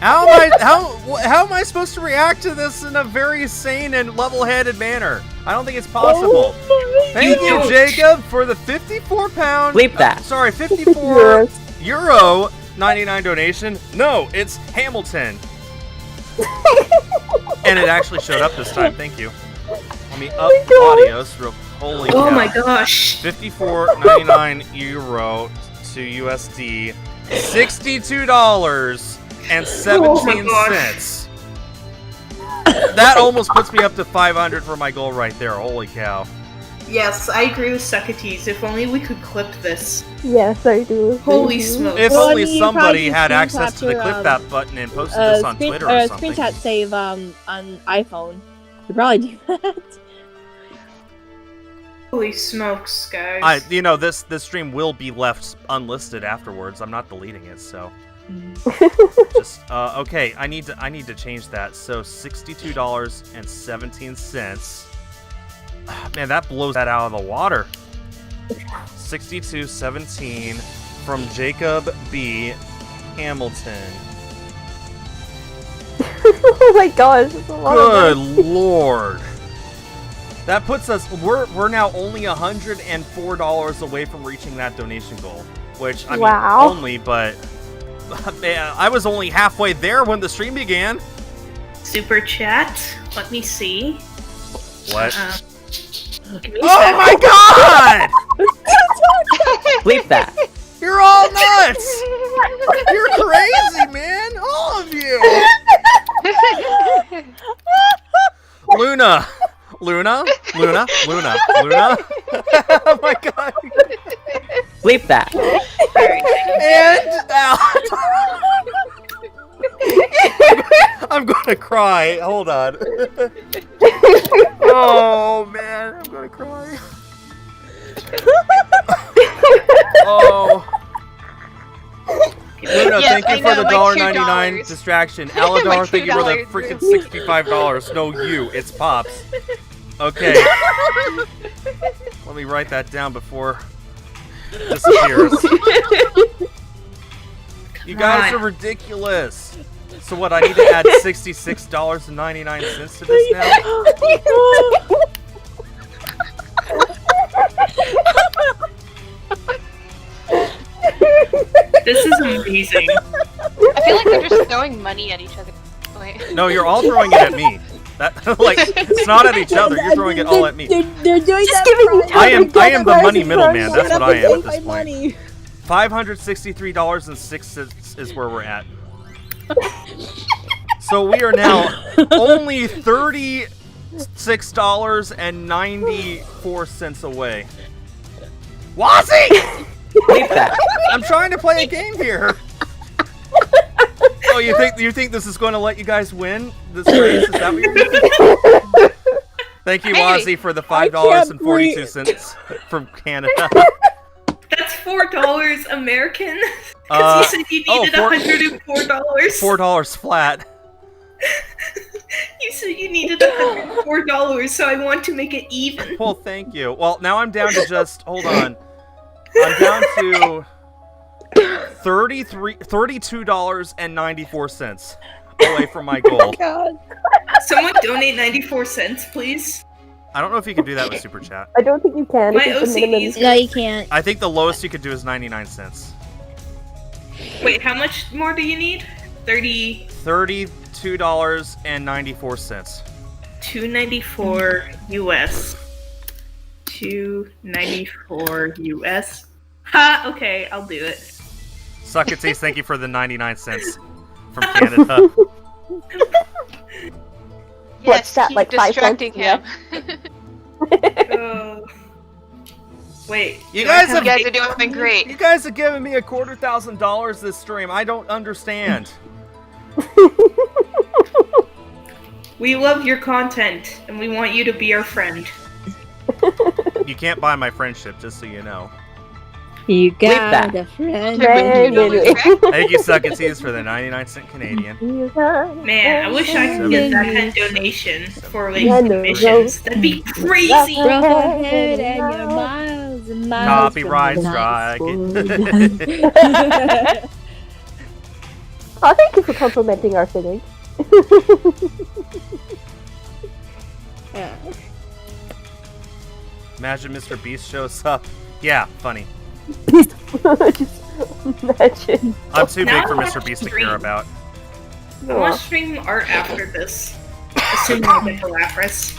Oh my god! How am I supposed to react to this in a very sane and level-headed manner? I don't think it's possible. Thank you, don't. Jacob, for the 54 pound. Bleep that. Sorry, 54 euro 99 donation. No, it's Hamilton. And it actually showed up this time. Thank you. Let me up audios real. Holy Oh cow. my gosh! 54.99 euro to USD. $62.17. Oh my gosh. That almost puts me up to 500 for my goal right there. Holy cow. Yes, I agree with Socrates. If only we could clip this. Yes, I do. Holy Thank you. smokes. If Well, I only mean, you somebody probably had screen access to the capture, clip that button and posted this on Twitter or something. Screenshot save on iPhone. You probably do that. Holy smokes, guys. This stream will be left unlisted afterwards. I'm not deleting it, so just okay. I need to change that. So $62.17. Man, that blows that out of the water. 62.17 from Jacob B. Hamilton. Oh my gosh, that's a lot Good of money. lord. That puts us, we're now only $104 away from reaching that donation goal. Which, I mean, Wow. only, but man, I was only halfway there when the stream began. Super chat. Let me see. What? Give me a Oh sec. my god! Bleep that. You're all nuts! You're crazy, man! All of you! Luna! Luna? Luna? Luna? Luna? Oh my god! Bleep that. And out! I'm gonna cry. Hold on. Oh man, I'm gonna cry. Oh. Luna, Yes, thank you I for the know, like $1.99 $2. distraction. Aladar, Like thank you for the $2, freaking dude. $65. No, you. It's Pops. Okay. Let me write that down before it disappears. You guys are ridiculous. So what, I need to add $66.99 to this now? This is amazing. I feel like they're just throwing money at each other. Wait. No, you're all throwing it at me. That like it's not at each other. You're throwing it all at me. They're doing Just that giving for- each other I am the gift money cards middleman. for That's what I am at my this point. money. $563.06 is where we're at. So we are now only $36.94 away. Wazzy! Bleep that. I'm trying to play a game here. Oh, you think this is going to let you guys win this race? Is that what you're thinking? Thank you, Hey. Wazzy, for the $5.42 from Canada. That's $4 American. Because you said you needed $104. $4 flat. You said you needed $104, so I want to make it even. Well, thank you. Well, now I'm down to just hold on. I'm down to $32.94 away from my goal. God. Someone donate 94 cents, please. I don't know if you can do that with Super Chat. I don't think you can. My It's the minimum. OCDs. No, you can't. I think the lowest you could do is 99 cents. Wait, how much more do you need? $32.94. 294 US. 294 US. Ha! Okay, I'll do it. Suckatees, thank you for the 99 cents from Canada. What's that, keep like 5 distracting cents? him. Oh. Wait. You do I guys have You guys a- are doing great. You guys have given me $250,000 this stream. I don't understand. We love your content, and we want you to be our friend. You can't buy my friendship, just so you know. You got got that. a friend. Right. Thank you, Suckatees, for the 99-cent Canadian. Man, I wish I could get that kind of donation for like Yeah, no, commissions. That'd be crazy. Go ahead and your miles and miles. Copyright from the strike. night school. Oh, thank you for complimenting our singing. Yeah. Imagine Mr. Beast shows up. Yeah, funny. Just imagine. I'm too Now big for I Mr. want Beast to to care stream. about. I want to stream art after this. Assuming I get the Lapras.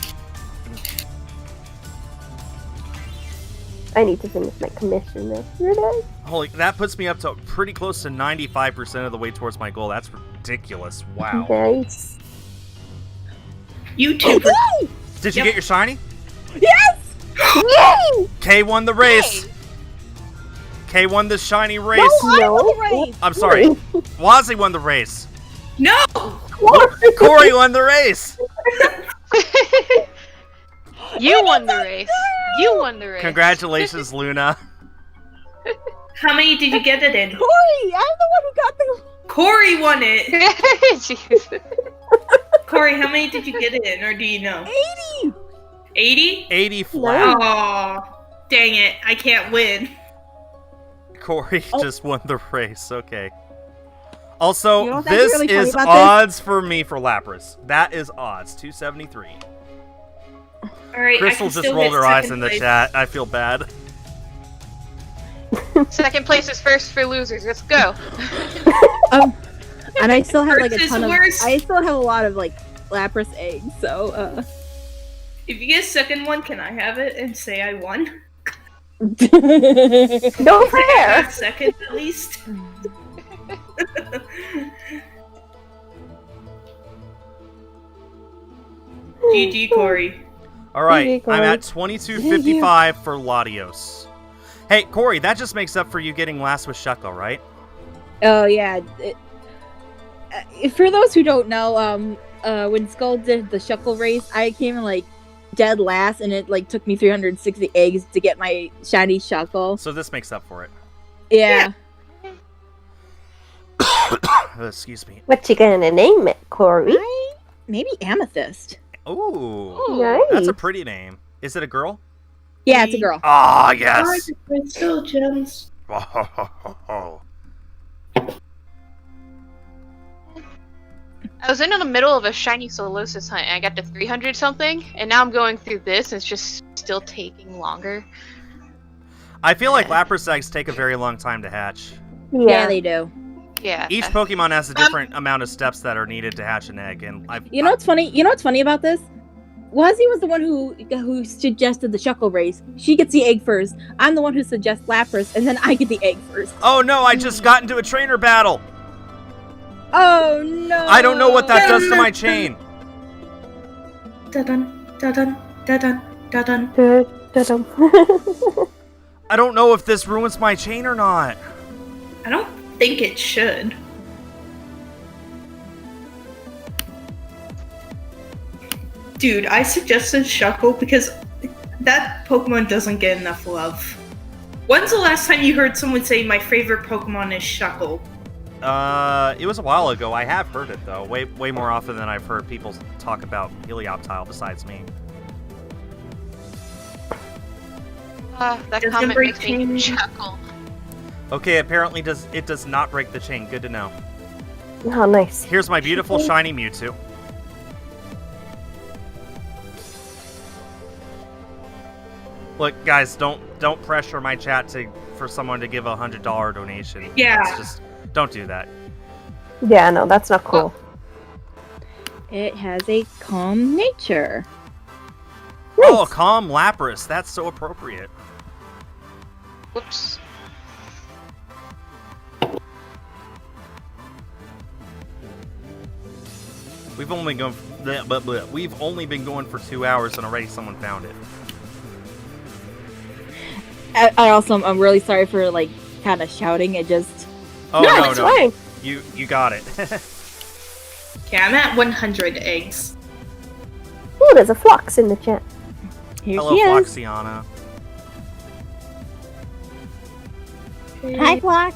I need to finish my commission yesterday. Holy, that puts me up to pretty close to 95% of the way towards my goal. That's ridiculous. Wow. Nice. YouTuber. Did you Yep. get your shiny? Yes! Yay! K won the race. K won the shiny race. I won the race. I'm sorry. Wazzy won the race. No! Corey won the race. You won the race. You won the race. Congratulations, Luna. How many did you get it in? Corey, I'm the one who got the. Corey won it! Jeez. Corey, how many did you get it in, or do you know? 80! 80? 80 flat. Aw, dang it, I can't win. Corey just won the race. Okay. Also, You know what's actually this really funny is about odds for me for Lapras. That is odds, 273. All right, Crystal I can just still rolled get her eyes second in the place. chat. I feel bad. Second place is first for losers. Let's go. And I still have like a Versus ton of. worst. I still have a lot of like Lapras eggs. So. If you get second one, can I have it and say I won? No fair. Second at least. GG, Corey. All right, GG, I'm Corey. at 2255 for Latios. Hey, Corey, that just makes up for you getting last with Shuckle, right? Oh yeah. For those who don't know, when Skull did the Shuckle race, I came in like dead last, and it like took me 360 eggs to get my shiny Shuckle. So this makes up for it. Yeah. Excuse me. What you gonna name it, Corey? Maybe Amethyst. Ooh, Nice. that's a pretty name. Is it a girl? Yeah, it's a girl. Ah, yes. Crystal gems. I was in the middle of a shiny Solosis hunt and I got to 300 something, and now I'm going through this and it's just still taking longer. I feel like Lapras eggs take a very long time to hatch. Yeah, they do. Yeah. Each Pokemon has a different amount of steps that are needed to hatch an egg, and You know what's funny? You know what's funny about this? Wazzy was the one who suggested the Shuckle race. She gets the egg first. I'm the one who suggests Lapras, and then I get the egg first. Oh no! I just got into a trainer battle. Oh no! I don't know what that does to my chain. Da-dun, da-dun, da-dun, da-dun. Da-dum. I don't know if this ruins my chain or not. I don't think it should. Dude, I suggested Shuckle because that Pokemon doesn't get enough love. When's the last time you heard someone say my favorite Pokemon is Shuckle? It was a while ago. I have heard it though, way more often than I've heard people talk about Helioptile besides me. That Doesn't comment break makes me chain. chuckle. Okay, apparently it does not break the chain. Good to know. Oh, nice. Here's my beautiful shiny Mewtwo. Look, guys, don't pressure my chat for someone to give a $100 donation. Yeah. That's just don't do that. Yeah, no, that's not cool. It has a calm nature. Oh, calm Lapras. That's so appropriate. Whoops. We've only we've only been going for 2 hours and already someone found it. I'm really sorry for like kind of shouting. It just Oh No, it's fine. You got it. Okay, I'm at 100 eggs. Ooh, there's a Flux in the chat. here Hello, she is. Floxiana. Hi, Flox.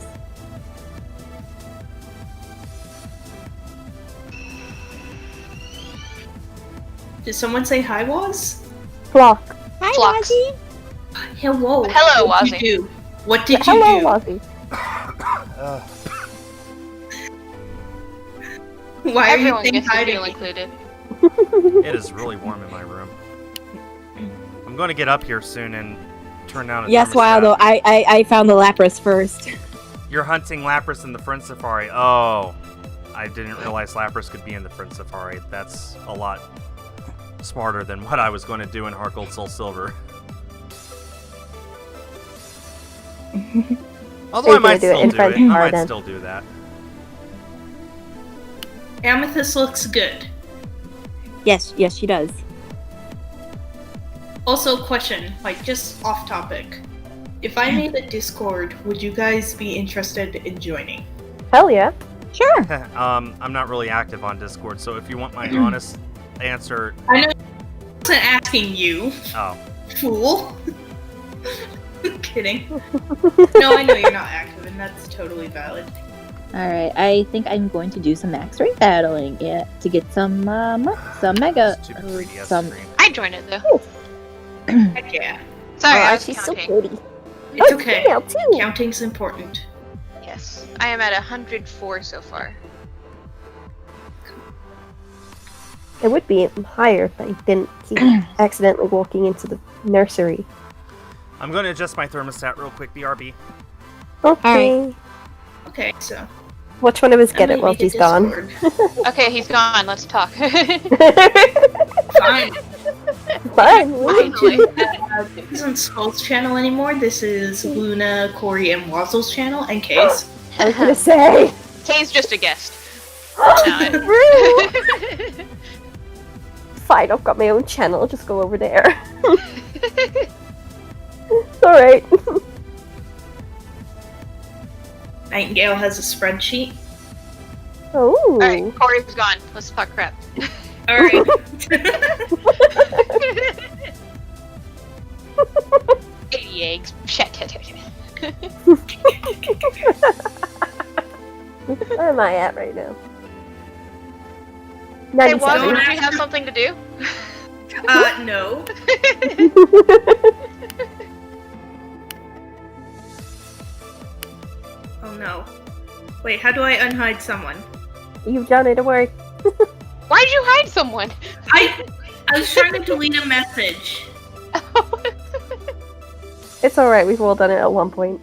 Did someone say hi, Waz? Flock. Hi, Flox. Wazzy. Hello. Hello, What did Wazzy. you do? What did you Hello, do? Wazzy. Why are you Everyone saying gets hi to to feel me? included. It is really warm in my room. I'm going to get up here soon and turn down a Yes, thermostat. wow, though. I found the Lapras first. You're hunting Lapras in the Friend Safari. Oh, I didn't realize Lapras could be in the Friend Safari. That's a lot smarter than what I was going to do in Heart Gold Soul Silver. Although I You're might gonna do it still in do Friend it. I Safari might then. still do that. Amethyst looks good. Yes, she does. Also, question, like just off topic. If I made a Discord, would you guys be interested in joining? Hell yeah. Sure. I'm not really active on Discord, so if you want my honest answer, I know I wasn't asking you, oh, fool. Kidding. No, I know you're not active, and that's totally valid. All right, I think I'm going to do some max rate battling, yeah, to get some mega, stupid or 3DS some. screen. I joined it though. Heck yeah. Sorry, I Oh, was she's counting. so pretty. It's Oh, okay. female too. Counting's important. Yes. I am at 104 so far. It would be higher if I didn't keep accidentally walking into the nursery. I'm going to adjust my thermostat real quick, BRB. Okay. Okay, so. Watch one of us get I'm it while leaving she's gone. Discord. Okay, he's gone. Let's talk. Fine. Fine. Finally. This isn't Skull's channel anymore. This is Luna, Corey, and Wazzle's channel, and Case. I was gonna say. Kay's just a guest. Rude. Fine, I've got my own channel. I'll just go over there. Alright. Nightingale has a spreadsheet. Oh. Alright, Corey's gone. Let's talk crap. Alright. 80 eggs. Shit. Where am I at right now? Hey, Waddle, 97. don't you have something to do? No. Oh no. Wait, how do I unhide someone? You've done it, don't worry. Why'd you hide someone? I was trying to delete a message. It's alright, we've all done it at one point.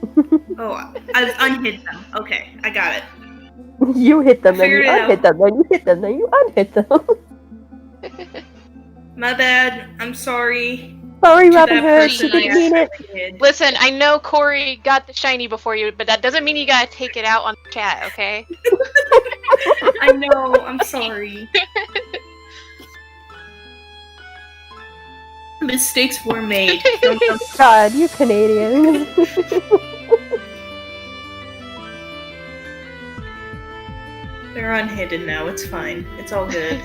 Oh, I unhid them. Okay, I got it. You hit them, then you Figured it unhit them, then you hit them, then you unhit them. My bad. I'm sorry. Sorry, to Robin that Hood, person she didn't I mean it. accidentally Listen, I know Corey got the shiny before you, but that doesn't mean you gotta take it out on the chat, okay? hid. I know. I'm sorry. Mistakes were made. God, you Canadians. They're unhidden now. It's fine. It's all good.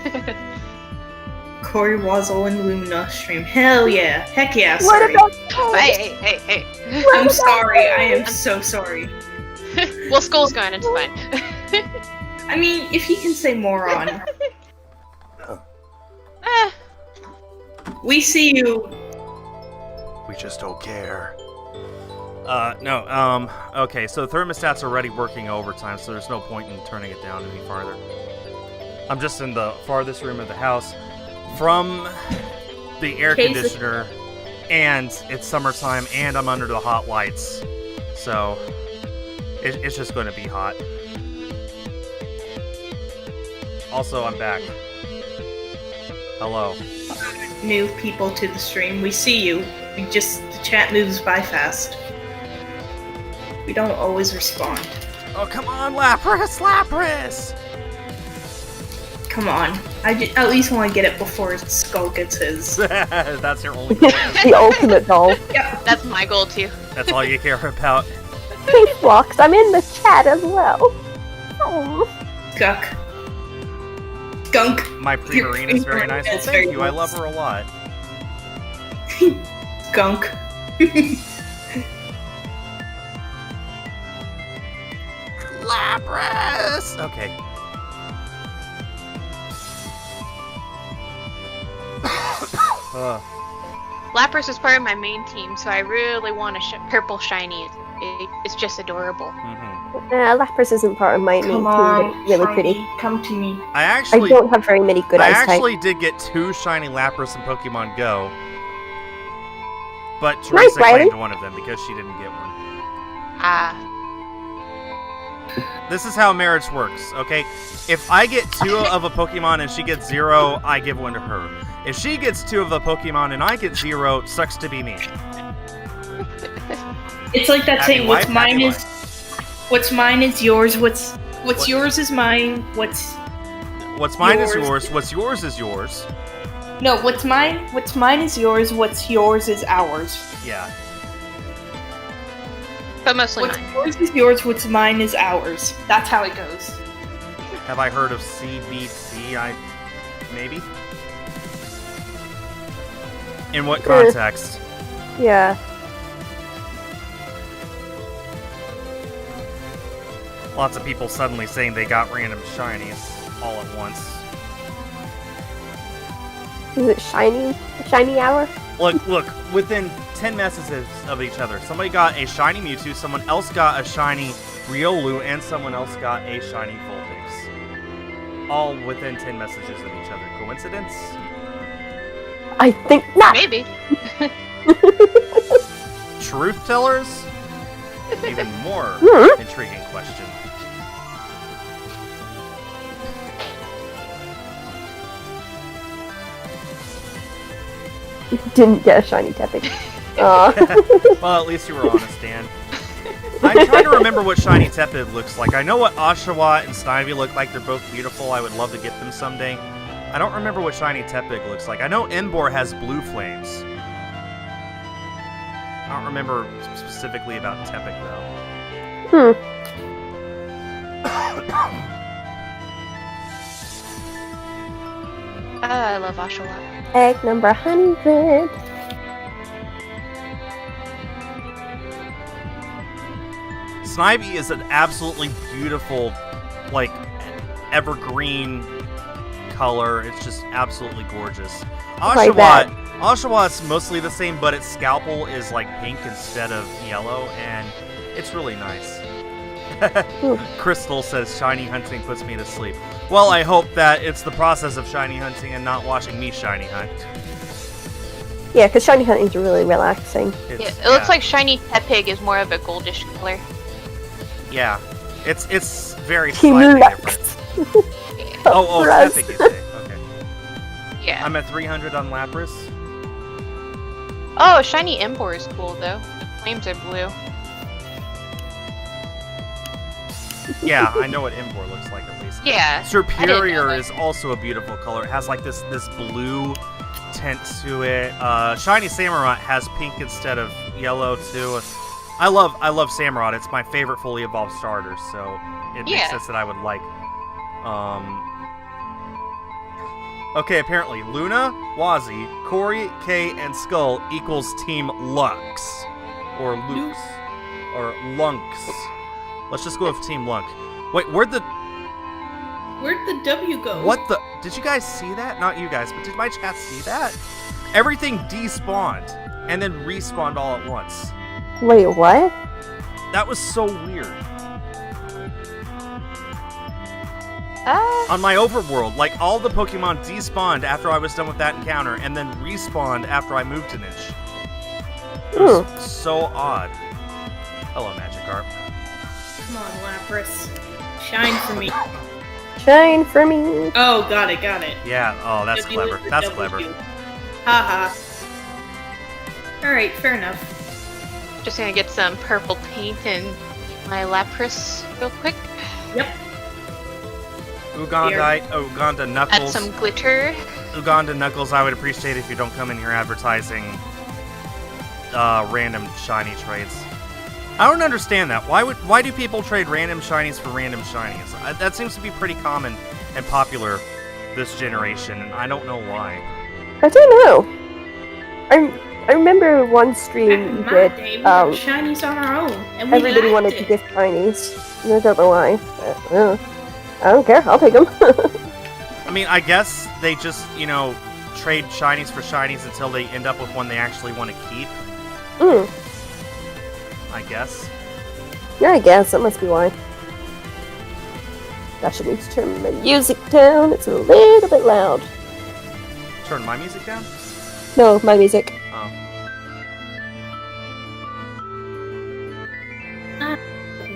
Corey Wazzle and Lumina stream. Hell yeah. Heck yeah. What Sorry. about Hey. I'm sorry. I am so sorry. Well, Skull's gone, it's fine. I mean, if you can say moron. We see you. We just don't care. No, okay, so thermostat's already working overtime, so there's no point in turning it down any farther. I'm just in the farthest room of the house from the air Case- conditioner, and it's summertime, and I'm under the hot lights, so it's just going to be hot. Also, I'm back. Hello. New people to the stream. We see you. The chat moves by fast. We don't always respond. Oh, come on, Lapras! Come on. At least want to get it before Skull gets his. That's your only goal. the ultimate goal? Yeah. That's my goal, too. That's all you care about. Hey, Flux, I'm in the chat as well. Oh. Guck. Gunk. My pre-marine is very nice. Well, That's thank very you. I nice. love her a lot. Gunk. Lapras! Okay. Lapras is part of my main team, so I really want a purple shiny. It's just adorable. Lapras isn't part of my main team, but it's really pretty. Come to me. I I actually, don't have very many good I eyes types. actually did get 2 shiny Lapras in Pokemon Go, but Nice, Teresa Riley. claimed one of them because she didn't get one. Ah. This is how marriage works, okay? If I get 2 of a Pokemon and she gets 0, I give one to her. If she gets 2 of the Pokemon and I get 0, sucks to be me. It's like that Happy saying, wife, happy what's mine is yours, what's yours is mine, What's mine is Yours. yours, what's yours is yours. No, what's mine is yours, what's yours is ours. Yeah. But mostly What's mine. yours is yours, what's mine is ours. That's how it goes. Have I heard of CBC? Maybe? In what context? Yeah. Lots of people suddenly saying they got random shinies all at once. Is it shiny? Shiny hour? Look, within 10 messages of each other, somebody got a shiny Mewtwo, someone else got a shiny Riolu and someone else got a shiny Vulpix. All within 10 messages of each other. Coincidence? I think not. Maybe. Truth tellers? Even more intriguing question. Didn't get a shiny Tepig. Aw. Well, at least you were honest, Dan. I'm trying to remember what shiny Tepid looks like. I know what Oshawott and Snivy look like. They're both beautiful. I would love to get them someday. I don't remember what shiny Tepig looks like. I know Embor has blue flames. I don't remember specifically about Tepig, though. I love Oshawott. Egg number 100. Snivy is an absolutely beautiful, like, evergreen color. It's just absolutely gorgeous. Like that. Oshawott's mostly the same, but its scalpel is like pink instead of yellow, and it's really nice. Crystal says shiny hunting puts me to sleep. Well, I hope that it's the process of shiny hunting and not watching me shiny hunt. Yeah, because shiny hunting's really relaxing. Yeah, it looks like shiny Tepig is more of a goldish color. Yeah, it's very Team slightly Lux. different. Oh, For us. Tepig is it? Okay. Yeah. I'm at 300 on Lapras. Oh, shiny Embor is cool though. The flames are blue. Yeah, I know what Embor looks like at least. Yeah. Superior is also a beautiful color. It has like this blue tint to it. Shiny Samurott has pink instead of yellow too. I love Samurott. It's my favorite fully evolved starter, so it makes sense that I would like. Okay, apparently Luna, Wazi, Corey, Kay, and Skull equals Team Lux. Or Lux. Or Lunks. Let's just go with Team Lunk. Wait, where'd the W go? What the? Did you guys see that? Not you guys, but did my chat see that? Everything despawned and then respawned all at once. Wait, what? That was so weird. On my overworld, like all the Pokemon despawned after I was done with that encounter and then respawned after I moved to Niche. It was so odd. Hello, Magikarp. Come on, Lapras. Shine for me. Shine for me. Oh, got it. Yeah, oh, that's W clever. is the That's W. clever. Haha. Alright, fair enough. Just gonna get some purple paint and my Lapras real quick. Yep. Uganda Add Knuckles. some glitter. Uganda Knuckles, I would appreciate if you don't come in here advertising random shiny trades. I don't understand that. Why do people trade random shinies for random shinies? That seems to be pretty common and popular this generation, and I don't know why. I don't know. I remember one stream Back in you my did. day, we had shinies on our own, and we Everybody liked wanted it. to gift shinies. And I don't know why. But, I don't care. I'll take them. I mean, I guess they just, trade shinies for shinies until they end up with one they actually want to keep. I guess. Yeah, I guess. That must be why. Gosh, I need to turn my music down. It's a little bit loud. Turn my music down? No, my music. Oh.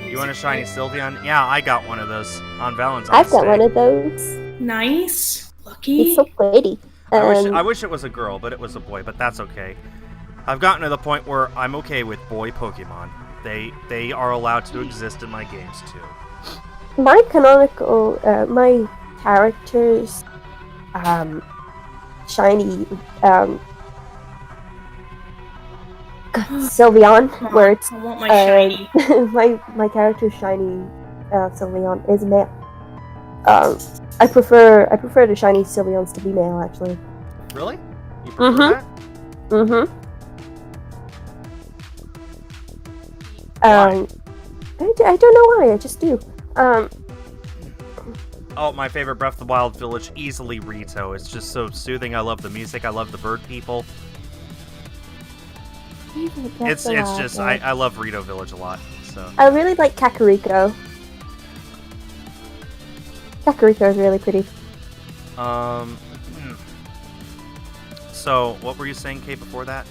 You want a shiny Sylveon? Yeah, I got one of those on Valentine's I've got Day. one of those. Nice. Lucky. It's so pretty. I wish it was a girl, but it was a boy, but that's okay. I've gotten to the point where I'm okay with boy Pokemon. They are allowed to exist in my games too. My canonical, my characters, shiny, Sylveon, Come on, where it's I want my shiny. my character's shiny Sylveon is male. I prefer the shiny Sylveons to be male, actually. Really? You prefer that? Mm-hmm. Why? I don't know why. I just do. Oh, my favorite Breath of the Wild village, easily Rito. It's just so soothing. I love the music. I love the bird people. I love Rito Village a lot. So I really like Kakariko. Kakariko is really pretty. So what were you saying, Kate, before that?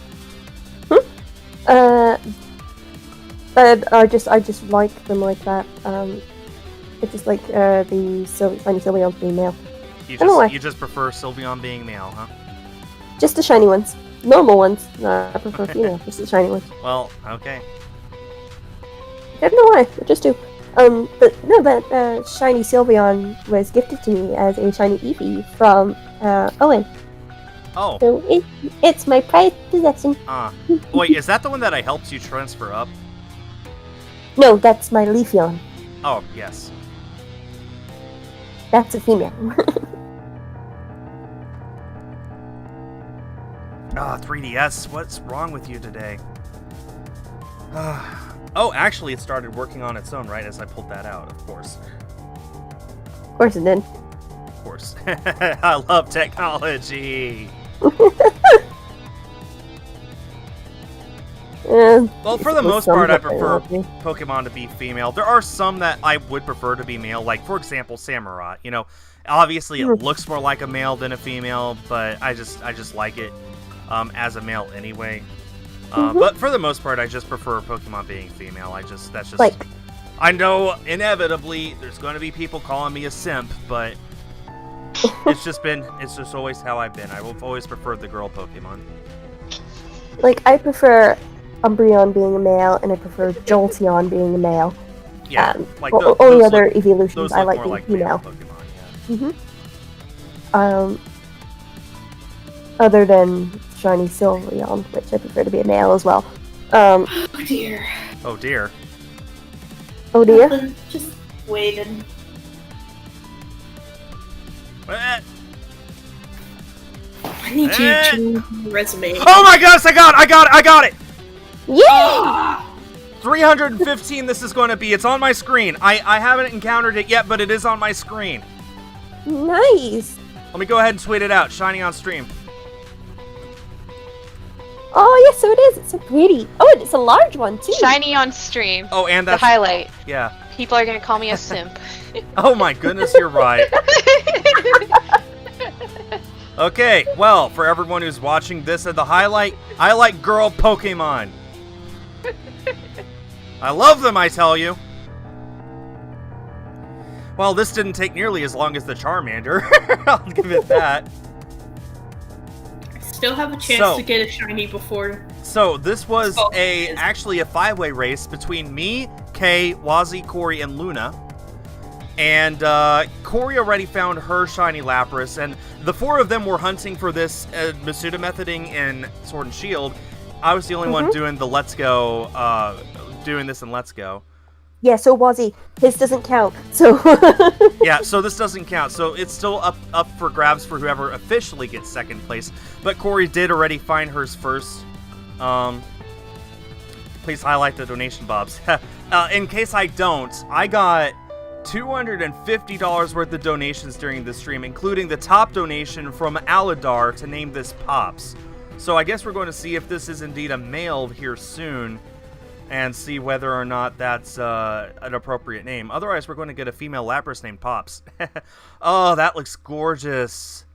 But I just like them like that. It's just like the shiny Sylveon female. You just prefer Sylveon being male, huh? Just the shiny ones. Normal ones. No, I prefer female. Just the shiny ones. Well, okay. I don't know why. I just do. But no, that shiny Sylveon was gifted to me as a shiny Eevee from Owen. Oh. So it's my prized possession. Wait, is that the one that I helped you transfer up? No, that's my Leafeon. Oh, yes. That's a female. 3DS, what's wrong with you today? Oh, actually, it started working on its own, right, as I pulled that out, of course. Of course it did. Of course. I love technology! Well, for the most part, I prefer Pokemon to be female. There are some that I would prefer to be male, like, for example, Samurott. You know, obviously it looks more like a male than a female, but I just like it as a male anyway. But for the most part, I just prefer Pokemon being female. That's just... Like... I know, inevitably, there's going to be people calling me a simp, but it's just always how I've been. I've always preferred the girl Pokemon. Like, I prefer Umbreon being a male, and I prefer Jolteon being a male. Yeah, like only other evolutions I like being female. Pokemon, yeah. Other than shiny Sylveon, which I prefer to be a male as well. Oh dear. Oh dear. Oh dear. Nothing, just waiting. Eh. I need you to change your resume. Oh my gosh, I got it! Yeah! 315 this is going to be. It's on my screen. I haven't encountered it yet, but it is on my screen. Nice! Let me go ahead and tweet it out. Shiny on stream. Oh, yes, so it is. It's so pretty. Oh, and it's a large one, too. Shiny on stream. Oh, and The that's... highlight. Yeah. People are gonna call me a simp. Oh my goodness, you're right. Okay, well, for everyone who's watching this at the highlight, I like girl Pokemon. I love them, I tell you. Well, this didn't take nearly as long as the Charmander. I'll give it that. Still have a chance to get a shiny before. So this was actually a 5-way race between me, Kay, Wazzy, Corey, and Luna. And Corey already found her shiny Lapras, and the 4 of them were hunting for this Masuda methoding in Sword and Shield. I was the only one doing the Let's Go, doing this in Let's Go. Yeah, so Wazzy, his doesn't count, so... Yeah, so this doesn't count, so it's still up for grabs for whoever officially gets second place. But Corey did already find hers first. Please highlight the donation, Bobs. In case I don't, I got $250 worth of donations during the stream, including the top donation from Aladar to name this Pops. So I guess we're going to see if this is indeed a male here soon, and see whether or not that's an appropriate name. Otherwise, we're going to get a female Lapras named Pops. Oh, that looks gorgeous.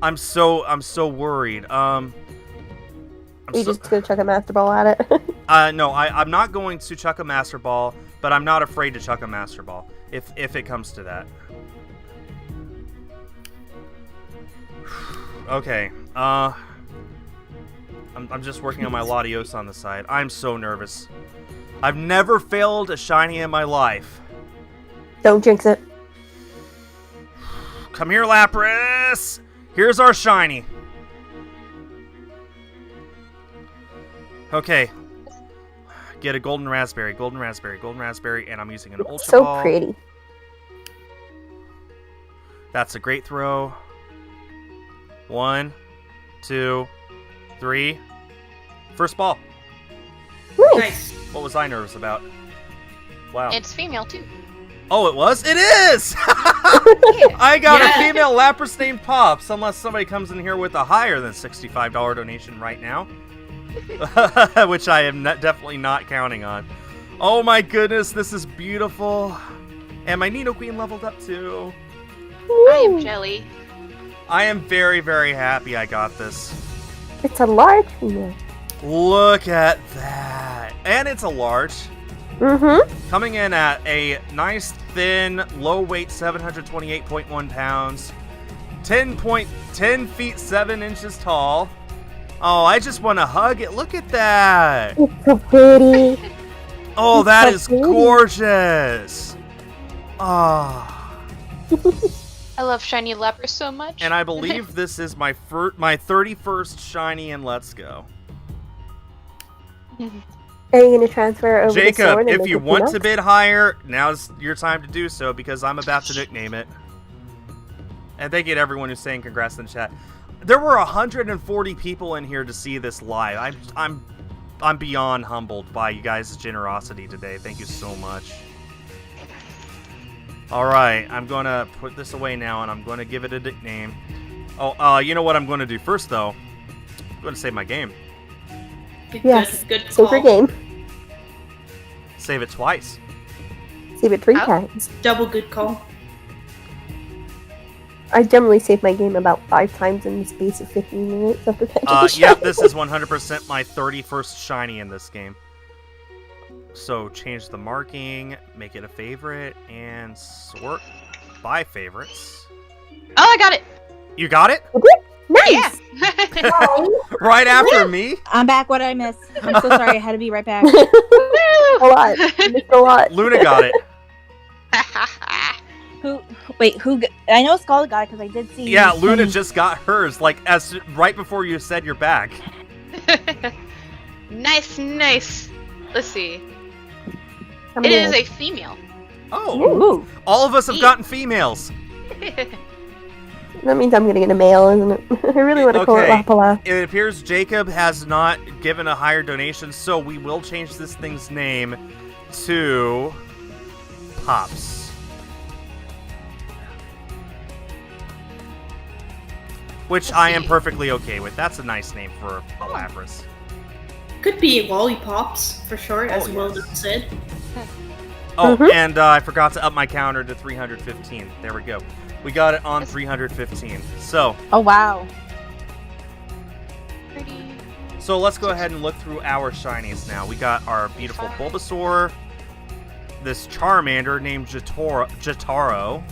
I'm so worried. You just gonna chuck a Master Ball at it? No, I'm not going to chuck a Master Ball, but I'm not afraid to chuck a Master Ball, if it comes to that. Okay, I'm just working on my Latios on the side. I'm so nervous. I've never failed a shiny in my life. Don't jinx it. Come here, Lapras! Here's our shiny. Okay. Get a golden raspberry, and I'm using an Ultra So Ball. pretty. That's a great throw. 1, 2, 3. First ball. Nice. What was I nervous about? Wow. It's female too. Oh, it was? It is! I got a female Lapras named Pops, unless somebody comes in here with a higher than $65 donation right now. Which I am definitely not counting on. Oh my goodness, this is beautiful. And my Nidoqueen leveled up too. I am jelly. I am very, very happy I got this. It's a large female. Look at that. And it's a large. Mm-hmm. Coming in at a nice, thin, low weight, 728.1 pounds. 10 feet 7 inches tall. Oh, I just want to hug it. Look at that. It's so pretty. Oh, It's that so is pretty. gorgeous. Ah. I love shiny Lapras so much. And I believe this is my 31st shiny in Let's Go. Are you gonna transfer over the Jacob, sword and if make you it want to peanuts? bid higher, now's your time to do so because I'm about to nickname it. And thank you to everyone who's saying congrats in the chat. There were 140 people in here to see this live. I'm beyond humbled by you guys' generosity today. Thank you so much. All right, I'm gonna put this away now, and I'm gonna give it a nickname. Oh, you know what I'm gonna do first, though? I'm gonna save my game. Yes. Good Save call. your game. Save it twice. Save it 3 Oh. times. Double good call. I generally save my game about 5 times in the space of 15 minutes after catching Yep, this is 100% my 31st shiny in this game. So change the marking, make it a favorite, and sort by favorites. Oh, I got it. You got it? Nice! Yeah. Right after me? I'm back. What did I miss? I'm so sorry. I had to be right back. A lot. You missed a lot. Luna got it. Who? Wait, who? I know Skull got it because I did see. Yeah, Luna him- just got hers, like, right before you said you're back. Nice, nice. Let's see. I'm It is gonna- a female. Oh, Ooh. all of us have gotten females. That means I'm gonna get a male, isn't it? I really want to call it Okay. Lapala. It appears Jacob has not given a higher donation, so we will change this thing's name to Pops. Which I am perfectly okay with. That's a nice name for a Lapras. Could be lollipops for short, as Will yes. just said. Oh, Mhm. and I forgot to up my counter to 315. There we go. We got it on 315. So Oh wow. Pretty. So let's go ahead and look through our shinies now. We got our beautiful Bulbasaur, this Charmander named Jotaro,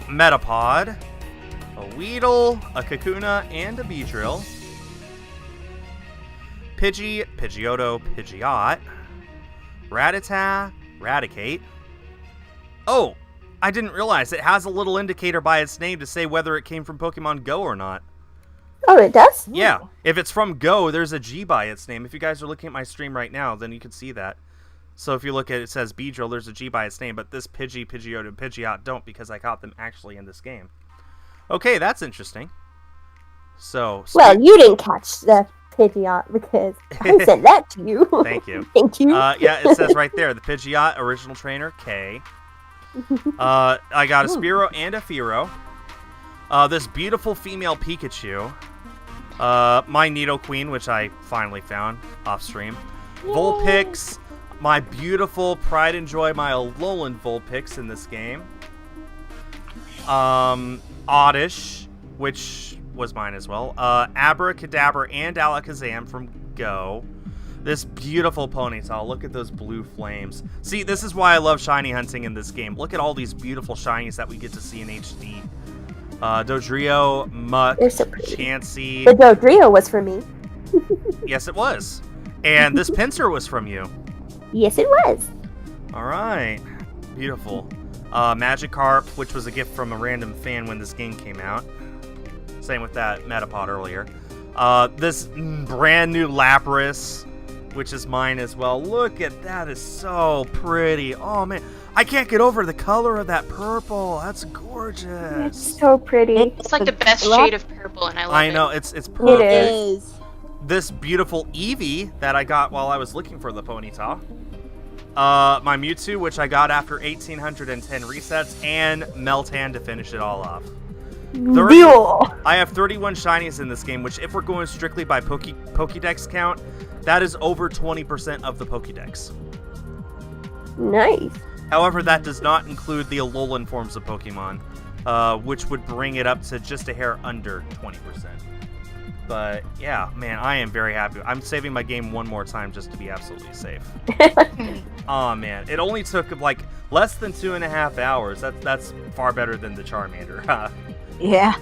Metapod, a Weedle, a Kakuna, and a Beedrill, Pidgey, Pidgeotto, Pidgeot, Rattata, Raticate. Oh, I didn't realize it has a little indicator by its name to say whether it came from Pokemon Go or not. Oh, it does? Yeah, if it's from Go, there's a G by its name. If you guys are looking at my stream right now, then you can see that. So if you look at it, says Beedrill, there's a G by its name, but this Pidgey, Pidgeotto, and Pidgeot don't because I caught them actually in this game. Okay, that's interesting. So, Well, you didn't catch the Pidgeot because I sent that to you. Thank you. Thank you. Yeah, it says right there, the Pidgeot, original trainer, K. I got a Spearow and a Fearow. This beautiful female Pikachu. My Nidoqueen, which I finally found off stream. Vulpix. My beautiful Pride and Joy, my Alolan Vulpix in this game. Oddish, which was mine as well. Abracadabra and Alakazam from Go. This beautiful Ponytail. Look at those blue flames. See, this is why I love shiny hunting in this game. Look at all these beautiful shinies that we get to see in HD. Dodrio, Muck, They're so pretty. Chansey. The Dodrio was for me. Yes, it was. And this Pinsir was from you. Yes, it was. All right. Beautiful. Magikarp, which was a gift from a random fan when this game came out. Same with that Metapod earlier. This brand new Lapras, which is mine as well. Look at that. It's so pretty. Oh, man. I can't get over the color of that purple. That's gorgeous. It's so pretty. It's like the best shade of purple, and I love it. I know. It's perfect. It It is. is. This beautiful Eevee that I got while I was looking for the Ponyta. My Mewtwo, which I got after 1810 resets, and Meltan to finish it all off. 30 Deal. I have 31 shinies in this game, which if we're going strictly by Pokédex count, That is over 20% of the Pokédex. Nice. However, that does not include the Alolan forms of Pokemon, which would bring it up to just a hair under 20%. But yeah, man, I am very happy. I'm saving my game one more time just to be absolutely safe. Oh man, it only took like less than 2.5 hours. That's far better than the Charmander. Yeah.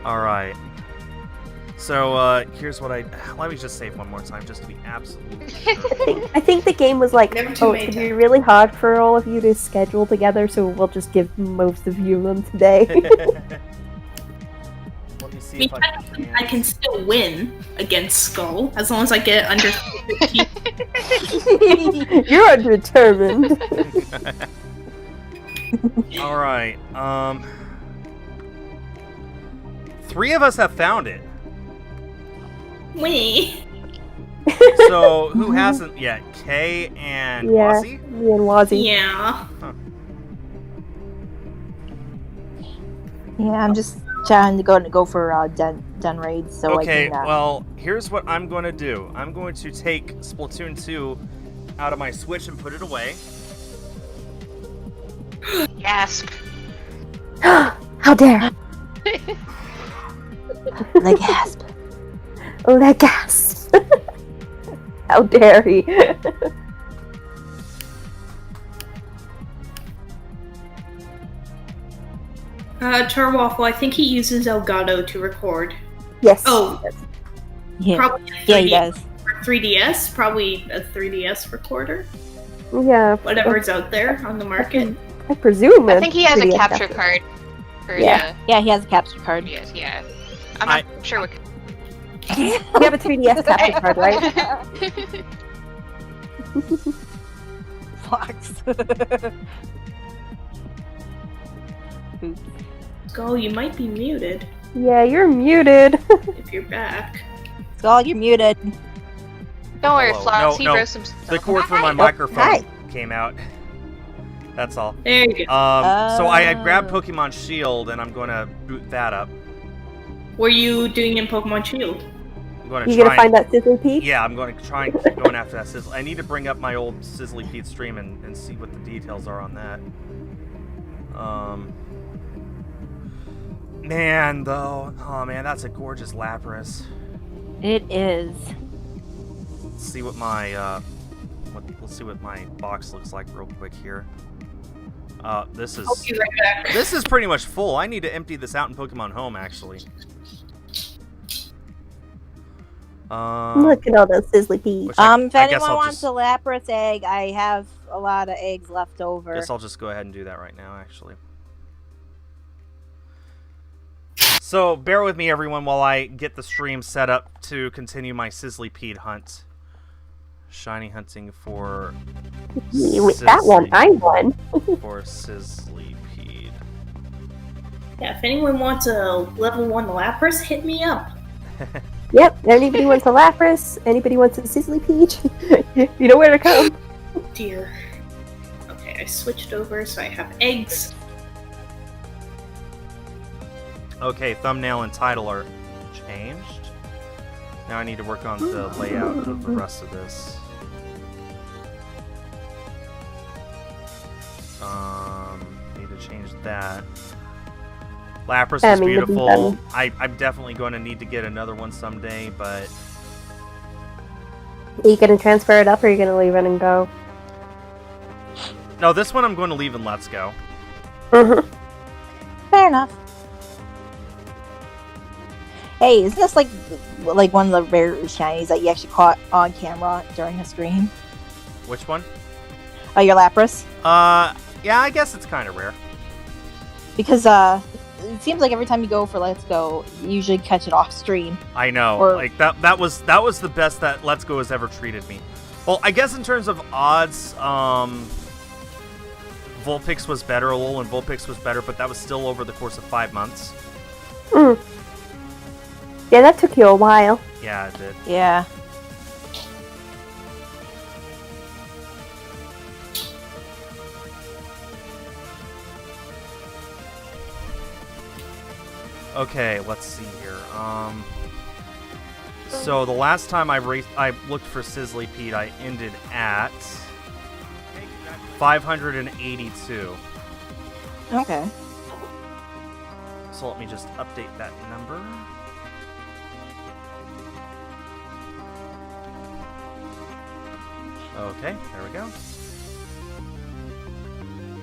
All right. So here's what let me just save one more time just to be absolutely sure. I think the game was like, Never too oh, many it's gonna be times. really hard for all of you to schedule together, so we'll just give most of you them today. Let me see I mean, if I can. I can still win against Skull as long as I get under 15. You're determined. All right. 3 of us have found it. Wait. So who hasn't yet? Kay and Yeah, Wazzy? me and Wazzy. Yeah. Yeah, I'm just trying to go for den raids so Okay, I can. well, here's what I'm going to do. I'm going to take Splatoon 2 out of my Switch and put it away. Gasp. How dare! The gasp. The gasp! How dare he! Charwaffle, I think he uses Elgato to record. Yes. Oh, Yeah. probably a Yeah, he 3D does. or 3DS, probably a 3DS recorder. Yeah. Whatever's out there on the market. I presume. I think he has a 3DS capture card for Yeah. Yeah, he has a capture card. the 3DS, yeah. I'm not sure what. You have a 3DS capture card, right? Fox. Skull, you might be muted Yeah, you're muted. if you're back. Skull, you're muted. Don't worry, Hello. Flops. No, He no. wrote some The stuff. cord for my Hi. microphone Hi. came out. That's all. There you go. So I grabbed Oh. Pokemon Shield and I'm going to boot that up. Were you doing in Pokemon Shield? I'm going to You try. gonna find that Sizzlipede? Yeah, I'm going to try and keep going after that Sizzle. I need to bring up my old Sizzlipede stream and see what the details are on that. Man, though. Oh, man, that's a gorgeous Lapras. It is. Let's see what my, let's see what my box looks like real quick here. This I'll is... be right back. This is pretty much full. I need to empty this out in Pokemon Home, actually. Look at all those Sizzlipedes. Which If I guess anyone I'll wants just, a Lapras egg, I have a lot of eggs left over. guess I'll just go ahead and do that right now, actually. So, bear with me, everyone, while I get the stream set up to continue my Sizzlipede hunt. Shiny hunting for... With that one, I won. For Sizzlipede. Yeah, if anyone wants a level 1 Lapras, hit me up. Yep, anybody wants a Lapras, anybody wants a Sizzlipede, you know where to come. Oh dear. Okay, I switched over so I have eggs. Okay, thumbnail and title are changed. Now I need to work on the layout of the rest of this. Need to change that. Lapras I is mean, the beautiful. design. I'm definitely going to need to get another one someday, but Are you gonna transfer it up or are you gonna leave it and go? no, this one I'm going to leave in Let's Go. Mm-hmm. Fair enough. Hey, isn't this like one of the rare shinies that you actually caught on camera during a stream? Which one? Oh, your Lapras? Yeah, I guess it's kind of rare. Because it seems like every time you go for Let's Go, you usually catch it off stream. I know. Or- Like that was the best that Let's Go has ever treated me. Well, I guess in terms of odds, Vulpix was better, Alolan Vulpix was better, but that was still over the course of 5 months. Mm. Yeah, that took you a while. Yeah, it did. Yeah. Okay, let's see here. So the last time I looked for Sizzlipede, I ended at 582. Okay. So let me just update that number. Okay, there we go.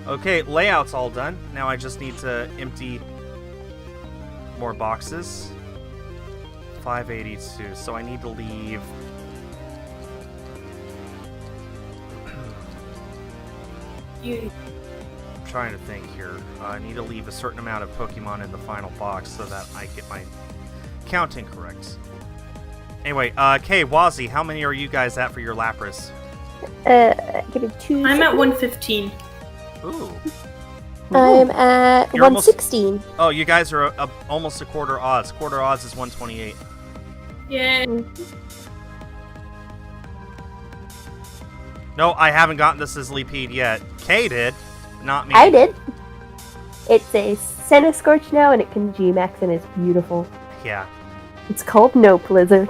Okay, layout's all done. Now I just need to empty more boxes. 582, so I need to leave... I'm trying to think here. I need to leave a certain amount of Pokemon in the final box so that I get my counting correct. Anyway, Kay, Wazzy, how many are you guys at for your Lapras? Give me 2 I'm at seconds. 115. Ooh. I'm at You're almost- 116. Oh, you guys are almost a quarter odds. Quarter odds is 128. Yeah. No, I haven't gotten the Sizzlipede yet. Kay did, not me. I did. It's a Centiskorch now, and it can G-Max, and it's beautiful. Yeah. It's called No Blizzard.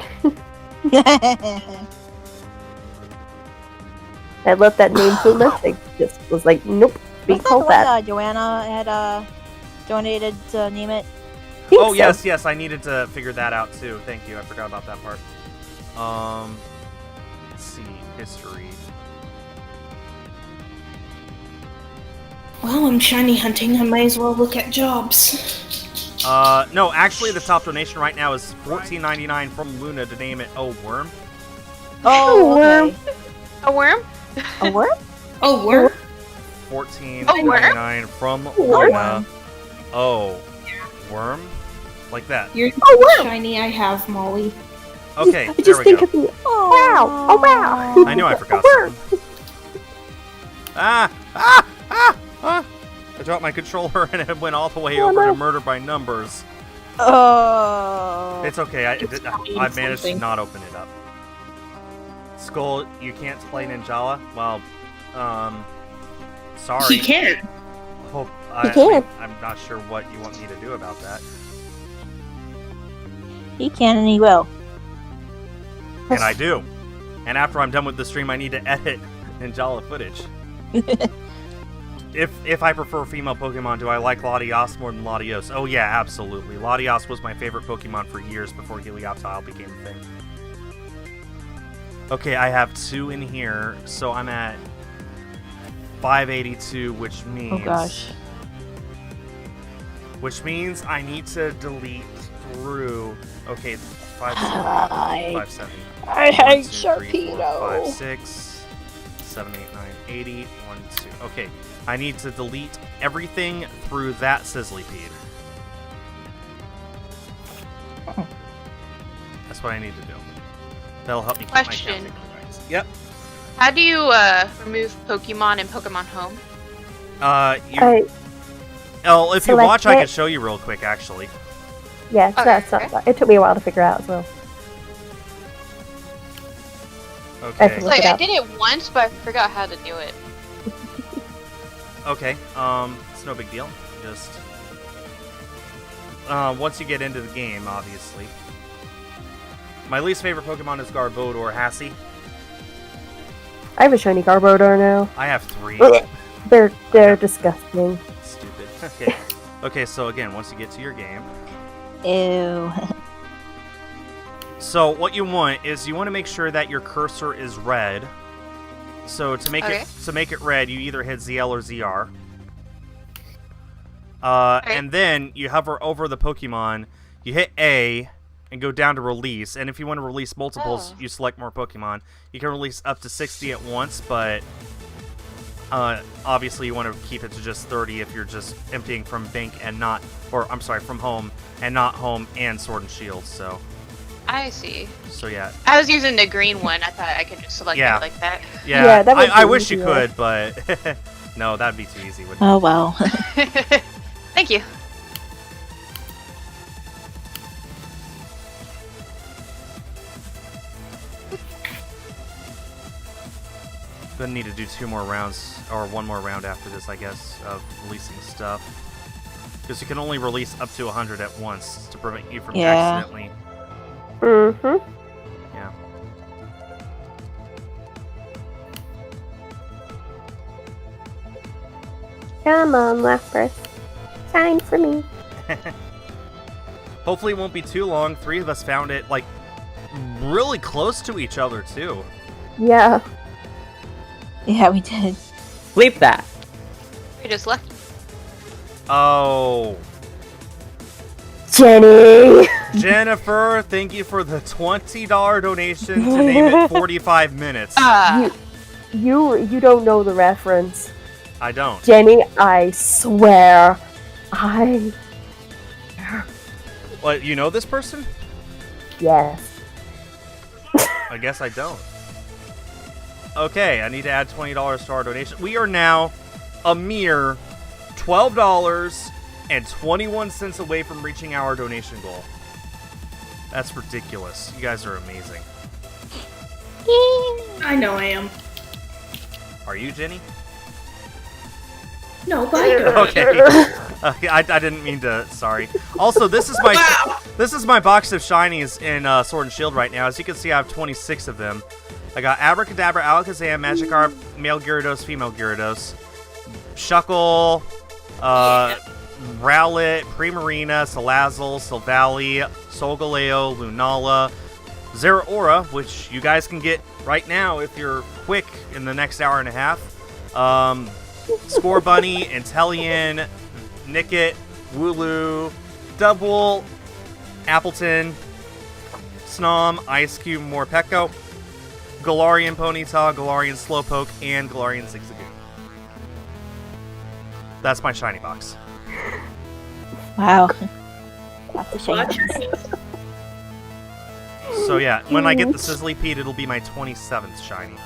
I love that name so much. I just was like, nope, be Wasn't that called the one that. Joanna had donated to name it? Think Oh, so. yes, I needed to figure that out too. Thank you, I forgot about that part. Let's see, history. Well, I'm shiny hunting. I might as well look at jobs. No, actually, the top donation right now is $14.99 from Luna to name it Worm. Oh, okay. A worm? A worm? Oh, we're $14.99 from Luna. Oh, Worm? Like that. you're Oh, wow. shiny. I have Molly. Okay, I there just we think go. of the wow, oh wow. I knew I forgot Worm. something. Ah! I dropped my controller and it went all the way Oh, over no. to Murder by Numbers. Oh. It's okay, I managed to something. not open it up. Skull, you can't play Ninjala? Well, sorry. He can. Hope, He can. I'm not sure what you want me to do about that. He can and he will. And I do. And after I'm done with the stream, I need to edit Ninjala footage. If I prefer female Pokemon, do I like Latios more than Latios? Oh yeah, absolutely. Latios was my favorite Pokemon for years before Helioptile became a thing. Okay, I have 2 in here, so I'm at 582, which means... Oh gosh. Which means I need to delete through... Okay, 570. I 1, 2, 3, 4, 5, 6, 7, 8, 9, 80, 1, 2. Okay, I need to delete everything through that Sizzlipede. That's what I need to do. That'll help me keep Question. my counting correct. Yep. How do you remove Pokemon in Pokemon Home? If you Select watch, I it. can show you real quick, actually. Yeah, Okay, that's not okay. bad. It took me a while to figure out as well. Okay. Look Like it I up. did it once, but I forgot how to do it. Okay. It's no big deal. Just once you get into the game, obviously. My least favorite Pokemon is Garbodor or Hassie. I have a shiny Garbodor now. I have 3. Ugh. They're disgusting. Stupid. Okay. Okay, so again, once you get to your game. Ew. So what you want is you want to make sure that your cursor is red. So to make it red, you either hit ZL or ZR. And then you hover over the Pokemon, you hit A and go down to release. And if you want to release multiples, you select more Pokemon. You can release up to 60 at once, but obviously you want to keep it to just 30 if you're just emptying from bank and not, or I'm sorry, from home and not home and Sword and Shield. So I see. yeah. I was using the green one. I thought I could just select Yeah. it like that. Yeah, that would I be wish you easier. could, but no, that'd be too easy. Wouldn't it? Oh well. Thank you. Gonna need to do 2 more rounds, or 1 more round after this, I guess, of releasing stuff. Because you can only release up to 100 at once to prevent you from Yeah. accidentally. Mm-hmm. Come on, Lapras. Sign for me. Hopefully it won't be too long. 3 of us found it, like, really close to each other, too. Yeah. Yeah, we did. Bleep that. You're just lucky. Oh. Jenny! Jennifer, thank you for the $20 donation to name it 45 minutes. You don't know the reference. I don't. Jenny, I swear. What, you know this person? Yes. I guess I don't. Okay, I need to add $20 to our donation. We are now a mere $12.21 away from reaching our donation goal. That's ridiculous. You guys are amazing. I know I am. Are you, Jenny? No, but I do. Okay. Okay, I didn't mean to. Sorry. Also, this is my box of shinies in Sword and Shield right now. As you can see, I have 26 of them. I got Abracadabra, Alakazam, Magikarp, male Gyarados, female Gyarados, Shuckle, Rowlet, Primarina, Salazzle, Silvally, Solgaleo, Lunala, Zeraora, which you guys can get right now if you're quick in the next hour and a half. Scorbunny, Inteleon, Nickit, Wooloo, Dubwool, Appleton, Snom, Ice Cube, Morpeko, Galarian Ponyta, Galarian Slowpoke, and Galarian Zigzagoon. That's my shiny box. Wow. That's a shame. Watch. So yeah, when I get the Sizzlipede, it'll be my 27th shiny.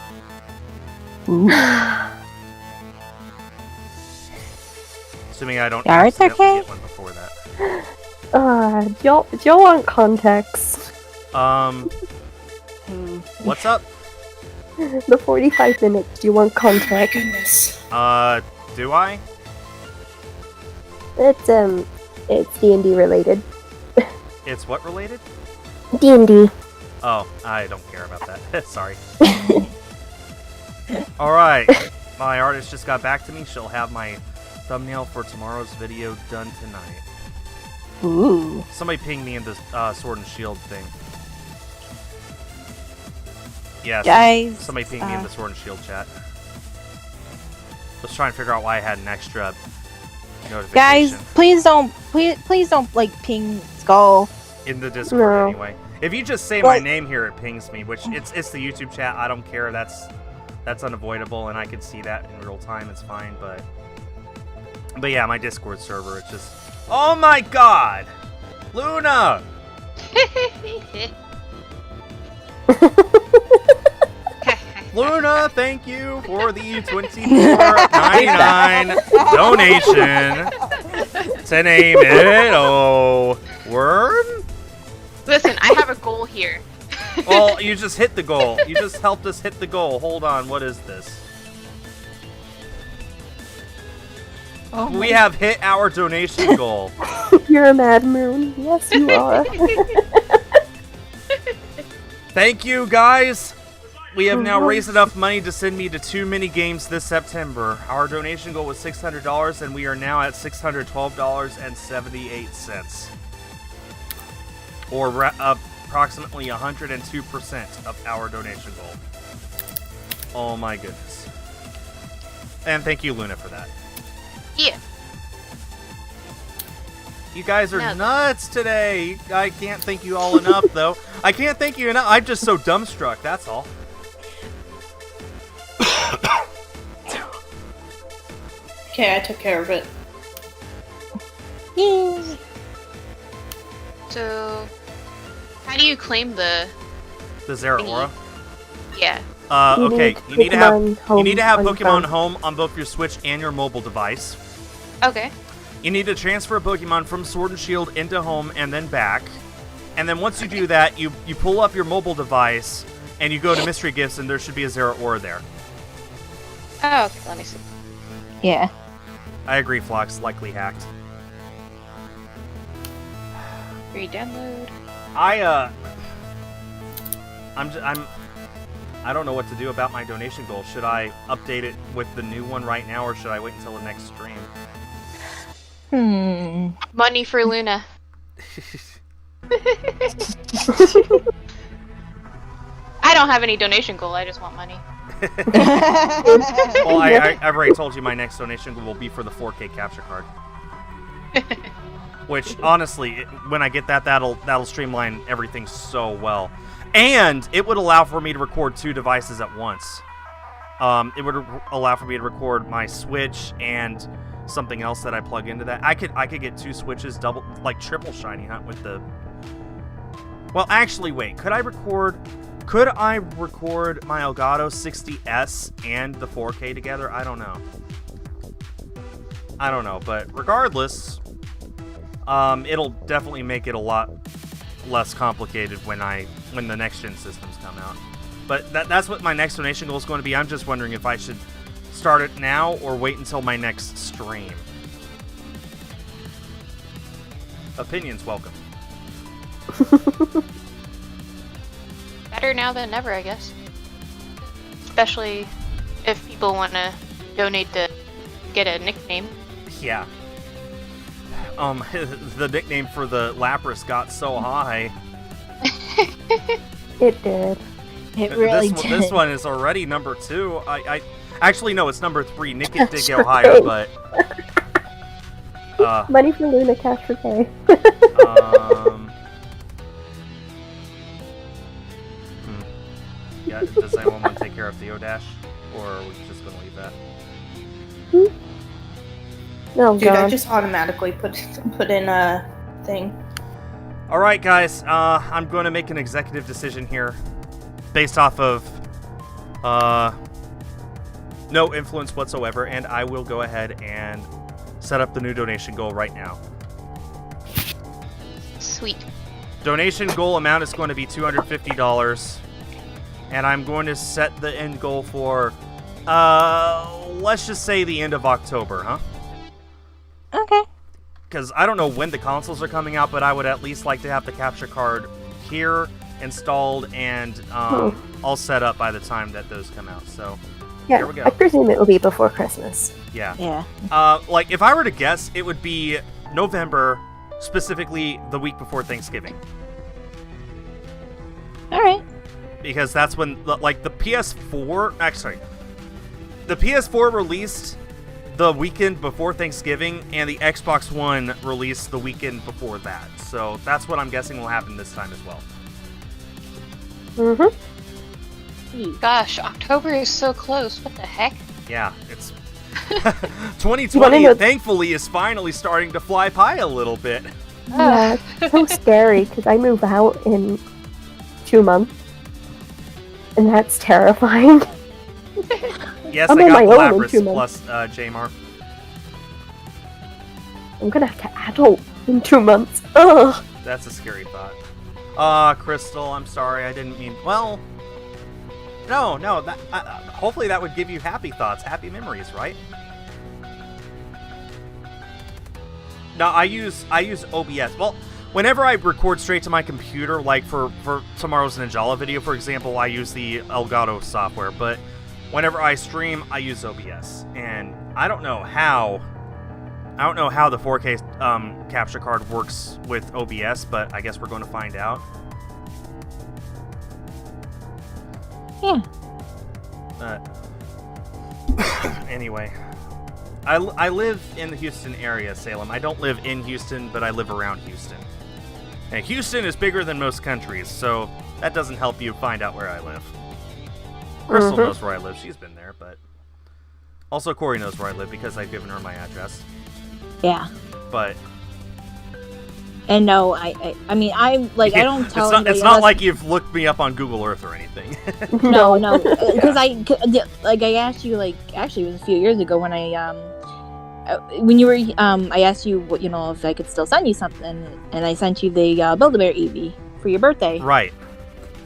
Assuming I don't Yeah, it's accidentally okay. get one before that. Do y'all want context? What's up? The 45 minutes, do you want context? Goodness. Do I? It's D&D related. It's what related? D&D. Oh, I don't care about that. Sorry. Alright. My artist just got back to me. She'll have my thumbnail for tomorrow's video done tonight. Ooh. Somebody ping me in the Sword and Shield thing. Yes. Guys, Somebody ping me in the Sword and Shield chat. Let's try and figure out why I had an extra notification. Guys, please don't like ping Skull. In the Discord No. anyway. If you just say my name here, it pings me, which it's the YouTube chat. I don't care. That's unavoidable, and I can see that in real time. It's fine, but yeah, my Discord server. It's just, oh my God, Luna. Luna, thank you for the $24.99 donation to name it. Oh, Worm. Listen, I have a goal here. Well, you just hit the goal. You just helped us hit the goal. Hold on, what is this? Oh We have hit our donation goal. You're a Mad Moon. Yes, you are. Thank you, guys. We have now raised enough money to send me to 2 mini games this September. Our donation goal was $600, and we are now at $612.78. Or approximately 102% of our donation goal. Oh my goodness. And thank you, Luna, for that. Yeah. You guys are No. nuts today. I can't thank you all enough, though. I can't thank you enough. I'm just so dumbstruck, that's all. Okay, I took care of it. So, how do you claim the? The Zeraora. Yeah. Okay. You need to have Pokemon Pokemon Home on both your Switch and your mobile device. Okay. You need to transfer a Pokemon from Sword and Shield into Home and then back. And then once you do that, you pull up your mobile device and you go to Mystery Gifts, and there should be a Zeraora there. Oh, okay. Let me see. Yeah. I agree, Flox. Likely hacked. Re-download. I'm I don't know what to do about my donation goal. Should I update it with the new one right now, or should I wait until the next stream? Money for Luna. I don't have any donation goal, I just want money. Well, I've already told you my next donation goal will be for the 4K capture card. Which, honestly, when I get that, that'll streamline everything so well. And it would allow for me to record 2 devices at once. It would allow for me to record my Switch and something else that I plug into that. I could get 2 Switches, triple shiny hunt with the... Well, actually, wait. Could I record my Elgato 60S and the 4K together? I don't know, but regardless, it'll definitely make it a lot less complicated when the next gen systems come out. But that's what my next donation goal is going to be. I'm just wondering if I should start it now or wait until my next stream. Opinions welcome. Better now than never, I guess. Especially if people want to donate to get a nickname. Yeah. The nickname for the Lapras got so high. It did. It really did. This one is already number 2. I actually no, it's number 3. Nick it did go higher, but Money for Luna, cash for K. Yeah, does anyone want to take care of Theodash, or are we just gonna leave that? No, Dude, I God. just automatically put in a thing. All right, guys. I'm going to make an executive decision here, based off of no influence whatsoever, and I will go ahead and set up the new donation goal right now. Sweet. Donation goal amount is going to be $250, and I'm going to set the end goal for, let's just say the end of October, huh? Okay. Because I don't know when the consoles are coming out, but I would at least like to have the capture card here, installed, and all set up by the time that those come out. So, here we go. I presume it will be before Christmas. Yeah. Yeah. If I were to guess, it would be November, specifically the week before Thanksgiving. All right. Because that's when, the PS4... Actually, the PS4 released the weekend before Thanksgiving, and the Xbox One released the weekend before that. So that's what I'm guessing will happen this time as well. Gosh, October is so close. What the heck? Yeah, it's... 2020, thankfully, is finally starting to fly by a little bit. Yeah, it's so scary, because I move out in 2 months. And that's terrifying. Yes, I'm I on got my own in Lapras 2 months. plus Jmar. I'm gonna have to adult in 2 months. Ugh. That's a scary thought. Crystal, I'm sorry, I didn't mean... Well... No, that, hopefully that would give you happy thoughts, happy memories, right? No, I use OBS. Well, whenever I record straight to my computer, like for tomorrow's Ninjala video, for example, I use the Elgato software, but whenever I stream, I use OBS. And I don't know how the 4K capture card works with OBS, but I guess we're going to find out. Yeah. Anyway, I live in the Houston area, Salem. I don't live in Houston, but I live around Houston. And Houston is bigger than most countries, so that doesn't help you find out where I live. Crystal knows where I live. She's been there, but... Also, Corey knows where I live because I've given her my address. Yeah. But... And no, I mean, I'm like, I don't tell anybody It's not unless- like you've looked me up on Google Earth or anything. No, because I asked you, like, actually it was a few years ago when I asked you what, if I could still send you something, and I sent you the Build-A-Bear Eevee for your birthday. Right.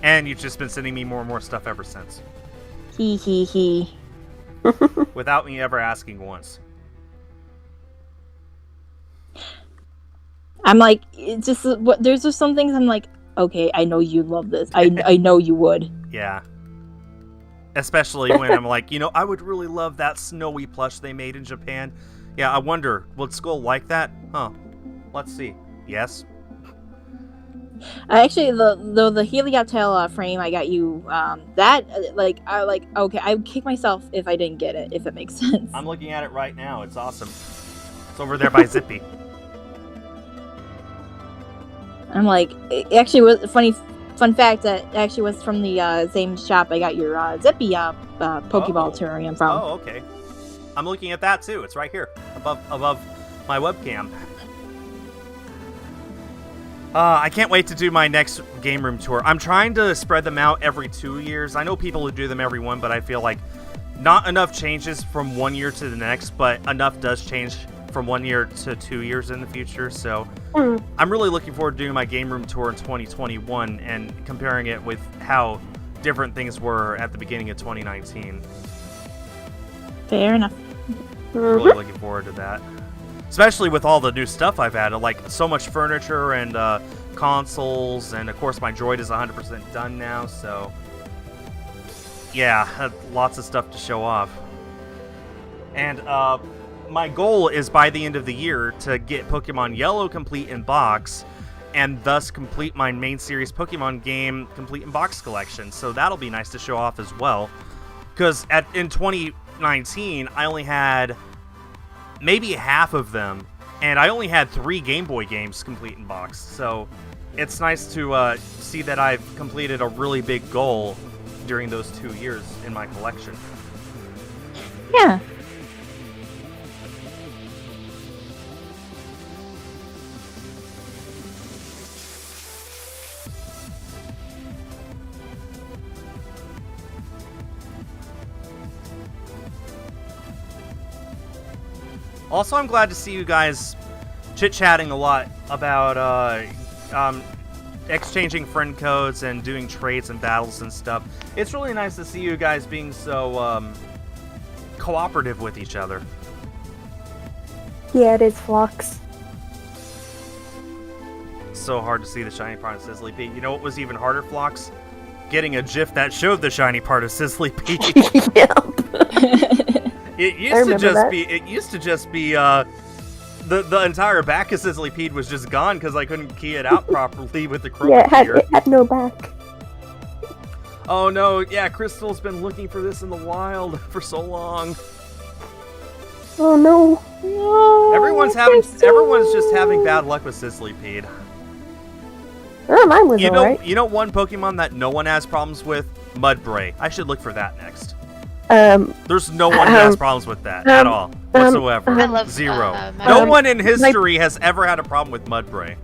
And you've just been sending me more and more stuff ever since. He. Without me ever asking once. I'm like, it's just there's just some things I'm like, okay, I know you love this. I know you would. Yeah. Especially when I'm like, I would really love that snowy plush they made in Japan. Yeah, I wonder, would Skull like that? Huh. Let's see. Yes. Actually, the Helioptile frame I got you, that okay, I would kick myself if I didn't get it, if it makes sense. I'm looking at it right now. It's awesome. It's over there by Zippy. I'm like, it actually was fun fact that it actually was from the same shop I got your Zippy Pokeball terrarium from. Oh, okay. I'm looking at that too. It's right here, above my webcam. I can't wait to do my next game room tour. I'm trying to spread them out every 2 years. I know people who do them every one, but I feel like not enough changes from 1 year to the next, but enough does change from 1 year to 2 years in the future. So I'm really looking forward to doing my game room tour in 2021 and comparing it with how different things were at the beginning of 2019. Fair enough. Really looking forward to that. Especially with all the new stuff I've added, like so much furniture and consoles, and of course my droid is 100% done now, so yeah, lots of stuff to show off. And my goal is by the end of the year to get Pokemon Yellow complete in box, and thus complete my main series Pokemon game complete in box collection, so that'll be nice to show off as well. Because in 2019, I only had maybe half of them, and I only had 3 Game Boy games complete in box, so it's nice to see that I've completed a really big goal during those 2 years in my collection. Yeah. Also, I'm glad to see you guys chit-chatting a lot about exchanging friend codes and doing trades and battles and stuff. It's really nice to see you guys being so cooperative with each other. Yeah, it is, Phlox. So hard to see the shiny part of Sizzlipede. You know what was even harder, Phlox? Getting a GIF that showed the shiny part of Sizzlipede. Yep. It used to just be the entire back of Sizzlipede was just gone because I couldn't key it out properly with the chroma key. It had no back. Oh no, yeah, Crystal's been looking for this in the wild for so long. Oh no. No. Everyone's just having bad luck with Sizzlipede. Oh, mine was alright. You know one Pokemon that no one has problems with? Mudbray. I should look for that next. There's no one who has problems with that at all, whatsoever. I love Zero. No one in history has ever had a problem with Mudbray.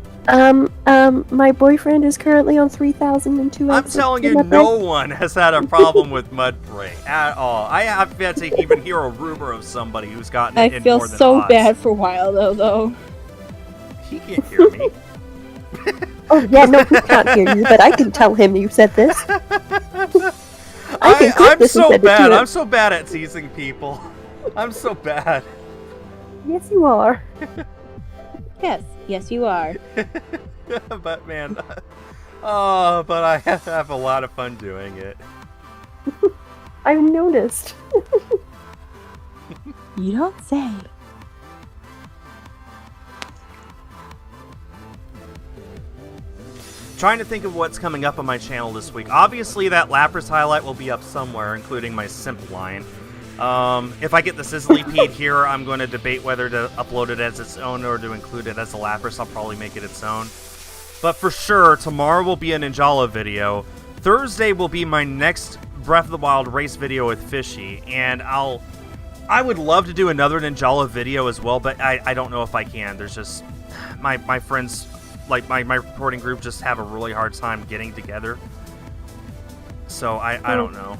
My boyfriend is currently on 3,002. I'm telling you, no one has had a problem with Mudbray at all. I have yet to even hear a rumor of somebody who's gotten it in more than I feel so odds. bad for Wildo, though. He can't hear me. Oh yeah, no, he can't hear you, but I can tell him you said this. I'm so bad. I'm so bad at teasing people. I'm so bad. Yes, you are. Yes, you are. But man, but I have a lot of fun doing it. I've noticed. You don't say. Trying to think of what's coming up on my channel this week. Obviously, that Lapras highlight will be up somewhere, including my simp line. If I get the Sizzlipede here, I'm going to debate whether to upload it as its own or to include it as a Lapras. I'll probably make it its own. But for sure, tomorrow will be a Ninjala video. Thursday will be my next Breath of the Wild race video with Fishy, and I would love to do another Ninjala video as well, but I don't know if I can. There's just my friends, like my recording group, just have a really hard time getting together. So I don't know.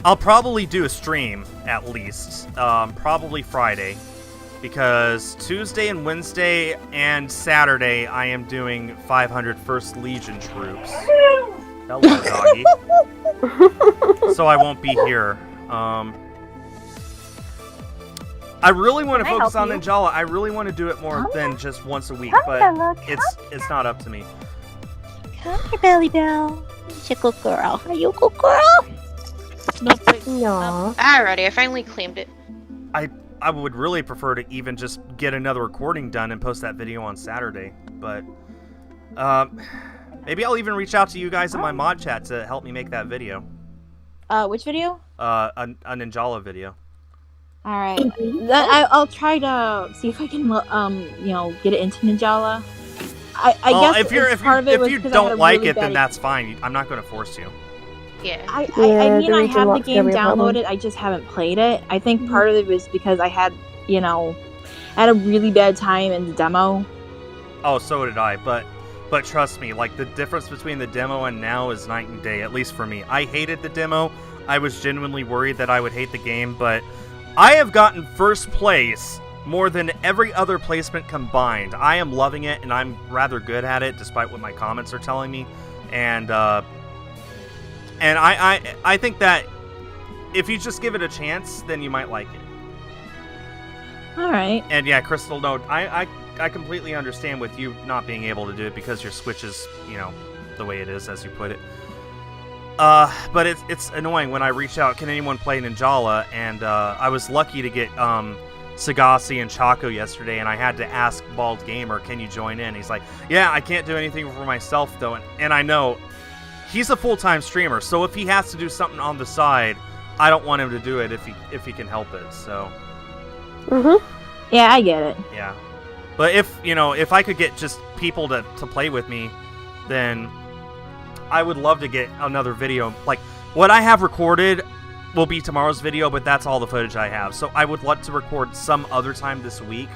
I'll probably do a stream at least, probably Friday, because Tuesday and Wednesday and Saturday I am doing 500 First Legion troops. Hello, doggy. So I won't be here. I really want to focus on Ninjala. I really want to do it more than just once a week, but it's not up to me. Come here, Belly Bell. such a good girl. Are you a good girl? No, but, No. Alrighty, I finally claimed it. I would really prefer to even just get another recording done and post that video on Saturday, but maybe I'll even reach out to you guys in my mod chat to help me make that video. which video? A Ninjala video. All right, I'll try to see if I can, get it into Ninjala. I guess if you don't like it, then that's fine. I'm not going to force you. Yeah. I Yeah, mean, the I region have the lock's game gonna be a problem. downloaded. I just haven't played it. I think part of it was because I had, had a really bad time in the demo. Oh, so did I, but trust me, like, the difference between the demo and now is night and day, at least for me. I hated the demo. I was genuinely worried that I would hate the game, but I have gotten first place more than every other placement combined. I am loving it, and I'm rather good at it, despite what my comments are telling me. And I think that if you just give it a chance, then you might like it. All right. And yeah, Crystal, no, I completely understand with you not being able to do it because your Switch is, the way it is, as you put it. But it's annoying when I reach out, can anyone play Ninjala? And I was lucky to get Sagasi and Chaco yesterday, and I had to ask Bald Gamer, can you join in? He's like, yeah, I can't do anything for myself, though. And I know he's a full-time streamer, so if he has to do something on the side, I don't want him to do it if he can help it, so... Yeah, I get it. Yeah. But if I could get just people to play with me, then I would love to get another video. Like, what I have recorded will be tomorrow's video, but that's all the footage I have. So I would love to record some other time this week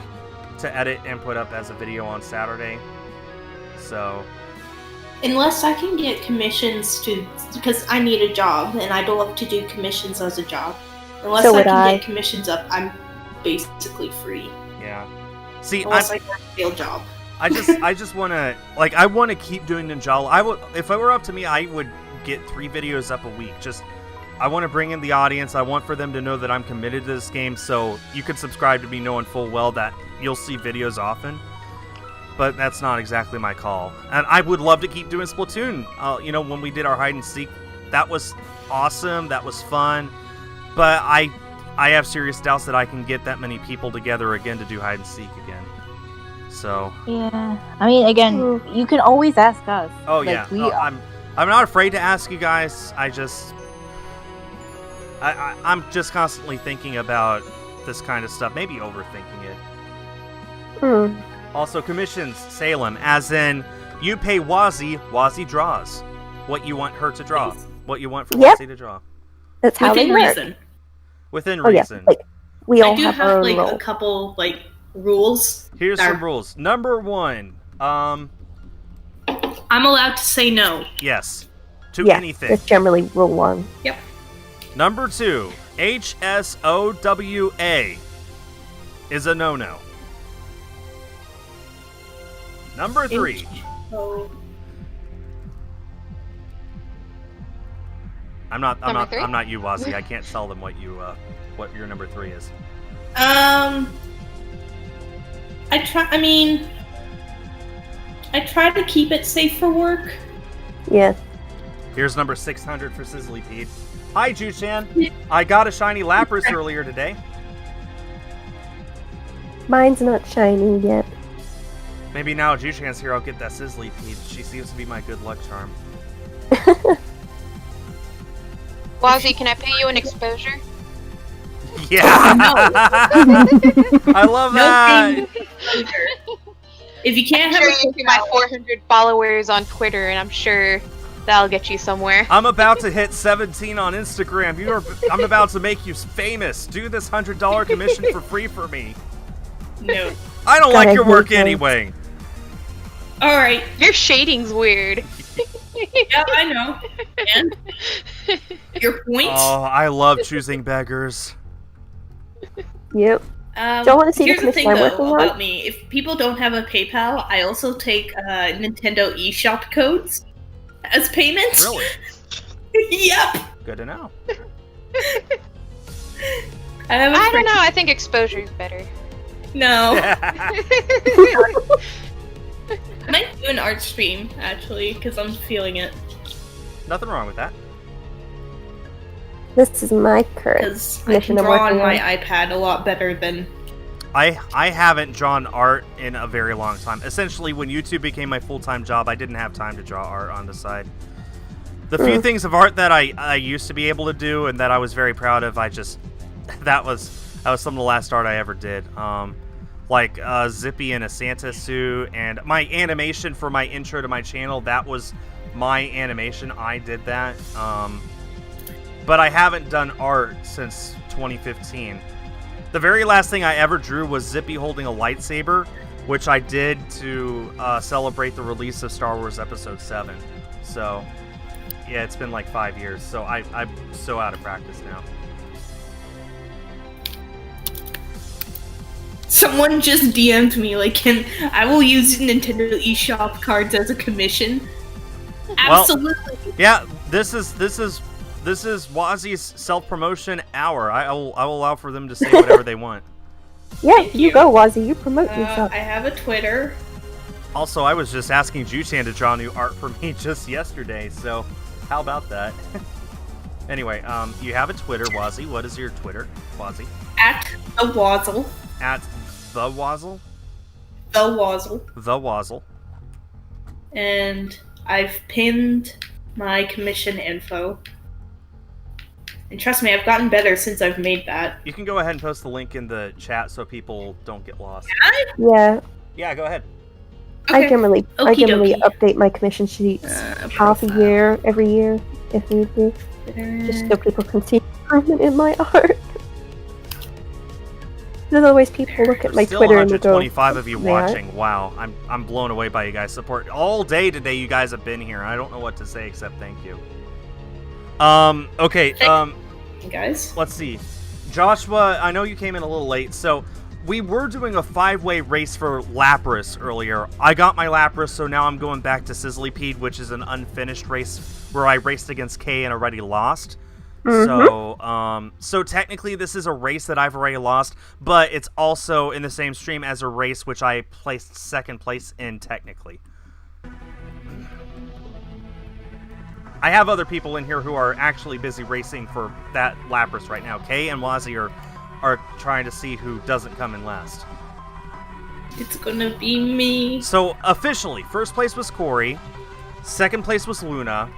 to edit and put up as a video on Saturday. So... Unless I can get commissions because I need a job and I don't love to do commissions as a job. Unless So I would can I. get commissions up, I'm basically free. Yeah. See, Unless I get a real job. I just want to, I want to keep doing Ninjala. If it were up to me, I would get 3 videos up a week. I want to bring in the audience. I want for them to know that I'm committed to this game, so you can subscribe to me knowing full well that you'll see videos often. But that's not exactly my call. And I would love to keep doing Splatoon. When we did our hide and seek, that was awesome. That was fun. But I have serious doubts that I can get that many people together again to do hide and seek again. So. Yeah. I mean, again, you can always ask us. Oh Like, yeah. we No, are- I'm not afraid to ask you guys. I'm just constantly thinking about this kind of stuff. Maybe overthinking it. Also, commissions, Salem, as in, you pay Wazzy draws what you want her to draw. What you want for Yep. Wazzy to draw. That's how Within they work. reason. Within Oh yeah, reason. like we all I do have our have own role. a couple rules. Here's Are- some rules. Number 1, I'm allowed to say no. yes, to Yeah, anything. that's generally rule 1. Number 2, HSOWA is a no-no. Number 3, So I'm not three? I'm not you, Wazzy. I can't tell them what your number 3 is. I try to keep it safe for work. Yeah. Here's number 600 for Sizzlipede. Hi, Ju-chan. I got a shiny Lapras earlier today. Mine's not shiny yet. Maybe now Ju-chan's here, I'll get that Sizzlipede. She seems to be my good luck charm. Wazzy, can I pay you an exposure? Yeah! I love that! If you can't I'm have sure you can my 400 followers on Twitter, and I'm sure that'll get you somewhere. I'm about to hit 17 on Instagram. I'm about to make you famous. Do this $100 commission for free for me. no. I don't God, like I your hate work those. anyway. All right. Your shading's weird. Yeah, I know. And your point. Oh, I love choosing beggars. Yep. Um, Do you wanna see the here's the thing, commission I'm though, working on? about me. If people don't have a PayPal, I also take Nintendo eShop codes as payment. Really? Yep. Good to know. I have a I don't friend- know. I think exposure's better. No. I might do an art stream, actually, because I'm feeling it. Nothing wrong with that. This is my current Because I can mission I'm draw on working my on. iPad a lot better than. I haven't drawn art in a very long time. Essentially, when YouTube became my full-time job, I didn't have time to draw art on the side. The few things of art that I used to be able to do and that I was very proud of, I just that was some of the last art I ever did. Like Zippy in a Santa suit, and my animation for my intro to my channel, that was my animation. I did that. But I haven't done art since 2015. The very last thing I ever drew was Zippy holding a lightsaber, which I did to celebrate the release of Star Wars Episode 7. So, yeah, it's been like 5 years, so I'm so out of practice now. Someone just DM'd me, like, I will use Nintendo eShop cards as a commission. Absolutely. Well, yeah, this is Wazzy's self-promotion hour. I will allow for them to say whatever they want. Yeah, Thank you you. go, Wazzy. You promote yourself. I have a Twitter. Also, I was just asking Juchan to draw new art for me just yesterday, so how about that? Anyway, you have a Twitter, Wazzy. What is your Twitter, Wazzy? At the Wazzle. At the Wazzle? The Wazzle. The Wazzle. And I've pinned my commission info. And trust me, I've gotten better since I've made that. You can go ahead and post the link in the chat so people don't get lost. Yeah, Yeah, go ahead. I generally Okie dokie. update my commission sheets half a year, every year, if need be, just so people can see improvement in my art. There's always people look at my Still Twitter and they go, 125 of you "Yeah." watching. Wow, I'm blown away by you guys' support. All day today you guys have been here. I don't know what to say except thank you. Okay, Guys. let's see. Joshua, I know you came in a little late, so we were doing a 5-way race for Lapras earlier. I got my Lapras, so now I'm going back to Sizzlipede, which is an unfinished race where I raced against Kay and already lost. So technically this is a race that I've already lost, but it's also in the same stream as a race which I placed second place in technically. I have other people in here who are actually busy racing for that Lapras right now. Kay and Wazzy are trying to see who doesn't come in last. It's gonna be me. So officially, first place was Corey, second place was Luna,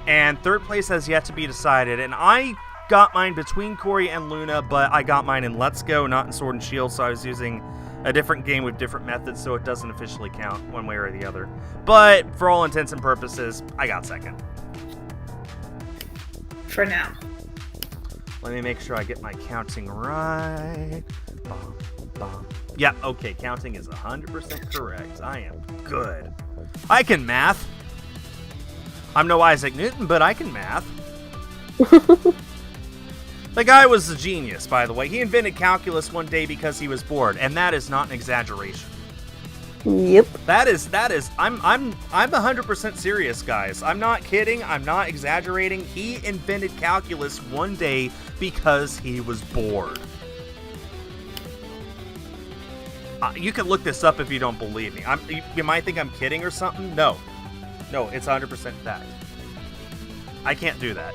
and third place has yet to be decided. And I got mine between Corey and Luna, but I got mine in Let's Go, not in Sword and Shield, so I was using a different game with different methods, so it doesn't officially count one way or the other. But for all intents and purposes, I got second. For now. Let me make sure I get my counting right. Bum, bum. Yeah, okay, counting is 100% correct. I am good. I can math. I'm no Isaac Newton, but I can math. The guy was a genius, by the way. He invented calculus one day because he was bored, and that is not an exaggeration. Yep. That is. I'm 100% serious, guys. I'm not kidding. I'm not exaggerating. He invented calculus one day because he was bored. You can look this up if you don't believe me. You might think I'm kidding or something. No, it's 100% fact. I can't do that.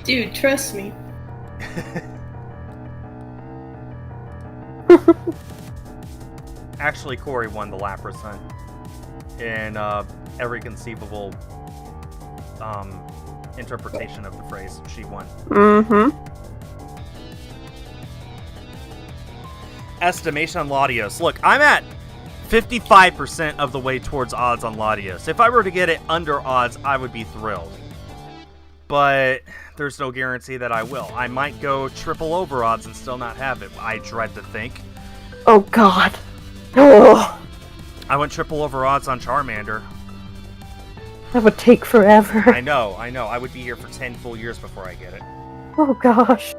Dude, trust me. Actually, Corey won the Lapras hunt in every conceivable interpretation of the phrase. She won. Estimation on Latios. Look, I'm at 55% of the way towards odds on Latios. If I were to get it under odds, I would be thrilled. But there's no guarantee that I will. I might go triple over odds and still not have it. I dread to think. Oh God. Oh, I went triple over odds on Charmander. that would take forever. I know. I would be here for 10 full years before I get it. Oh gosh.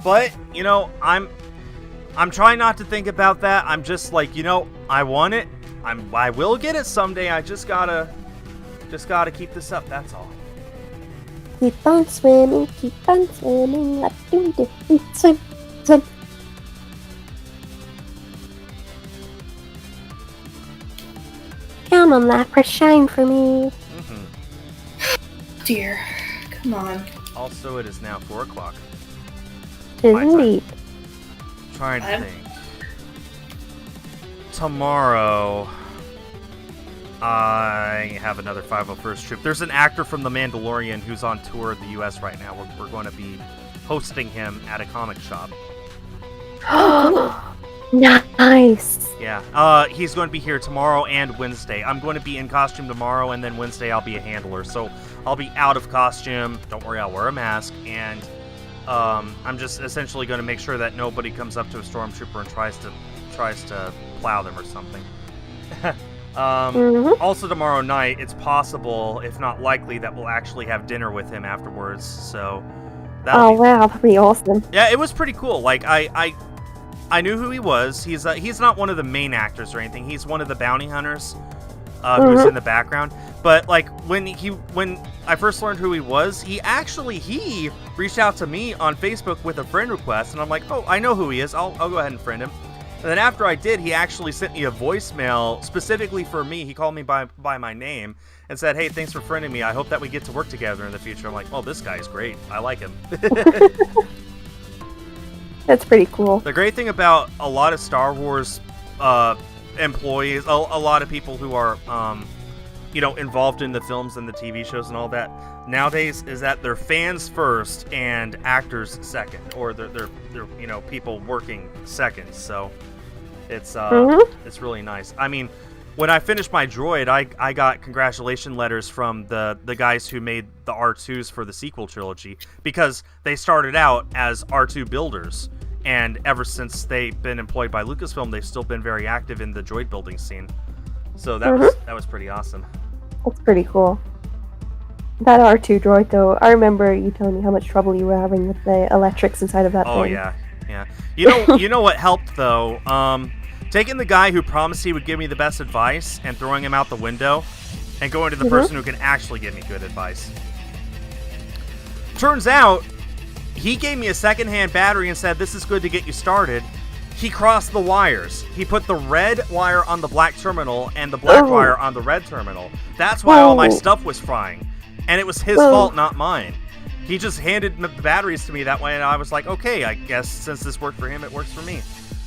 But, you know, I'm trying not to think about that. I'm just like, I want it. I will get it someday. I just gotta keep this up. That's all. Keep on swimming, let's do it. Swim, swim. Come on, Lapras, shine for me. Dear, come on. Also, it is now 4 o'clock. Indeed. Trying to think. Tomorrow, I have another 501st trip. There's an actor from The Mandalorian who's on tour in the U.S. right now. We're going to be hosting him at a comic shop. Nice. Yeah. He's going to be here tomorrow and Wednesday. I'm going to be in costume tomorrow, and then Wednesday I'll be a handler. So I'll be out of costume. Don't worry, I'll wear a mask. And I'm just essentially going to make sure that nobody comes up to a stormtrooper and tries to plow them or something. Also tomorrow night, it's possible, if not likely, that we'll actually have dinner with him afterwards. So wow, that'd be awesome. Yeah, it was pretty cool. Like I knew who he was. He's not one of the main actors or anything. He's one of the bounty hunters who's in the background. But like when I first learned who he was, he reached out to me on Facebook with a friend request, and I'm like, oh, I know who he is. I'll go ahead and friend him. And then after I did, he actually sent me a voicemail specifically for me. He called me by my name and said, hey, thanks for friending me. I hope that we get to work together in the future. I'm like, well, this guy's great. I like him. That's pretty cool. The great thing about a lot of Star Wars employees, a lot of people who are, involved in the films and the TV shows and all that nowadays, is that they're fans first and actors second, or they're people working second. So it's really nice. I mean, when I finished my droid, I got congratulation letters from the guys who made the R2s for the sequel trilogy, because they started out as R2 builders, and ever since they've been employed by Lucasfilm, they've still been very active in the droid building scene. So that was pretty awesome. That's pretty cool. That R2 droid, though, I remember you telling me how much trouble you were having with the electrics inside of that thing. Oh yeah. You know what helped though? Taking the guy who promised he would give me the best advice and throwing him out the window, and going to the person who can actually give me good advice. Turns out, he gave me a secondhand battery and said, this is good to get you started. He crossed the wires. He put the red wire on the black terminal and the black wire on the red terminal. That's why all my stuff was frying. And it was his fault, not mine. He just handed the batteries to me that way, and I was like, okay, I guess since this worked for him, it works for me.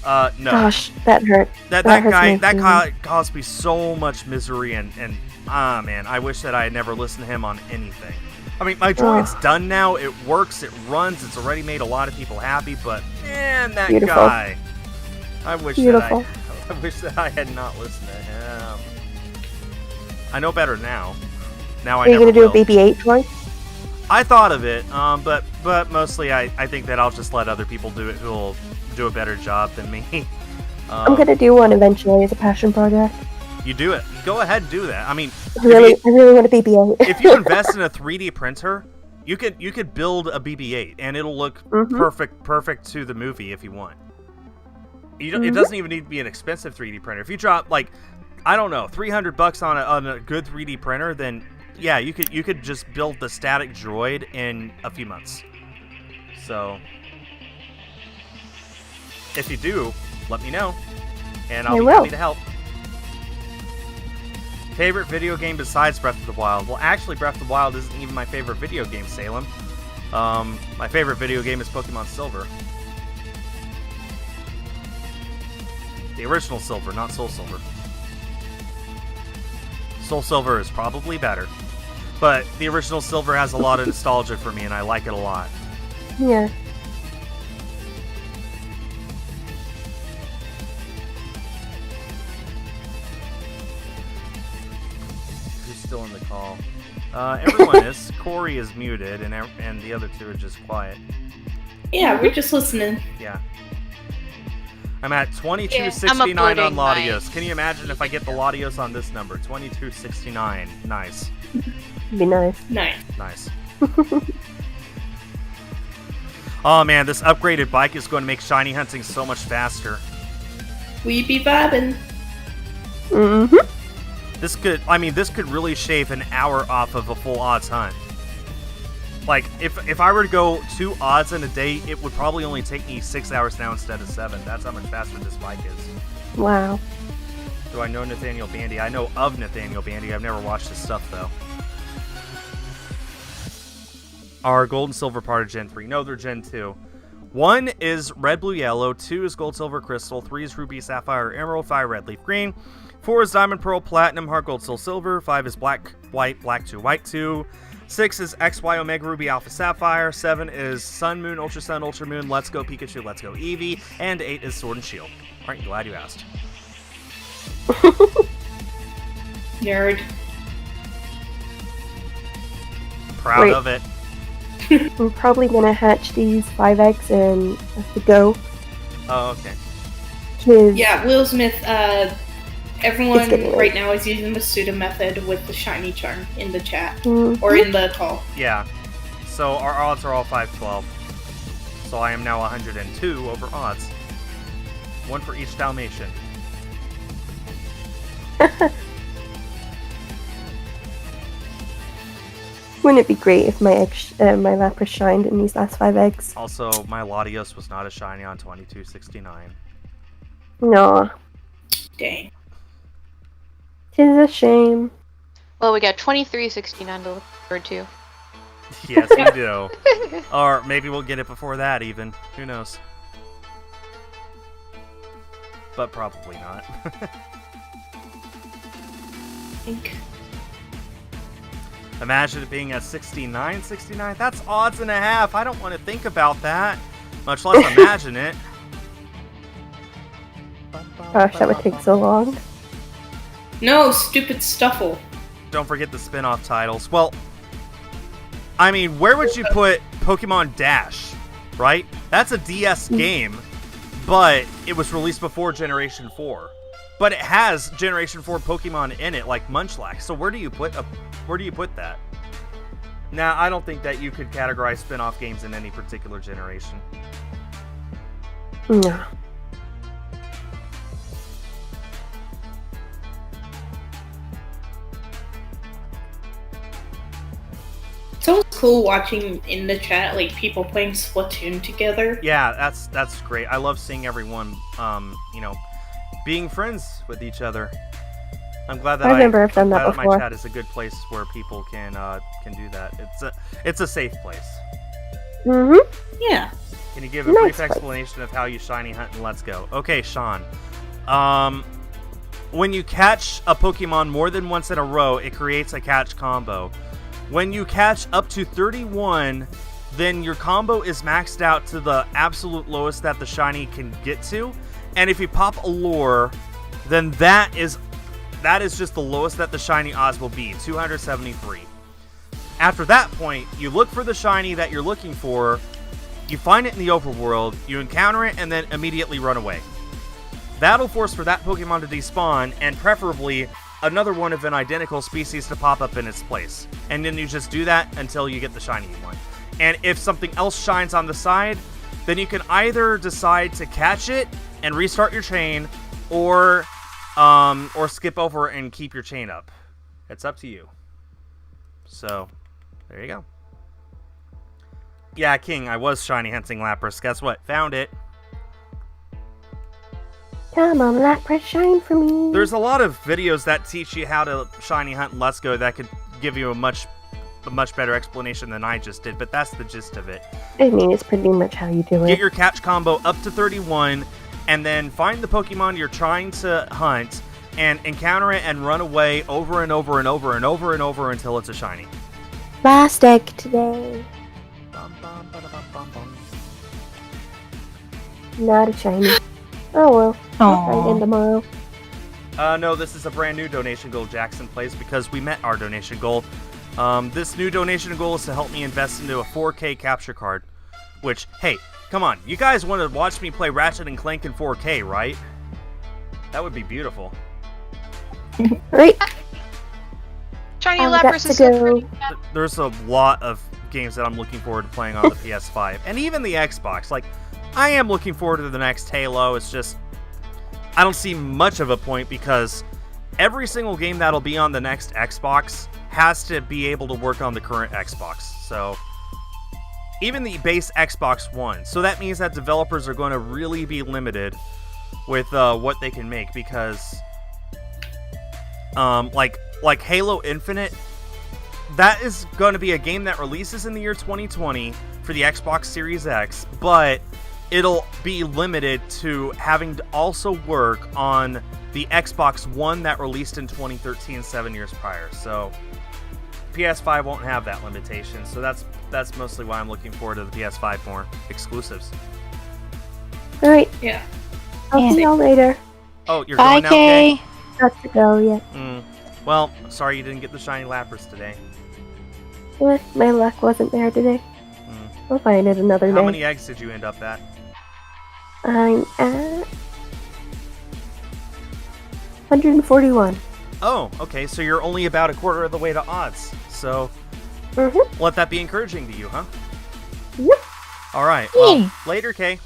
No. Gosh, that hurt. That guy caused me so much misery, and man, I wish that I had never listened to him on anything. I mean, my droid's done now. It works. It runs. It's already made a lot of people happy. But man, that guy. I wish that I had not listened to him. I know better now. Now I. Are you gonna do a BB-8 droid? I thought of it, but mostly I think that I'll just let other people do it who'll do a better job than me. I'm gonna do one eventually as a passion project. You do it. Go ahead and do that. I mean, I really want a BB-8. If you invest in a 3D printer, you could build a BB-8 and it'll look perfect to the movie if you want. It doesn't even need to be an expensive 3D printer. If you drop like, I don't know, $300 on a good 3D printer, then yeah, you could just build the static droid in a few months. So if you do, let me know, and I'll be happy to help. Favorite video game besides Breath of the Wild? Well, actually, Breath of the Wild isn't even my favorite video game, Salem. My favorite video game is Pokemon Silver. The original Silver, not Soul Silver. Soul Silver is probably better. But the original Silver has a lot of nostalgia for me, and I like it a lot. Yeah. Still in the call. Everyone is. Corey is muted, and the other two are just quiet. Yeah, we're just listening. Yeah. I'm at 2269 on Latios. Can you imagine if I get the Latios on this number? 2269. Nice. Be nice. Nice. Nice. Oh man, this upgraded bike is going to make shiny hunting so much faster. We be vibing. Mm-hmm. This could really shave an hour off of a full odds hunt. Like, if I were to go 2 odds in a day, it would probably only take me 6 hours now instead of 7. That's how much faster this bike is. Wow. Do I know Nathaniel Bandy? I know of Nathaniel Bandy. I've never watched his stuff, though. Are gold and silver part of Gen 3? No, they're Gen 2. 1 is red, blue, yellow. 2 is gold, silver, crystal. 3 is ruby, sapphire, emerald. 5, red, leaf, green. 4 is diamond, pearl, platinum, heart, gold, soul, silver. 5 is black, white, black 2, white 2. 6 is X, Y, Omega, Ruby, Alpha, Sapphire. 7 is Sun, Moon, Ultra Sun, Ultra Moon, Let's Go Pikachu, Let's Go Eevee. And 8 is Sword and Shield. Aren't you glad you asked? Nerd. Proud Wait. of it. I'm probably gonna hatch these 5 eggs and have to go. Oh, okay. 'Cause Yeah, Will Smith, everyone It's getting right now is using the pseudo method with the shiny charm in the chat. Mhm. Or in the call. Yeah. So our odds are all 512. So I am now 102 over odds. 1 for each Dalmatian. Wouldn't it be great if my my Lapras shined in these last 5 eggs? Also, my Latios was not a shiny on 2269. No, Dang. tis a shame. Well, we got 2369 to look forward to. Yes, we do. Or maybe we'll get it before that, even. Who knows? But probably not. Think. Imagine it being a 69. That's odds and a half. I don't want to think about that. Much less imagine it. Gosh, that would take so long. No, stupid Stuffle. Don't forget the spin-off titles. Well, I mean, where would you put Pokemon Dash, right? That's a DS game, but it was released before Generation 4. But it has Generation 4 Pokemon in it, like Munchlax. So where do you put that? Now, I don't think that you could categorize spin-off games in any particular generation. No. It's always cool watching in the chat, like, people playing Splatoon together. Yeah, that's great. I love seeing everyone, being friends with each other. I'm glad that I remember I've done that my before. chat is a good place where people can do that. It's a safe place. Mm-hmm. Yeah. Can you give a Nice brief place. explanation of how you shiny hunt and let's go? Okay, Sean. When you catch a Pokemon more than once in a row, it creates a catch combo. When you catch up to 31, then your combo is maxed out to the absolute lowest that the shiny can get to. And if you pop a lure, then that is just the lowest that the shiny odds will be, 273. After that point, you look for the shiny that you're looking for, you find it in the overworld, you encounter it, and then immediately run away. That'll force for that Pokemon to despawn, and preferably another one of an identical species to pop up in its place. And then you just do that until you get the shiny you want. And if something else shines on the side, then you can either decide to catch it and restart your chain, or skip over and keep your chain up. It's up to you. So, there you go. Yeah, King, I was shiny hunting Lapras. Guess what? Found it. Come on, Lapras, shine for me. There's a lot of videos that teach you how to shiny hunt and let's go that could give you a much better explanation than I just did, but that's the gist of it. I mean, it's pretty much how you do Get it. your catch combo up to 31, and then find the Pokemon you're trying to hunt, and encounter it and run away over and over and over and over and over until it's a shiny. Last egg today. Not a shiny. Oh well. I'll try again tomorrow. No, this is a brand new donation goal Jackson plays because we met our donation goal. This new donation goal is to help me invest into a 4K capture card. Which, hey, come on, you guys want to watch me play Ratchet and Clank in 4K, right? That would be beautiful. Right. Shiny I got Lapras to is so go. pretty. There's a lot of games that I'm looking forward to playing on the PS5 and even the Xbox. Like, I am looking forward to the next Halo. It's just I don't see much of a point because every single game that'll be on the next Xbox has to be able to work on the current Xbox. So even the base Xbox One. So that means that developers are going to really be limited with what they can make because like Halo Infinite, that is going to be a game that releases in the year 2020 for the Xbox Series X, but it'll be limited to having to also work on the Xbox One that released in 2013, 7 years prior. So PS5 won't have that limitation. So that's mostly why I'm looking forward to the PS5 more exclusives. All right, Yeah. I'll see y'all later. Oh, you're Bye, going now, Kay? Kay. Got to go. Yeah. Well, sorry you didn't get the shiny Lapras today. My luck wasn't there today. We'll find it another How day. many eggs did you end up at? I'm at 141. Oh, okay, so you're only about a quarter of the way to odds. So let that be encouraging to you, huh? Yep. All right. Well, Hey. later, Kay.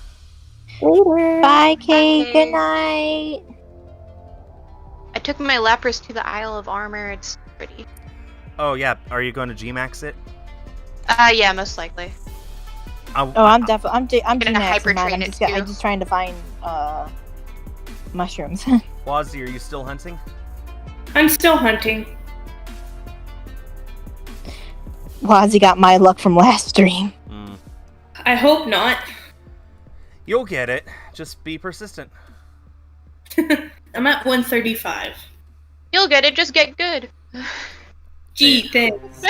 Later. Bye, Kay. Bye. Good night. I took my Lapras to the Isle of Armor. It's pretty. Oh yeah, are you going to Gmax it? Yeah, most likely. Oh, I'm definitely. I'm Gonna G-maxing hyper mine. train I'm it just, I'm too. just trying to find mushrooms. Wazzy, are you still hunting? I'm still hunting. Wazzy got my luck from last stream. I hope not. You'll get it. Just be persistent. I'm at 135. You'll get it. Just get good. Gee, thanks.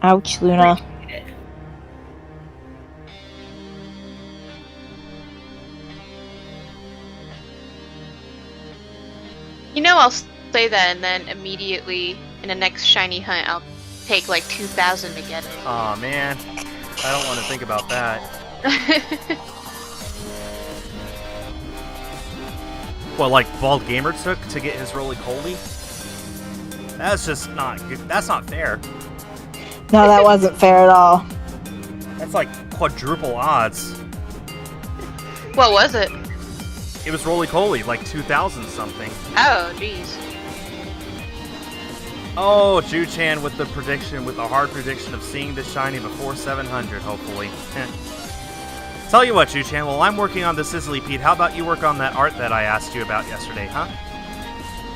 Ouch, Luna. You know, I'll say that, and then immediately in the next shiny hunt, I'll take like 2,000 to get it. Aw, man. I don't want to think about that. What, like Bald Gamer took to get his roly-poly? That's just not good. That's not fair. No, that wasn't fair at all. That's like quadruple odds. What was it? It was roly-poly, like 2,000 something. Oh, jeez. Oh, Ju-chan with the prediction, with the hard prediction of seeing the shiny before 700, hopefully. Tell you what, Ju-chan, while I'm working on the Sizzlipede, how about you work on that art that I asked you about yesterday, huh?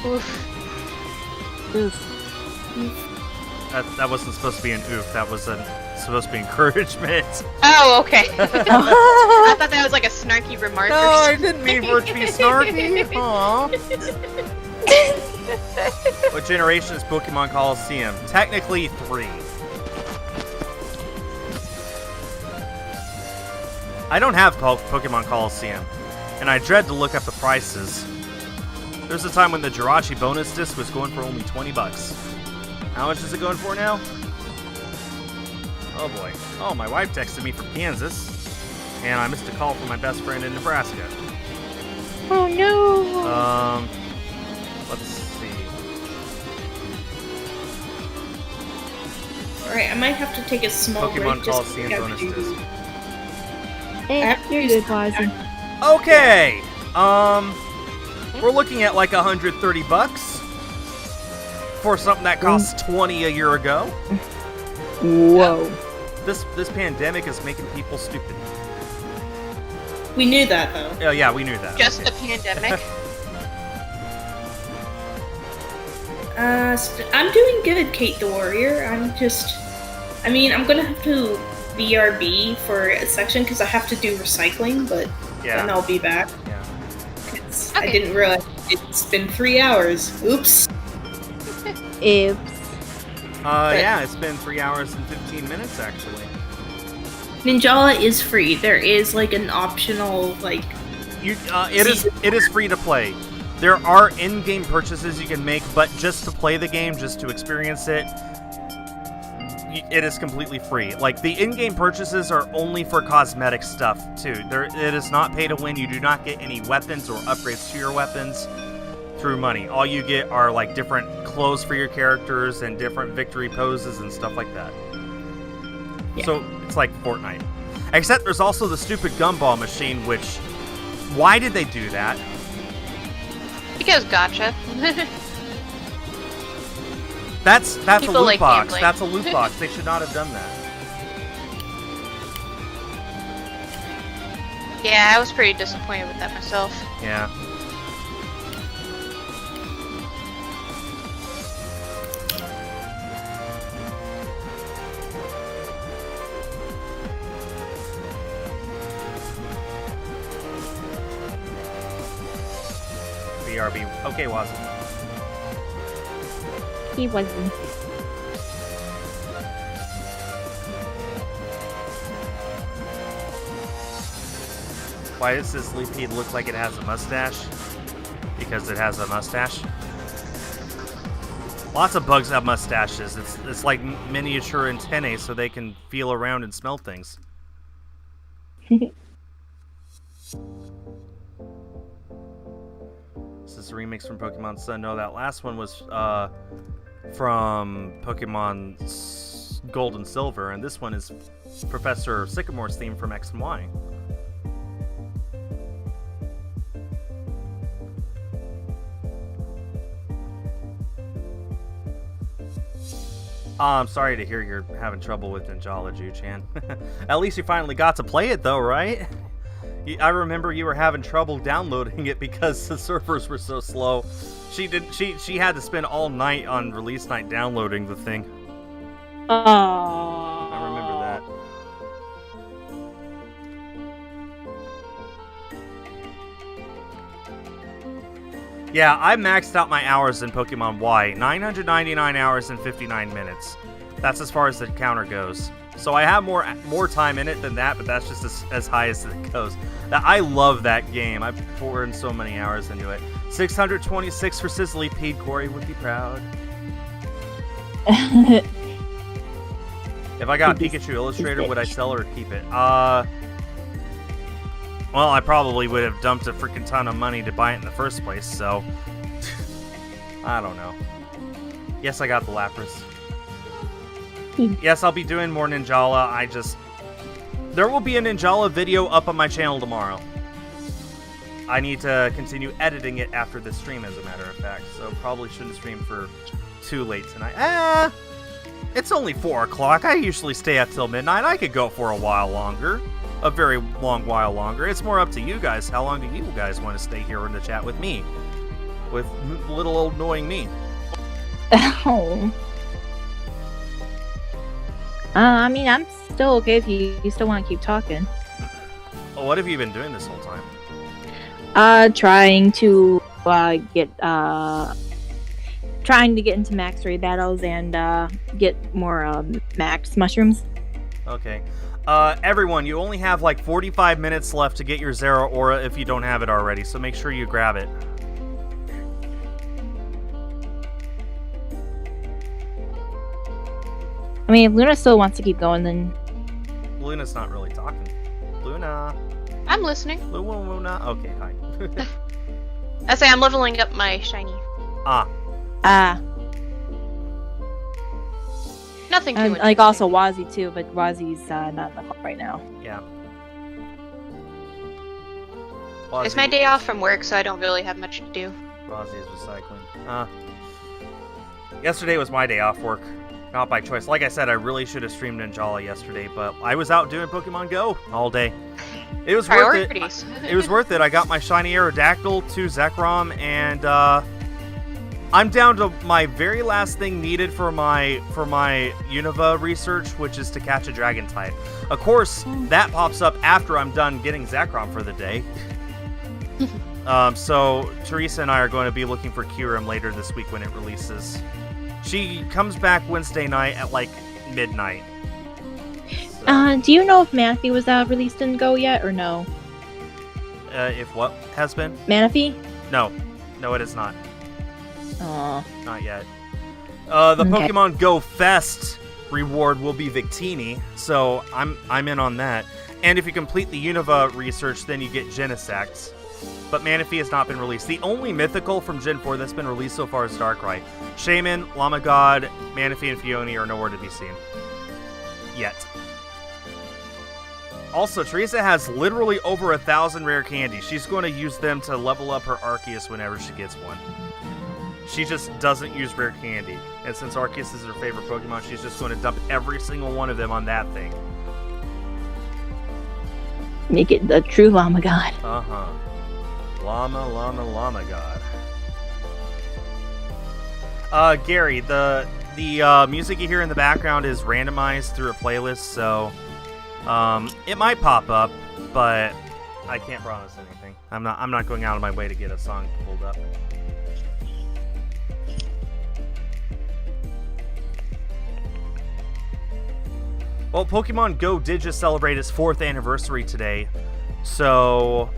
Oof. Oof. That wasn't supposed to be an oof, that was supposed to be encouragement. Oh, okay. I thought that was like a snarky remark. No, or I something. didn't mean for it to be snarky. Aww. What generation is Pokemon Coliseum? Technically 3. I don't have Pokemon Coliseum, and I dread to look up the prices. There's a time when the Jirachi bonus disc was going for only 20 bucks. How much is it going for now? Oh boy. Oh, my wife texted me from Kansas, and I missed a call from my best friend in Nebraska. Oh no. Let's see. Alright, I might have to take a small Pokemon break just Coliseum to bonus disc. Hey, you're good, Wazzy. Okay. We're looking at like 130 bucks for something that cost 20 a year ago. Whoa. This pandemic is making people stupid. We knew that though. Oh yeah, we knew that. Just a pandemic. I'm doing good, Kate the Warrior. I'm gonna have to BRB for a section because I have to do recycling, but then Yeah. I'll be back. Yeah. I didn't realize it's been 3 hours. Oops. Oops. Yeah, it's been 3 hours and 15 minutes actually. Ninjala is free. There is like an optional like It is free to play. There are in-game purchases you can make, but just to play the game, just to experience it, it is completely free. Like, the in-game purchases are only for cosmetic stuff, too. It is not pay to win. You do not get any weapons or upgrades to your weapons through money. All you get are like different clothes for your characters and different victory poses and stuff like that. Yeah. So it's like Fortnite. Except there's also the stupid gumball machine, which... Why did they do that? Because gotcha. That's a People loot like box. gambling. That's a loot box. They should not have done that. Yeah, I was pretty disappointed with that myself. Yeah. BRB. Okay, Wazoo. He wasn't. Why does this Sizzlipede look like it has a mustache? Because it has a mustache. Lots of bugs have mustaches. It's like miniature antennae, so they can feel around and smell things. Is this a remix from Pokemon Sun? No, that last one was from Pokemon Gold and Silver, and this one is Professor Sycamore's theme from X and Y. I'm sorry to hear you're having trouble with Ninjala, Ju-chan. At least you finally got to play it, though, right? I remember you were having trouble downloading it because the servers were so slow. She had to spend all night on release night downloading the thing. I remember that. Yeah, I maxed out my hours in Pokemon Y. 999 hours and 59 minutes. That's as far as the counter goes. So I have more time in it than that, but that's just as high as it goes. I love that game. I've poured in so many hours into it. 626 for Sizzlipede. Corey would be proud. If I got Pikachu Illustrator, would I sell it or keep it? Well, I probably would have dumped a freaking ton of money to buy it in the first place, so... I don't know. Yes, I got the Lapras. Yes, I'll be doing more Ninjala. There will be a Ninjala video up on my channel tomorrow. I need to continue editing it after this stream, as a matter of fact, so probably shouldn't stream for too late tonight. It's only 4 o'clock. I usually stay up till midnight. I could go for a while longer. A very long while longer. It's more up to you guys. How long do you guys want to stay here in the chat with me? With little old annoying me. Oh. I mean, I'm still okay if you still want to keep talking. Well, what have you been doing this whole time? Trying to get into max raid battles and get more max mushrooms. Okay. Everyone, you only have like 45 minutes left to get your Zera Aura if you don't have it already, so make sure you grab it. I mean, if Luna still wants to keep going, then... Luna's not really talking. Luna. I'm listening. Luna. Okay, hi. I say I'm leveling up my shiny. Nothing too and, interesting. like, also Wazzy, too, but Wazzy's not in the club right now. Yeah. It's my day off from work, so I don't really have much to do. Wazzy is recycling. Yesterday was my day off work. Not by choice. Like I said, I really should have streamed Ninjala yesterday, but I was out doing Pokemon Go all day. It was worth it. It was worth it. I got my shiny Aerodactyl, 2 Zekrom, and I'm down to my very last thing needed for my Unova research, which is to catch a dragon type. Of course, that pops up after I'm done getting Zekrom for the day. So Teresa and I are going to be looking for Kyurem later this week when it releases. She comes back Wednesday night at like midnight. So, Do you know if Manaphy was released in Go yet, or no? if what has been? Manaphy? No, it is not. Aw. Not yet. The Okay. Pokemon Go Fest reward will be Victini, so I'm in on that. And if you complete the Unova research, then you get Genesect. but Manaphy has not been released. The only mythical from Gen 4 that's been released so far is Darkrai. Shaman, Llama God, Manaphy, and Phione are nowhere to be seen. Yet. Also, Teresa has literally over 1,000 rare candies. She's going to use them to level up her Arceus whenever she gets one. She just doesn't use rare candy. And since Arceus is her favorite Pokemon, she's just going to dump every single one of them on that thing. Make it the true Llama God. Uh-huh. Llama God. Gary, the music you hear in the background is randomized through a playlist, so it might pop up, but I can't promise anything. I'm not going out of my way to get a song pulled up. Well, Pokemon Go did just celebrate its 4th anniversary today, so...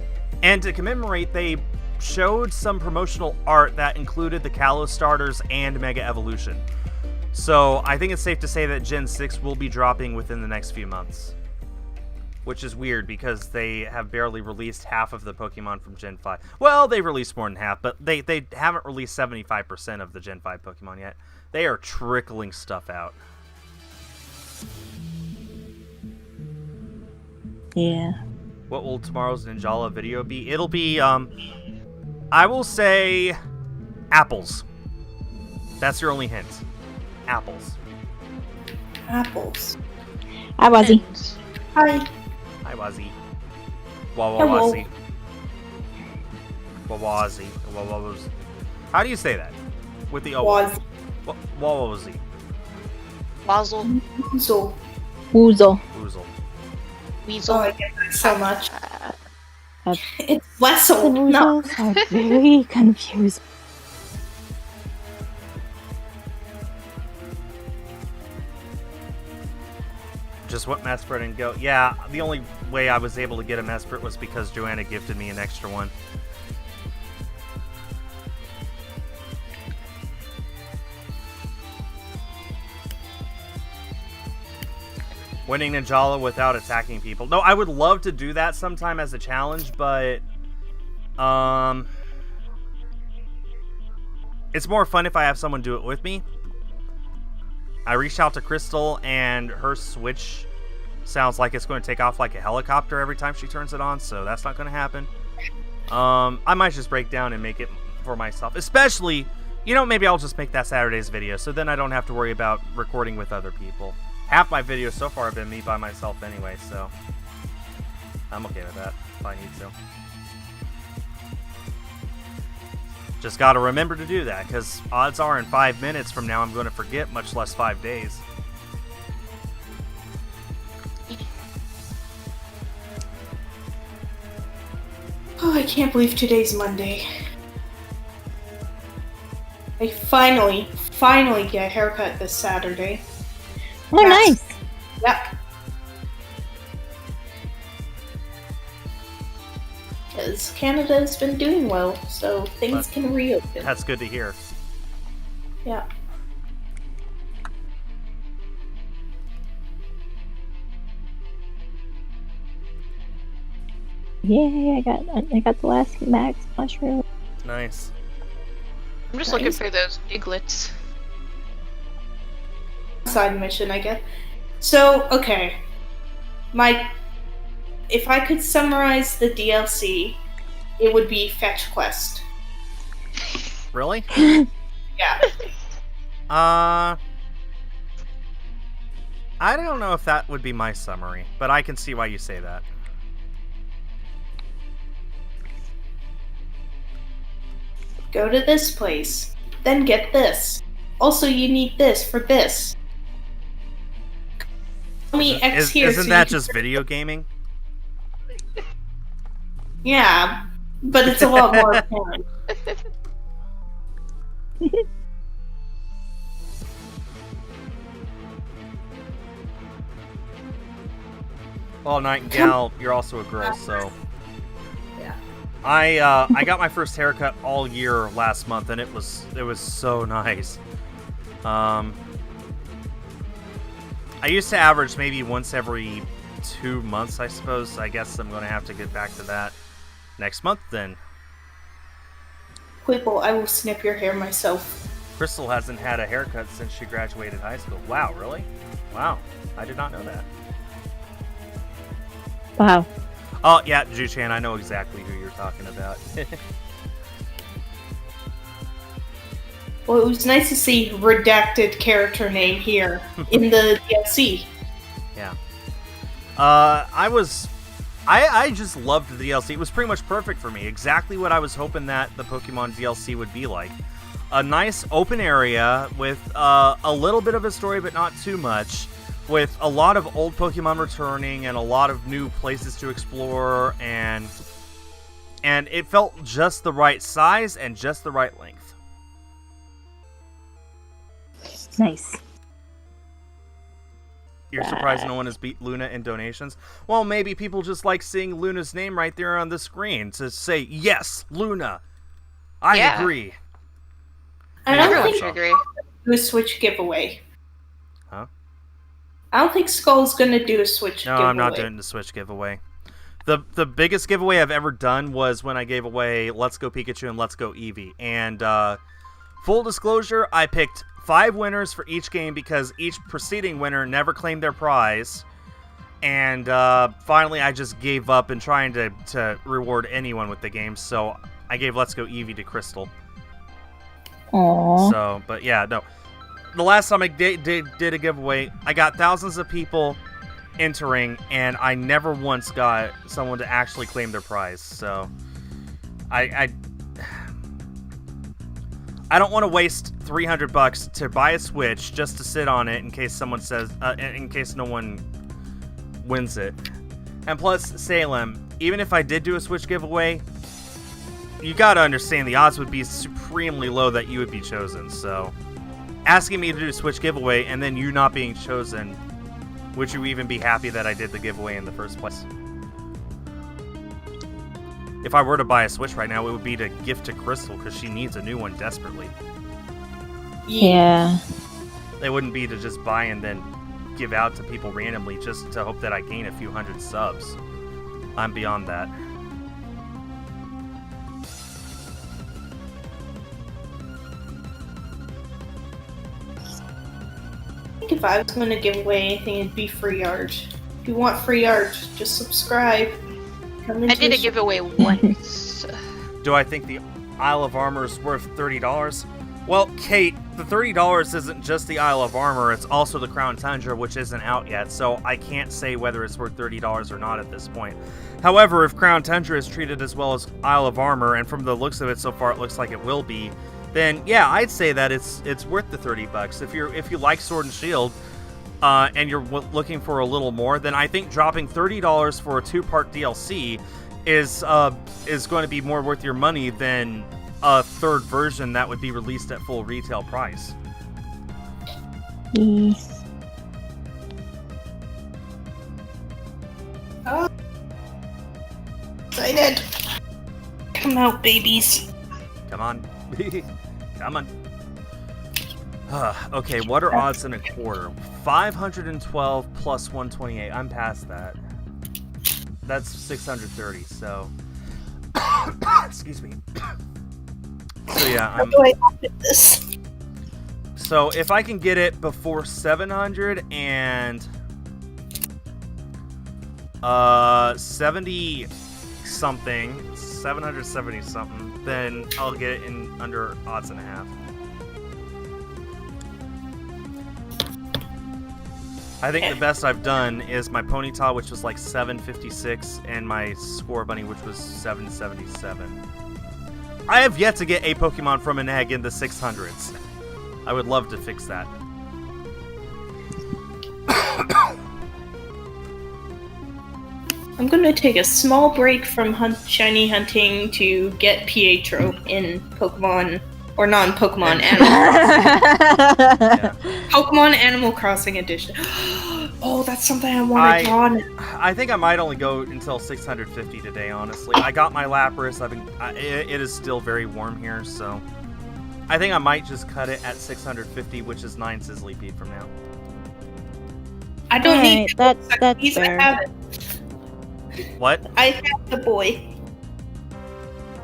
And to commemorate, they showed some promotional art that included the Kalos starters and Mega Evolution. So I think it's safe to say that Gen 6 will be dropping within the next few months. Which is weird because they have barely released half of the Pokemon from Gen 5. Well, they released more than half, but they haven't released 75% of the Gen 5 Pokemon yet. They are trickling stuff out. Yeah. What will tomorrow's Ninjala video be? It'll be, I will say, apples. That's your only hint. Apples. Apples. Hi, Wazzy. Hi. Hi, Wazzy. Hello. Wazzy. Wazzy. Wazzy. How do you say that? With the O. Was. Wazzy. Wazzle. So. Woozle. Woozle. Weasel. Oh, I get that so much. Uh, It's The Wessel. No. Woozles are very confused. Just what Mesprit and go. Yeah, the only way I was able to get a Mesprit was because Joanna gifted me an extra one. Winning Ninjala without attacking people. No, I would love to do that sometime as a challenge, but it's more fun if I have someone do it with me. I reached out to Crystal, and her Switch sounds like it's going to take off like a helicopter every time she turns it on, so that's not going to happen. I might just break down and make it for myself. Especially, maybe I'll just make that Saturday's video, so then I don't have to worry about recording with other people. Half my videos so far have been me by myself anyway, so I'm okay with that if I need to. Just gotta remember to do that, because odds are in 5 minutes from now I'm going to forget, much less 5 days. Oh, I can't believe today's Monday. I finally get a haircut this Saturday. Oh, nice. Yep. Because Canada's been doing well, so things can reopen. That's good to hear. Yeah. Yay, I got the last max mushroom. Nice. I'm just looking for those piglets. Side mission, I guess. So, okay. If I could summarize the DLC, it would be Fetch Quest. Really? Yeah. I don't know if that would be my summary, but I can see why you say that. Go to this place, then get this. Also, you need this for this. Tell me X here. Isn't so that you just video gaming? Yeah, but it's a lot more apparent. Well, Nightingale, you're also a girl, so... Yeah. I got my first haircut all year last month, and it was so nice. I used to average maybe once every 2 months, I suppose. I guess I'm going to have to get back to that. next month then. Quibble, I will snip your hair myself. Crystal hasn't had a haircut since she graduated high school. Wow, really? Wow, I did not know that. Wow. Oh, yeah, Ju-chan, I know exactly who you're talking about. Well, it was nice to see redacted character name here in the DLC. Yeah. I just loved the DLC. It was pretty much perfect for me. Exactly what I was hoping that the Pokemon DLC would be like. A nice open area with a little bit of a story, but not too much. With a lot of old Pokemon returning and a lot of new places to explore, and it felt just the right size and just the right length. Nice. You're surprised no one has beat Luna in donations? Well, maybe people just like seeing Luna's name right there on the screen to say, yes, Luna. I agree. I don't Everyone think should agree. do a Switch giveaway. Huh? I don't think Skull's gonna do a Switch giveaway. No, I'm not doing the Switch giveaway. The biggest giveaway I've ever done was when I gave away Let's Go Pikachu and Let's Go Eevee. And full disclosure, I picked 5 winners for each game because each preceding winner never claimed their prize. And finally, I just gave up in trying to reward anyone with the game. So I gave Let's Go Eevee to Crystal. Aww. So, but yeah, no. The last time I did a giveaway, I got thousands of people entering, and I never once got someone to actually claim their prize. So, I don't want to waste $300 to buy a Switch just to sit on it in case someone says, in case no one wins it. And plus, Salem, even if I did do a Switch giveaway, you gotta understand the odds would be supremely low that you would be chosen. So, asking me to do a Switch giveaway and then you not being chosen, would you even be happy that I did the giveaway in the first place? If I were to buy a Switch right now, it would be to gift to Crystal because she needs a new one desperately. Yeah. It wouldn't be to just buy and then give out to people randomly just to hope that I gain a few hundred subs. I'm beyond that. I think if I was going to give away anything, it'd be free art. If you want free art, just subscribe. I did a giveaway once. Do I think the Isle of Armor is worth $30? Well, Kate, the $30 isn't just the Isle of Armor, it's also the Crown Tundra, which isn't out yet, so I can't say whether it's worth $30 or not at this point. However, if Crown Tundra is treated as well as Isle of Armor, and from the looks of it so far it looks like it will be, then yeah, I'd say that it's worth the $30. If you like Sword and Shield, and you're looking for a little more, then I think dropping $30 for a 2-part DLC is going to be more worth your money than a third version that would be released at full retail price. Oh, excited! Come out, babies! Come on, come on. Okay, what are odds in a quarter? 512 plus 128. I'm past that. That's 630. So, excuse me. So yeah, How do I open this? So if I can get it before 700 and 70 something, 770 something, then I'll get it in under odds and a half. I think the best I've done is my Ponyta, which was like 756, and my Score Bunny, which was 777. I have yet to get a Pokemon from an egg in the 600s. I would love to fix that. I'm gonna take a small break from shiny hunting to get Pietro in Pokemon, or non-Pokemon Animal Crossing. Pokemon Animal Crossing Edition. Oh, that's something I want to draw. I think I might only go until 650 today, honestly. I got my Lapras. It is still very warm here, so I think I might just cut it at 650, which is 9 Sizzlipede from now. I don't need that's I fair. have it. What? I have the boy.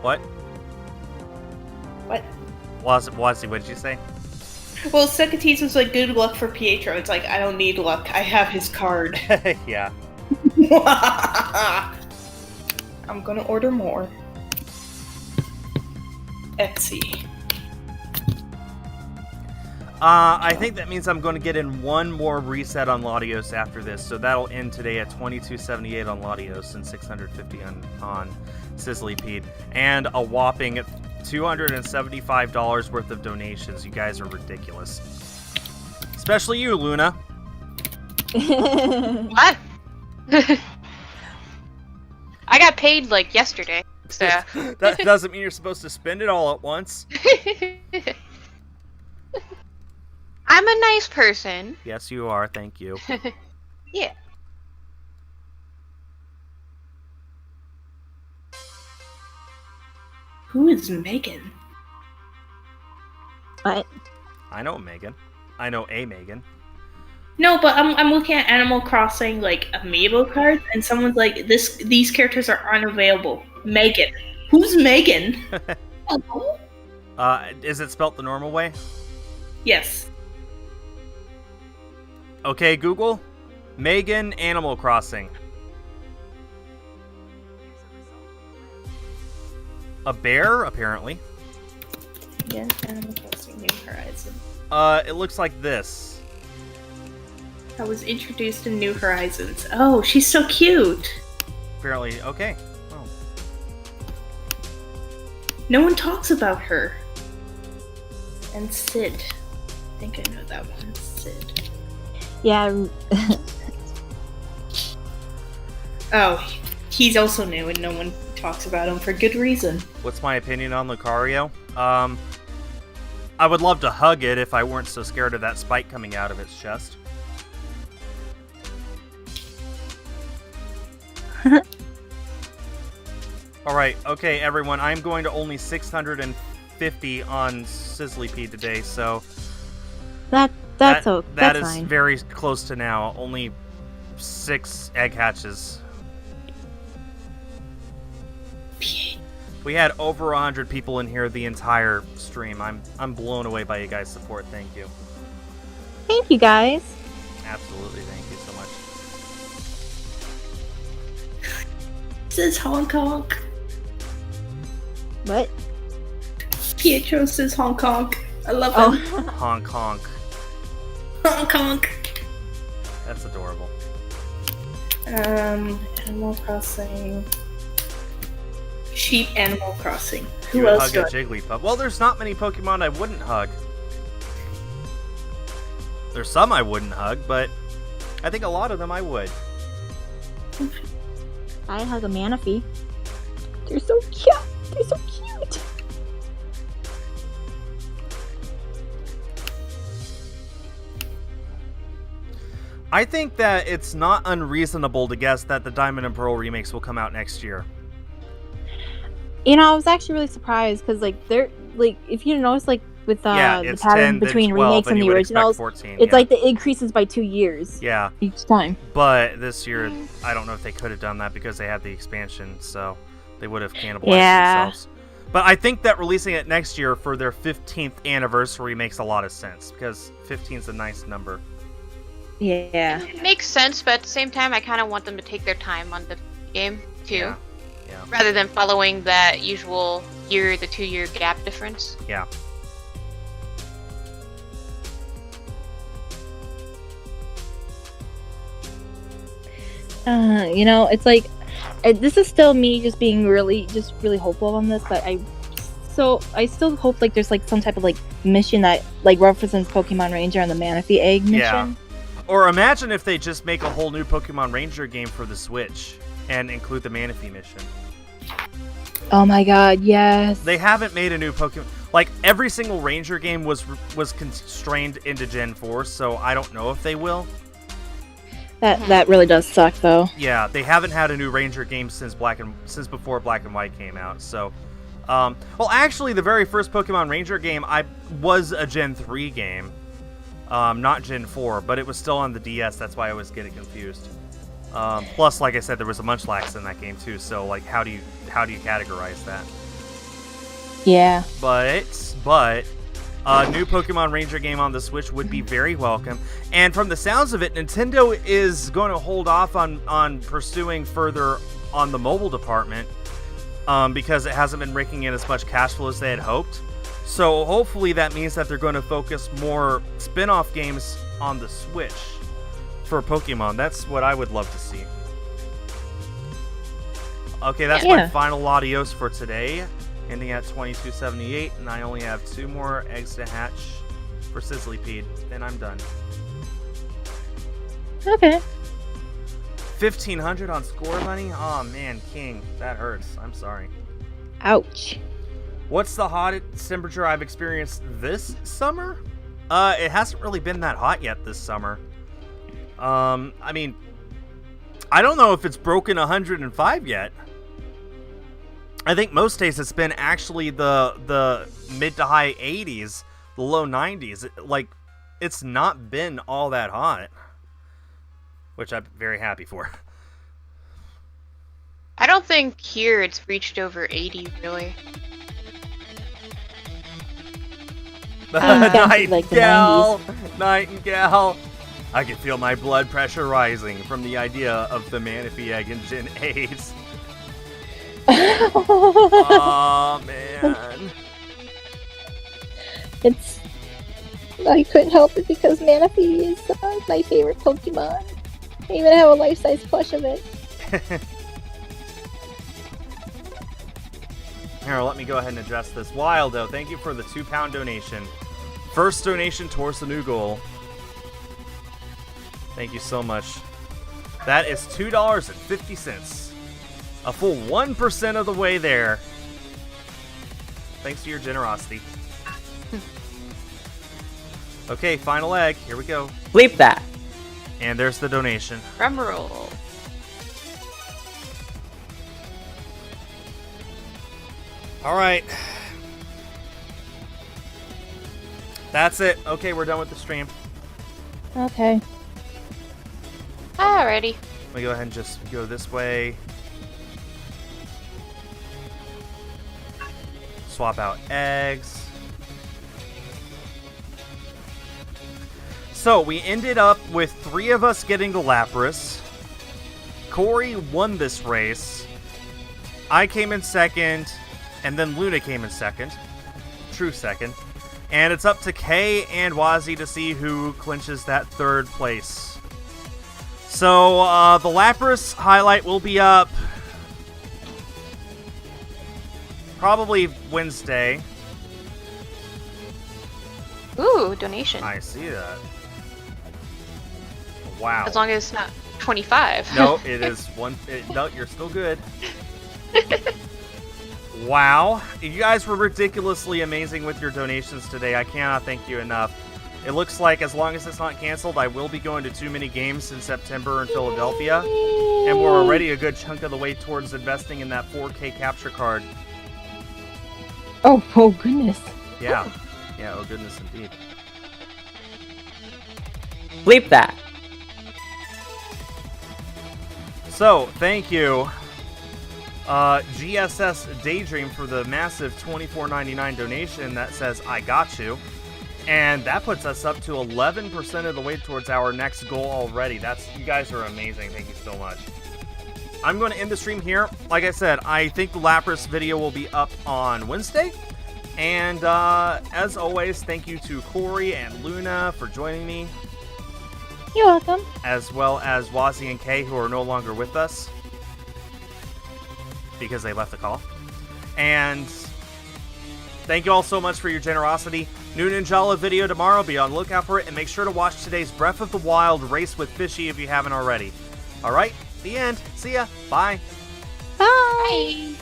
What? What? Wazzy, what did you say? Well, Socrates was like, good luck for Pietro. It's like, I don't need luck. I have his card. Yeah. I'm gonna order more. Etsy. I think that means I'm going to get in one more reset on Latios after this, so that'll end today at $22.78 on Latios and $650 on Sizzlipede, and a whopping $275 worth of donations. You guys are ridiculous. Especially you, Luna. What? I got paid like yesterday, so. That doesn't mean you're supposed to spend it all at once. I'm a nice person. Yes, you are. Thank you. Yeah. Who is Megan? What? I know Megan. I know a Megan. No, but I'm looking at Animal Crossing like amiibo cards, and someone's like, these characters are unavailable. Megan. Who's Megan? Hello? Is it spelt the normal way? Yes. Okay, Google. Megan Animal Crossing. A bear, apparently. Yeah, Animal Crossing New Horizons. It looks like this. I was introduced in New Horizons. Oh, she's so cute. Apparently, okay. Oh. No one talks about her. And Sid. I think I know that one. Sid. Yeah. Oh, he's also new and no one talks about him for good reason. What's my opinion on Lucario? I would love to hug it if I weren't so scared of that spike coming out of its chest. Alright, okay everyone, I'm going to only 650 on Sizzlipede today, so... That's That is fine. very close to now. Only 6 egg hatches. We had over 100 people in here the entire stream. I'm blown away by you guys' support. Thank you. Thank you guys. Absolutely, thank you so much. This is Hong Kong. What? Pietro says Hong Kong. I love Oh. him. Honk honk. Hong Kong. That's adorable. Animal Crossing. Sheep Animal Crossing. You Who would else hug do a I... Jigglypuff. Well, there's not many Pokemon I wouldn't hug. There's some I wouldn't hug, but I think a lot of them I would. I hug a Manaphy. They're so cute. They're so cute. I think that it's not unreasonable to guess that the Diamond and Pearl remakes will come out next year. You know, I was actually really surprised because, like, they're like, if you notice, like, with the it's pattern 10, then between 12, remakes and you the would expect originals, 14, it's yeah. like the increases by 2 years. Yeah, Each time. but this year, I don't know if they could have done that because they had the expansion, so they would have cannibalized Yeah. themselves. But I think that releasing it next year for their 15th anniversary makes a lot of sense because 15 is a nice number. Yeah. It makes sense, but at the same time, I kind of want them to take their time on the game, too. Yeah. Rather than following that usual year to 2 year gap difference. Yeah. You know, it's like this is still me just being really hopeful on this, but I still hope like there's like some type of like mission that like represents Pokemon Ranger and the Manaphy Egg mission. Yeah. Or imagine if they just make a whole new Pokemon Ranger game for the Switch and include the Manaphy mission. Oh my god, yes. They haven't made a new Pokemon... Like, every single Ranger game was constrained into Gen 4, so I don't know if they will. That really does suck though. Yeah, they haven't had a new Ranger game since before Black and White came out, so... well, actually, the very first Pokemon Ranger game was a Gen 3 game. Not Gen 4, but it was still on the DS, that's why I always get it confused. Plus, like I said, there was a Munchlax in that game too, so, like, how do you categorize that? Yeah. But a new Pokemon Ranger game on the Switch would be very welcome. And from the sounds of it, Nintendo is going to hold off on pursuing further on the mobile department because it hasn't been raking in as much cash flow as they had hoped. So hopefully that means that they're going to focus more spin-off games on the Switch for Pokemon. That's what I would love to see. Okay, that's my final adios for today, ending at 2278, and I only have 2 more eggs to hatch for Sizzlipede, and I'm done. Okay. 1,500 on score money? Oh man, King, that hurts. I'm sorry. Ouch. What's the hottest temperature I've experienced this summer? It hasn't really been that hot yet this summer. I mean, I don't know if it's broken 105 yet. I think most days it's been actually the mid to high 80s, the low 90s. It's not been all that hot, which I'm very happy for. I don't think here it's reached over 80, really. Nightingale! Nightingale! I can feel my blood pressure rising from the idea of the Manaphy egg in Gen 8. Oh man. I couldn't help it because Manaphy is my favorite Pokemon. I even have a life-size plush of it. Here, let me go ahead and address this. Wildo, thank you for the £2 donation. First donation towards the new goal. Thank you so much. That is $2.50. A full 1% of the way there. Thanks to your generosity. Okay, final egg. Here we go. Bleep that. And there's the donation. Drum roll. Alright. That's it. Okay, we're done with the stream. Okay. Alrighty. Let me go ahead and just go this way. Swap out eggs. So, we ended up with 3 of us getting the Lapras. Corey won this race. I came in second, and then Luna came in second. True second. And it's up to Kay and Wazzy to see who clinches that 3rd place. So, the Lapras highlight will be up probably Wednesday. Ooh, donation. I see that. Wow. As long as it's not 25. No, it is one. No, you're still good. Wow. You guys were ridiculously amazing with your donations today. I cannot thank you enough. It looks like as long as it's not canceled, I will be going to too many games in September in Philadelphia. And we're already a good chunk of the way towards investing in that 4K capture card. Oh goodness. Yeah. Yeah, oh goodness indeed. Bleep that. So, thank you, GSS Daydream, for the massive $24.99 donation that says, I got you. And that puts us up to 11% of the way towards our next goal already. You guys are amazing. Thank you so much. I'm going to end the stream here. Like I said, I think the Lapras video will be up on Wednesday. And as always, thank you to Corey and Luna for joining me. You're welcome. As well as Wazzy and Kay, who are no longer with us because they left the call. And thank you all so much for your generosity. New Ninjala video tomorrow. Be on the lookout for it. And make sure to watch today's Breath of the Wild race with Fishy if you haven't already. Alright, the end. See ya. Bye. Bye. Bye.